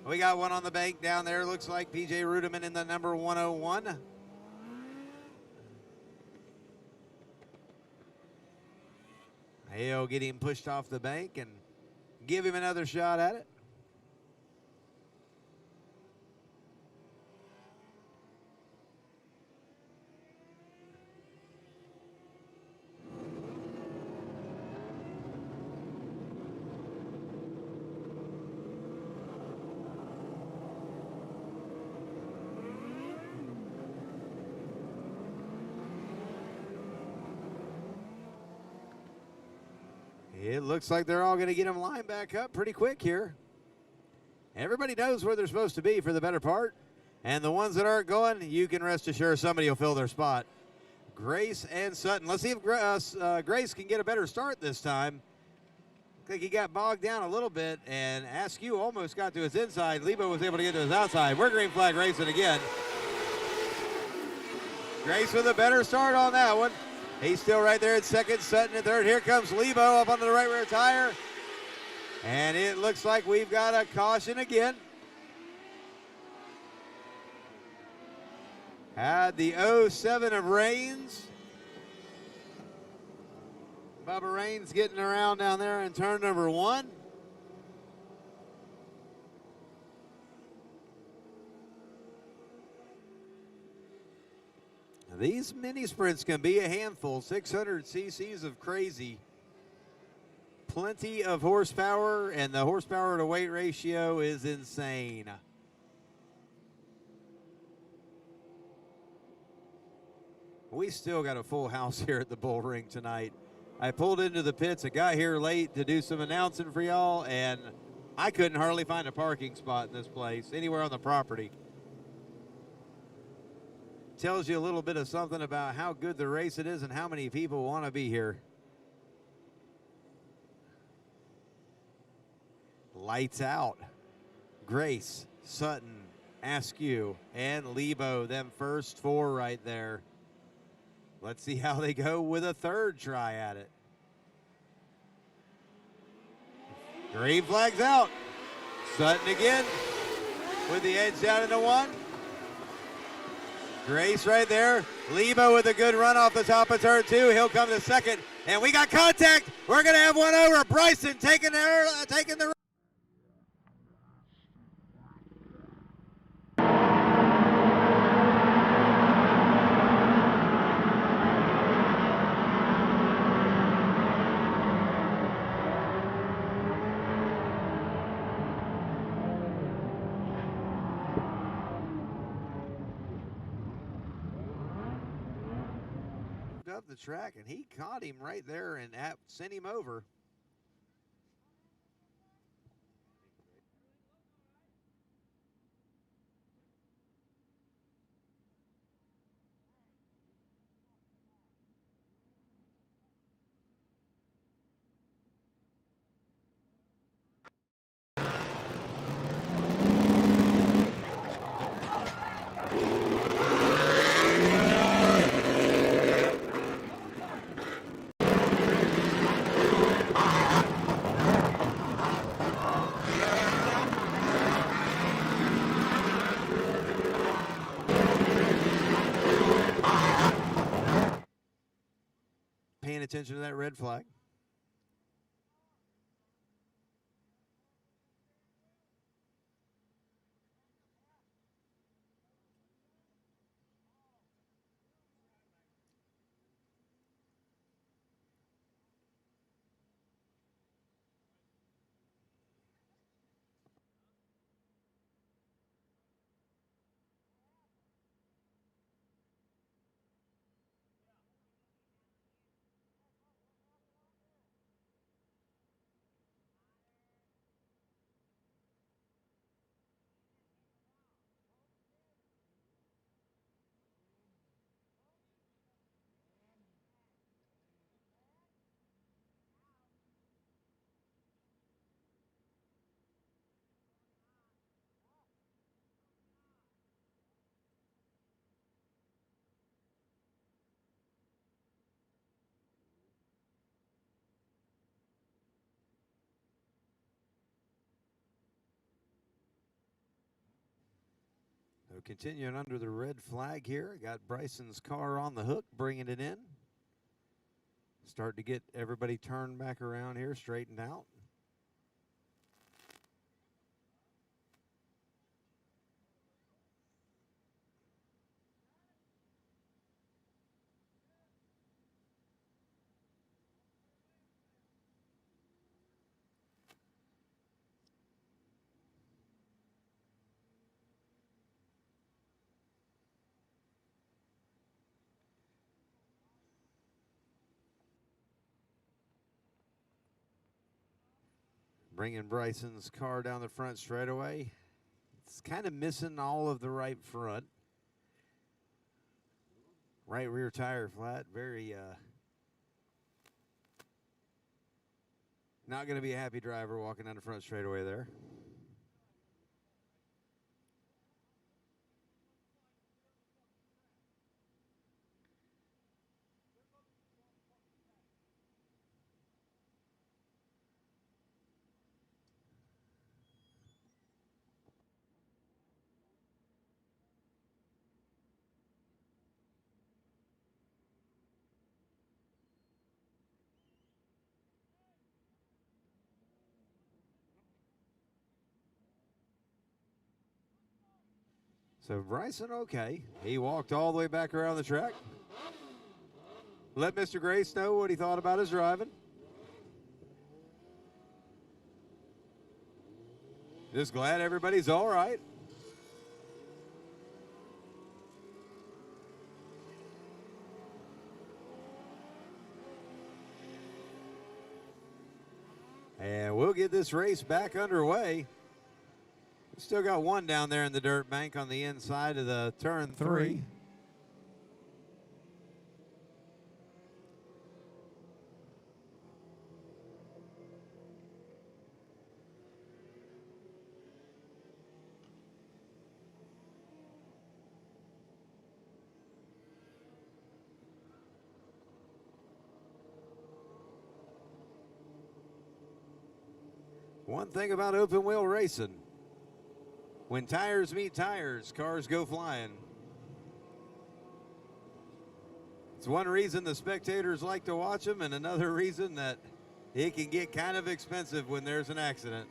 We got one on the bank down there. Looks like PJ Rudeman in the number 101. He'll get him pushed off the bank and give him another shot at it. It looks like they're all going to get him lined back up pretty quick here. Everybody knows where they're supposed to be for the better part. And the ones that aren't going, you can rest assured somebody will fill their spot. Grace and Sutton. Let's see if Grace can get a better start this time. Looks like he got bogged down a little bit, and Askew almost got to his inside. Lebo was able to get to his outside. We're green flag racing again. Grace with a better start on that one. He's still right there at second, Sutton at third. Here comes Lebo up onto the right rear tire. And it looks like we've got a caution again. Had the 07 of Rains. Bubba Rains getting around down there in turn number 1. These mini sprints can be a handful. 600 cc's of crazy. Plenty of horsepower, and the horsepower to weight ratio is insane. We still got a full house here at the Bullring tonight. I pulled into the pits. I got here late to do some announcing for y'all, and I couldn't hardly find a parking spot in this place, anywhere on the property. Tells you a little bit of something about how good the race it is and how many people want to be here. Lights out. Grace, Sutton, Askew, and Lebo, them first 4 right there. Let's see how they go with a third try at it. Green flag's out. Sutton again with the edge down into 1. Grace right there. Lebo with a good run off the top of turn 2. He'll come to second. And we got contact. We're going to have one over. Bryson taking the up the track, and he caught him right there and sent him over. Paying attention to that red flag. continuing under the red flag here. Got Bryson's car on the hook, bringing it in. Start to get everybody turned back around here, straightened out. Bringing Bryson's car down the front straightaway. It's kind of missing all of the right front. Right rear tire flat. Very, not going to be a happy driver walking down the front straightaway there. So Bryson, okay. He walked all the way back around the track. Let Mr. Grace know what he thought about his driving. Just glad everybody's all right. And we'll get this race back underway. Still got one down there in the dirt bank on the inside of the turn 3. One thing about open wheel racing, when tires meet tires, cars go flying. It's one reason the spectators like to watch them, and another reason that it can get kind of expensive when there's an accident.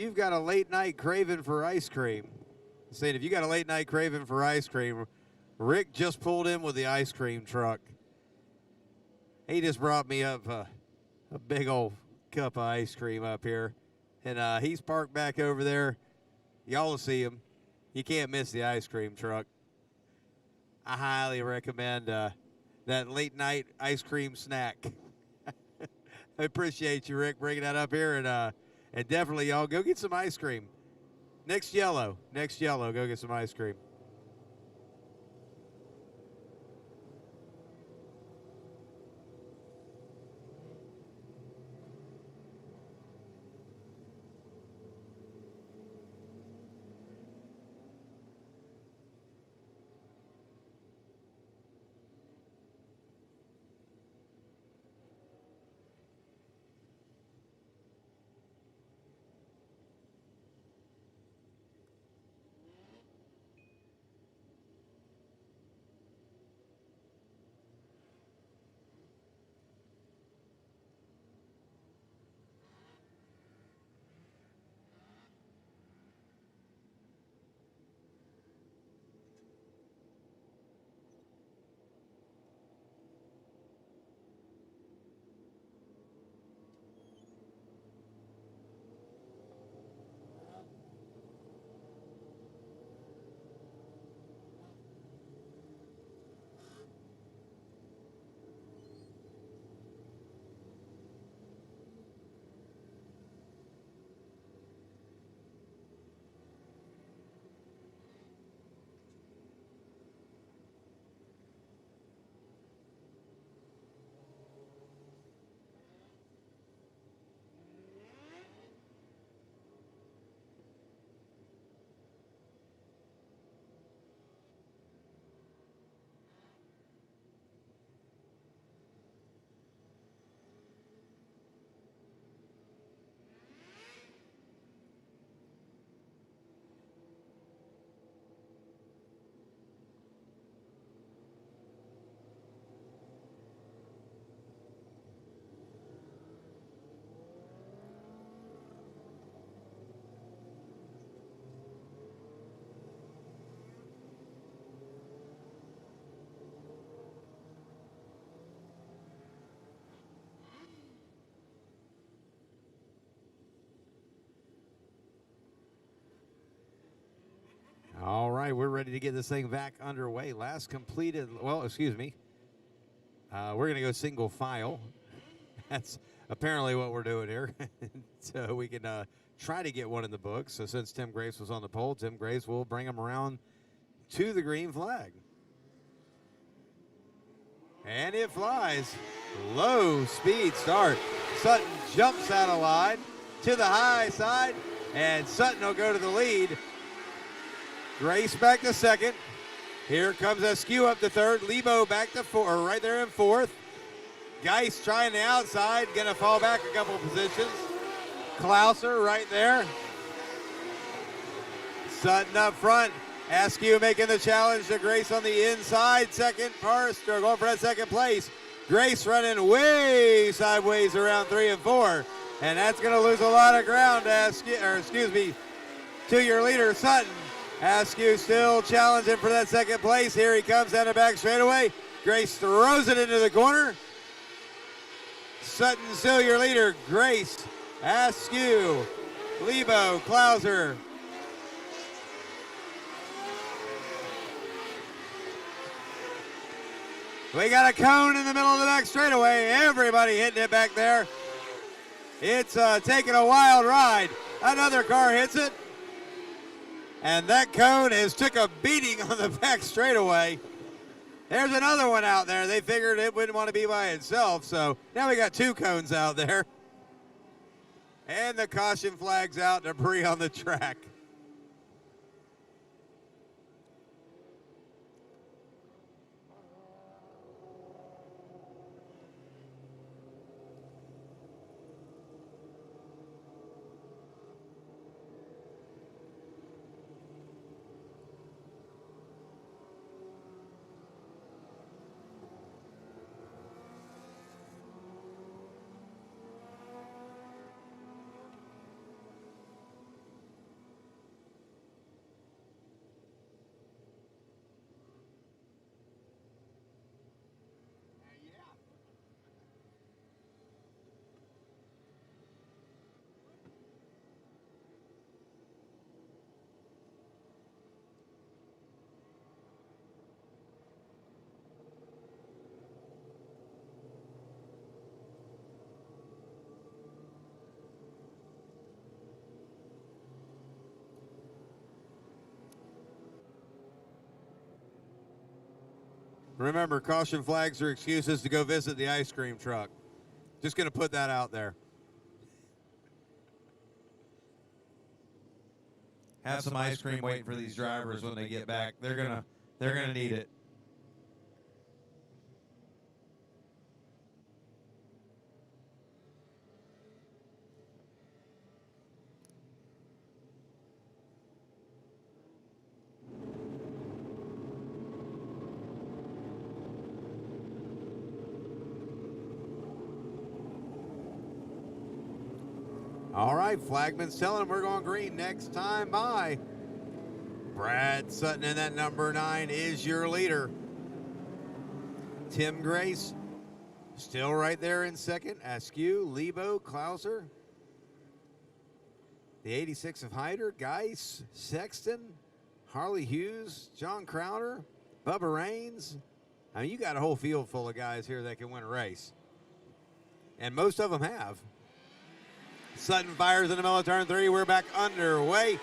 You've got a late night craving for ice cream. Saying if you got a late night craving for ice cream, Rick just pulled in with the ice cream truck. He just brought me up a big old cup of ice cream up here. And he's parked back over there. Y'all will see him. You can't miss the ice cream truck. I highly recommend that late night ice cream snack. I appreciate you, Rick, bringing that up here. And definitely, y'all, go get some ice cream. Next yellow, go get some ice cream. right, we're ready to get this thing back underway. Last completed, well, excuse me. We're going to go single file. That's apparently what we're doing here. So we can try to get one in the books. So since Tim Graves was on the pole, Tim Graves will bring him around to the green flag. And it flies. Low speed start. Sutton jumps out of line to the high side, and Sutton will go to the lead. Grace back to second. Here comes Askew up to third. Lebo back to fourth, or right there in fourth. Geist trying the outside, gonna fall back a couple positions. Klauser right there. Sutton up front. Askew making the challenge to Grace on the inside. Second first, or going for that second place. Grace running way sideways around 3 and 4. And that's gonna lose a lot of ground to Askew, or excuse me, to your leader, Sutton. Askew still challenging for that second place. Here he comes down the back straightaway. Grace throws it into the corner. Sutton still your leader. Grace, Askew, Lebo, Klauser. We got a cone in the middle of the back straightaway. Everybody hitting it back there. It's taking a wild ride. Another car hits it. And that cone has took a beating on the back straightaway. There's another one out there. They figured it wouldn't want to be by itself, so now we got 2 cones out there. And the caution flag's out, debris on the track. Remember, caution flags are excuses to go visit the ice cream truck. Just going to put that out there. Have some ice cream waiting for these drivers when they get back. They're gonna need it. All right, flagman's telling them we're going green next time by. Brad Sutton in that number 9 is your leader. Tim Grace still right there in second. Askew, Lebo, Klauser. The 86 of Hyder, Geis, Sexton, Harley Hughes, John Crowder, Bubba Raines. I mean, you got a whole field full of guys here that can win a race. And most of them have. Sutton fires in the middle of turn 3. We're back underway.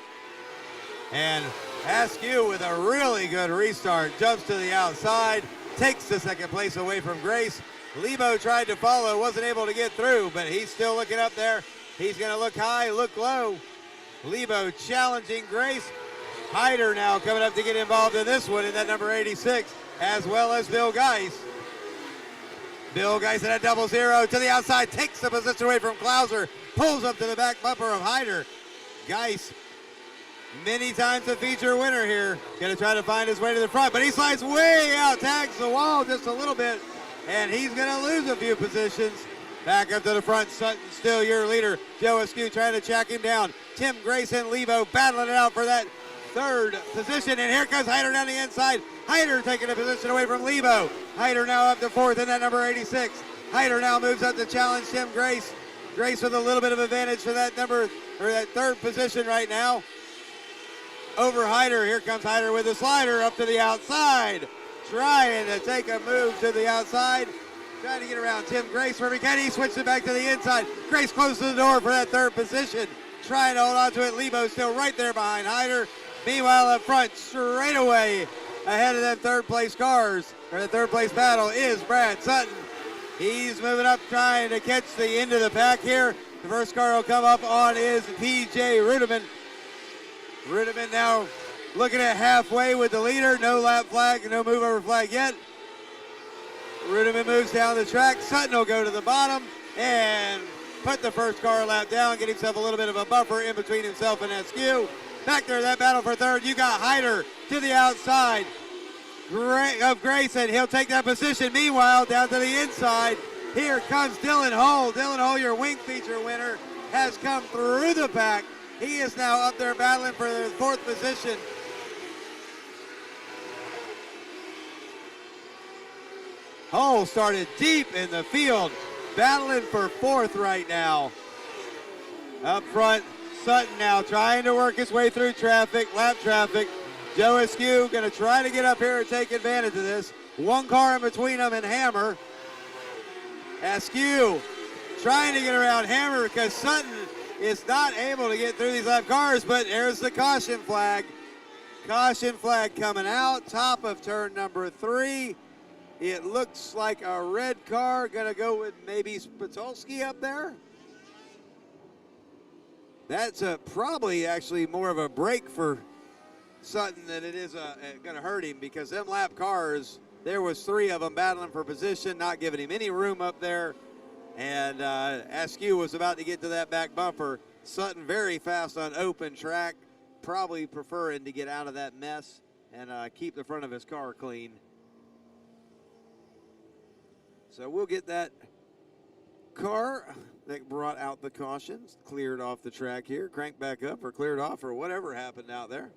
And Askew with a really good restart. Jumps to the outside. Takes the second place away from Grace. Lebo tried to follow. Wasn't able to get through, but he's still looking up there. He's going to look high, look low. Lebo challenging Grace. Hyder now coming up to get involved in this one in that number 86, as well as Bill Geis. Bill Geis at a 0-0 to the outside. Takes the position away from Klauser. Pulls up to the back bumper of Hyder. Geis, many times a feature winner here. Gonna try to find his way to the front, but he slides way out, tags the wall just a little bit, and he's gonna lose a few positions. Back up to the front, Sutton still your leader. Joe Askew trying to track him down. Tim Grace and Lebo battling it out for that 3rd position, and here comes Hyder down the inside. Hyder taking a position away from Lebo. Hyder now up to 4th in that number 86. Hyder now moves up to challenge Tim Grace. Grace with a little bit of advantage for that number, or that 3rd position right now. over Hyder. Here comes Hyder with a slider up to the outside. Trying to take a move to the outside. Trying to get around Tim Grace where he can. He switches it back to the inside. Grace closes the door for that third position. Trying to hold on to it. Lebo still right there behind Hyder. Meanwhile, up front, straight away, ahead of them third place cars, or the third place battle, is Brad Sutton. He's moving up, trying to catch the end of the pack here. The first car will come up on is PJ Rudeman. Rudeman now looking at halfway with the leader. No lap flag, no move over flag yet. Rudeman moves down the track. Sutton will go to the bottom and put the first car lap down, get himself a little bit of a buffer in between himself and SQ. Back there, that battle for third. You got Hyder to the outside of Grayson. He'll take that position. Meanwhile, down to the inside, here comes Dylan Hull. Dylan Hull, your wing feature winner, has come through the pack. He is now up there battling for the fourth position. Hull started deep in the field, battling for fourth right now. Up front, Sutton now trying to work his way through traffic, lap traffic. Joe Askew going to try to get up here and take advantage of this. One car in between them and Hammer. Askew trying to get around Hammer because Sutton is not able to get through these lap cars, but there's the caution flag. Caution flag coming out, top of turn number 3. It looks like a red car, going to go with maybe Spatulski up there. That's probably actually more of a break for Sutton than it is going to hurt him, because them lap cars, there was 3 of them battling for position, not giving him any room up there. And Askew was about to get to that back bumper. Sutton very fast on open track, probably preferring to get out of that mess and keep the front of his car clean. So we'll get that car that brought out the cautions cleared off the track here, cranked back up or cleared off or whatever happened out there.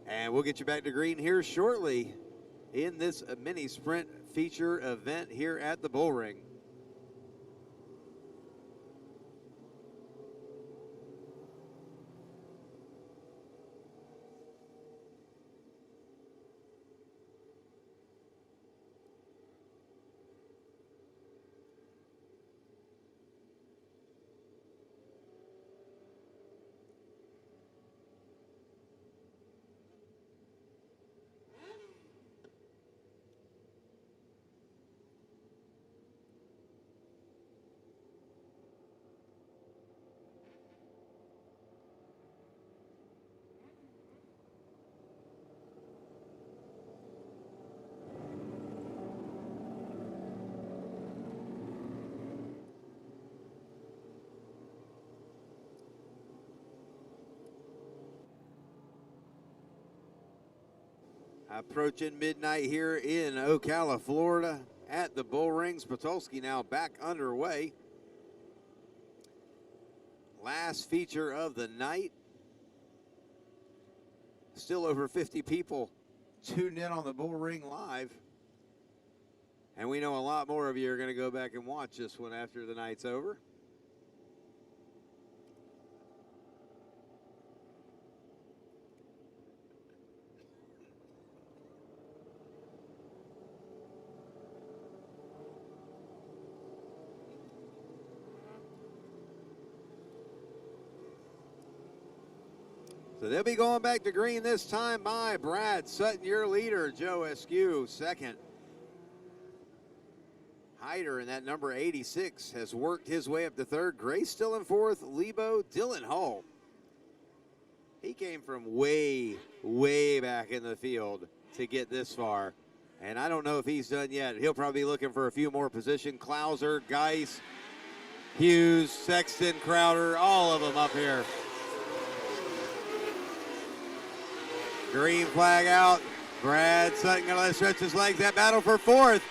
And we'll get you back to green here shortly in this mini sprint feature event here at the Bullring. Approaching midnight here in Ocala, Florida at the Bullring. Spatulski now back underway. Last feature of the night. Still over 50 people tuned in on the Bullring live. And we know a lot more of you are going to go back and watch this one after the night's over. So they'll be going back to green this time by Brad Sutton, your leader. Joe Askew, second. Hyder in that number 86 has worked his way up to third. Grace still in fourth. Lebo, Dylan Hull. He came from way, way back in the field to get this far. And I don't know if he's done yet. He'll probably be looking for a few more positions. Klauser, Geis, Hughes, Sexton, Crowder, all of them up here. Green flag out. Brad Sutton gonna let it stretch his legs. That battle for fourth.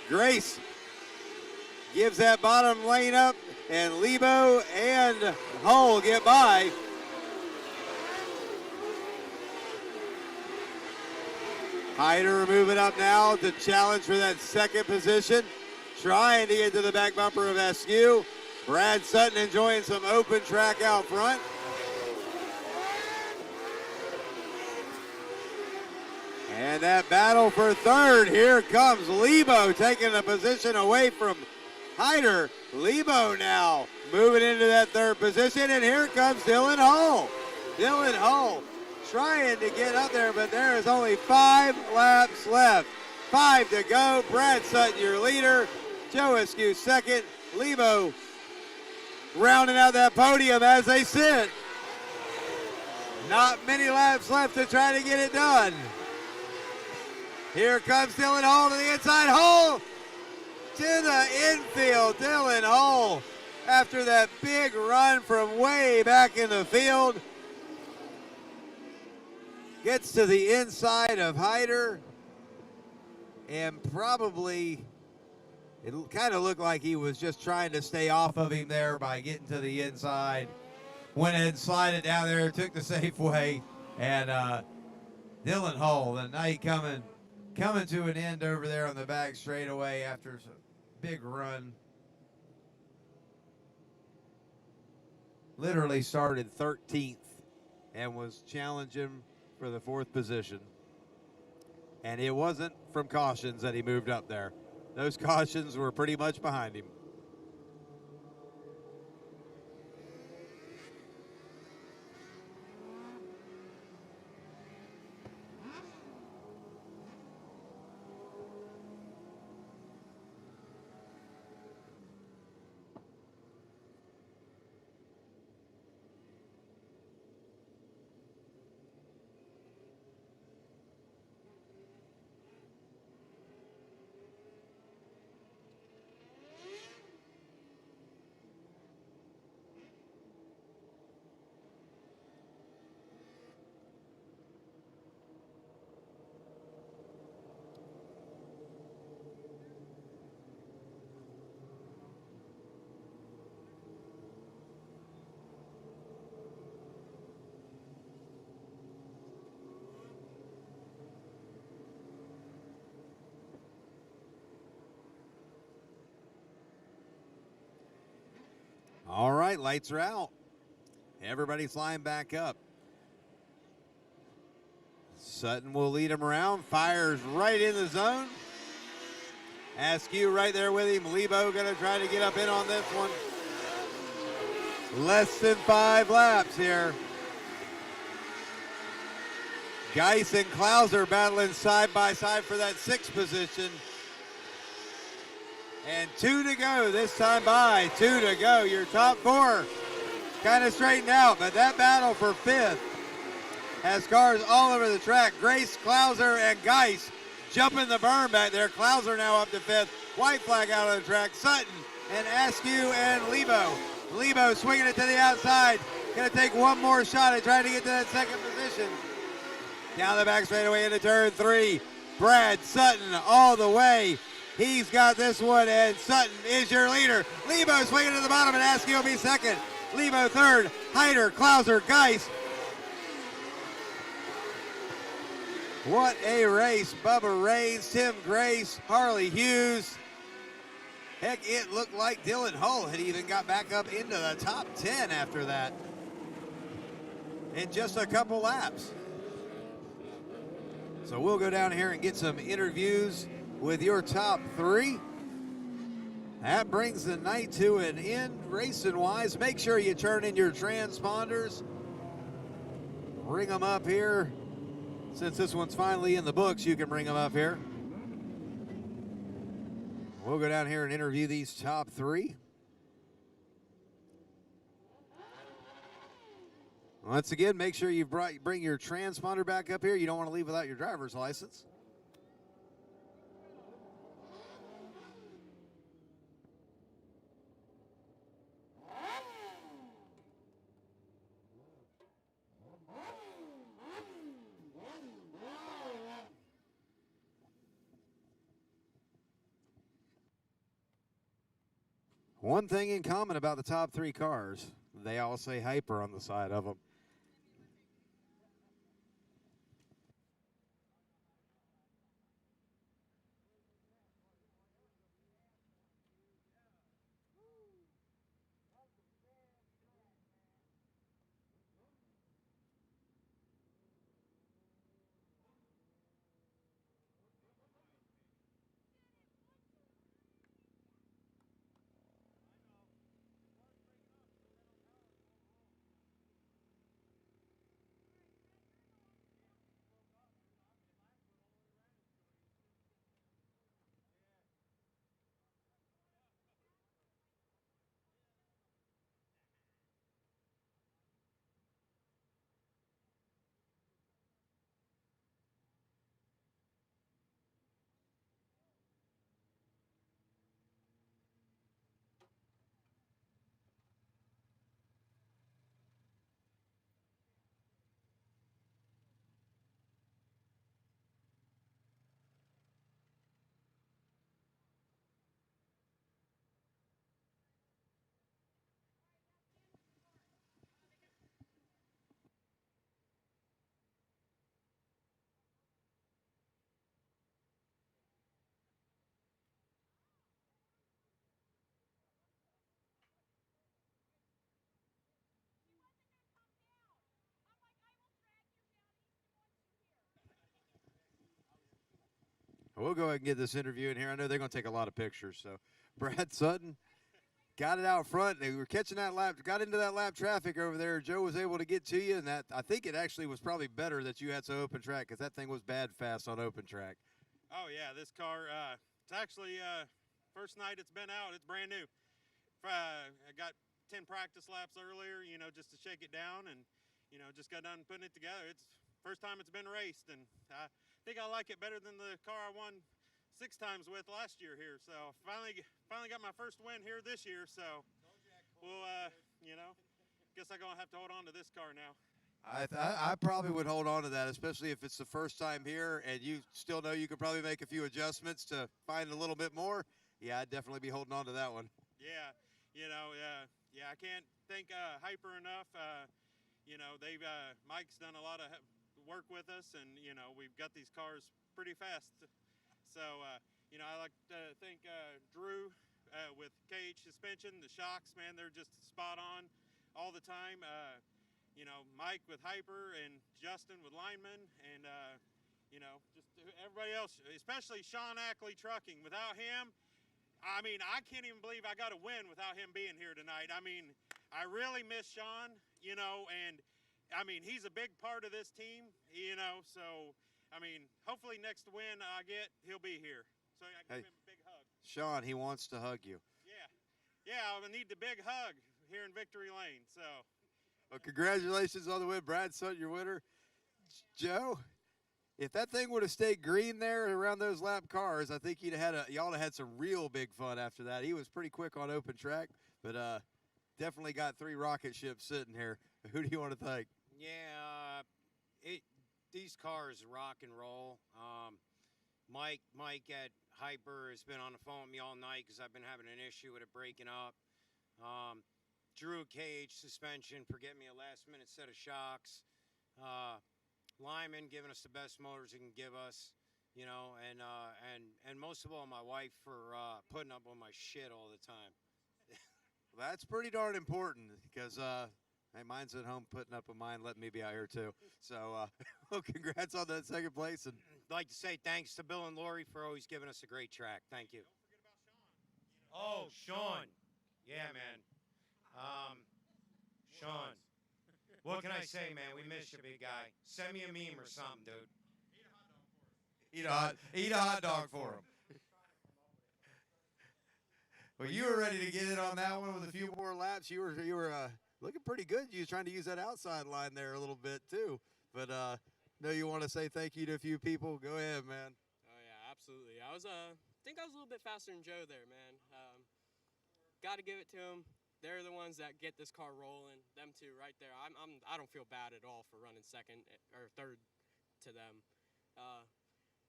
Grace gives that bottom lane up, and Lebo and Hull get by. Hyder moving up now to challenge for that second position. Trying to get to the back bumper of Askew. Brad Sutton enjoying some open track out front. And that battle for third, here comes Lebo taking a position away from Hyder. Lebo now moving into that third position, and here comes Dylan Hull. Dylan Hull trying to get up there, but there is only 5 laps left. 5 to go. Brad Sutton, your leader. Joe Askew second. Lebo rounding out that podium as they sit. Not many laps left to try to get it done. Here comes Dylan Hull to the inside. Hull to the infield. Dylan Hull, after that big run from way back in the field, gets to the inside of Hyder, and probably it kind of looked like he was just trying to stay off of him there by getting to the inside. Went ahead and slid it down there, took the safe way, and Dylan Hull, the night coming to an end over there on the back straightaway after a big run. Literally started 13th and was challenging for the 4th position. And it wasn't from cautions that he moved up there. Those cautions were pretty much behind him. All right, lights are out. Everybody's flying back up. Sutton will lead him around, fires right in the zone. Askew right there with him. Lebo gonna try to get up in on this one. Less than 5 laps here. Geis and Klauser battling side by side for that 6th position. And 2 to go this time by. 2 to go. Your top 4 kind of straightened out, but that battle for 5th has cars all over the track. Grace, Klauser, and Geis jumping the berm back there. Klauser now up to 5th. White flag out of the track. Sutton and Askew and Lebo. Lebo swinging it to the outside. Going to take one more shot at trying to get to that 2nd position. Down the back straightaway into turn 3. Brad Sutton all the way. He's got this one, and Sutton is your leader. Lebo swinging to the bottom, and Askew will be 2nd. Lebo 3rd. Hyder, Klauser, Geis. What a race. Bubba Raines, Tim Grace, Harley Hughes. Heck, it looked like Dylan Hull had even got back up into the top 10 after that in just a couple laps. So we'll go down here and get some interviews with your top 3. That brings the night to an end racing-wise. Make sure you turn in your transponders. Bring them up here. Since this one's finally in the books, you can bring them up here. We'll go down here and interview these top 3. Once again, make sure you bring your transponder back up here. You don't want to leave without your driver's license. One thing in common about the top 3 cars, they all say hyper on the side of them. We'll go ahead and get this interview in here. I know they're going to take a lot of pictures. So, Brad Sutton got it out front. They were catching that lap, got into that lap traffic over there. Joe was able to get to you, and that I think it actually was probably better that you had some open track because that thing was bad fast on open track. Oh yeah, this car. It's actually first night it's been out. It's brand new. I got 10 practice laps earlier, you know, just to shake it down, and you know, just got done putting it together. It's first time it's been raced, and I think I like it better than the car I won 6 times with last year here. So finally got my first win here this year. So we'll, you know, guess I'm gonna have to hold on to this car now. I probably would hold on to that, especially if it's the first time here and you still know you could probably make a few adjustments to find a little bit more. Yeah, I'd definitely be holding on to that one. Yeah, you know, yeah, I can't thank Hyper enough. You know, they've Mike's done a lot of work with us, and you know, we've got these cars pretty fast. So, you know, I like to thank Drew with KH suspension. The shocks, man, they're just spot on all the time. You know, Mike with Hyper and Justin with Lineman, and, you know, just everybody else, especially Sean Ackley Trucking. Without him, I mean, I can't even believe I got a win without him being here tonight. I mean, I really miss Sean, you know, and, I mean, he's a big part of this team, you know, so, I mean, hopefully next win I get, he'll be here. So I give him a big hug. Sean, he wants to hug you. Yeah, I need the big hug here in Victory Lane, so. Well, congratulations on the win, Brad Sutton, your winner. Joe, if that thing would have stayed green there around those lap cars, I think y'all have had some real big fun after that. He was pretty quick on open track, but definitely got 3 rocket ships sitting here. Who do you want to thank? Yeah, these cars rock and roll. Mike at Hyper has been on the phone with me all night because I've been having an issue with it breaking up. Drew KH suspension for getting me a last-minute set of shocks. Lyman giving us the best motors he can give us, you know, and most of all, my wife for putting up with my shit all the time. Well, that's pretty darn important because hey, mine's at home putting up with mine, letting me be out here too. So, well, congrats on that second place. And I'd like to say thanks to Bill and Lori for always giving us a great track. Thank you. Oh, Sean. Yeah, man. Sean. What can I say, man? We miss you, big guy. Send me a meme or something, dude. Eat a hot dog for him. Well, you were ready to get it on that one with a few more laps. You were looking pretty good. You was trying to use that outside line there a little bit too. But know you want to say thank you to a few people. Go ahead, man. Oh yeah, absolutely. I think I was a little bit faster than Joe there, man. Got to give it to him. They're the ones that get this car rolling. Them two right there. I don't feel bad at all for running second or third to them.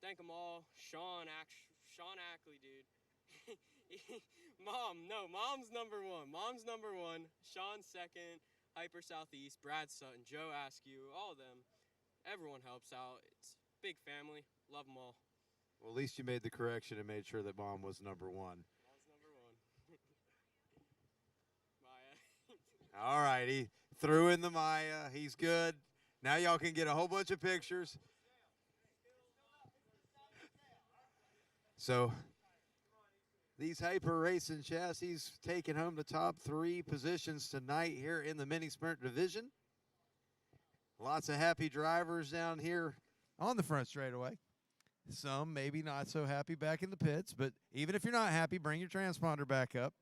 Thank them all. Sean Ackley, dude. Mom's number one. Mom's number one. Sean second. Hyper Southeast. Brad Sutton. Joe Askew. All of them. Everyone helps out. It's a big family. Love them all. Well, at least you made the correction and made sure that Mom was number one. Mom's number one. All right, he threw in the Maya. He's good. Now y'all can get a whole bunch of pictures. So these Hyper Racing chassis taking home the top 3 positions tonight here in the mini sprint division. Lots of happy drivers down here on the front straightaway. Some maybe not so happy back in the pits, but even if you're not happy, bring your transponder back up.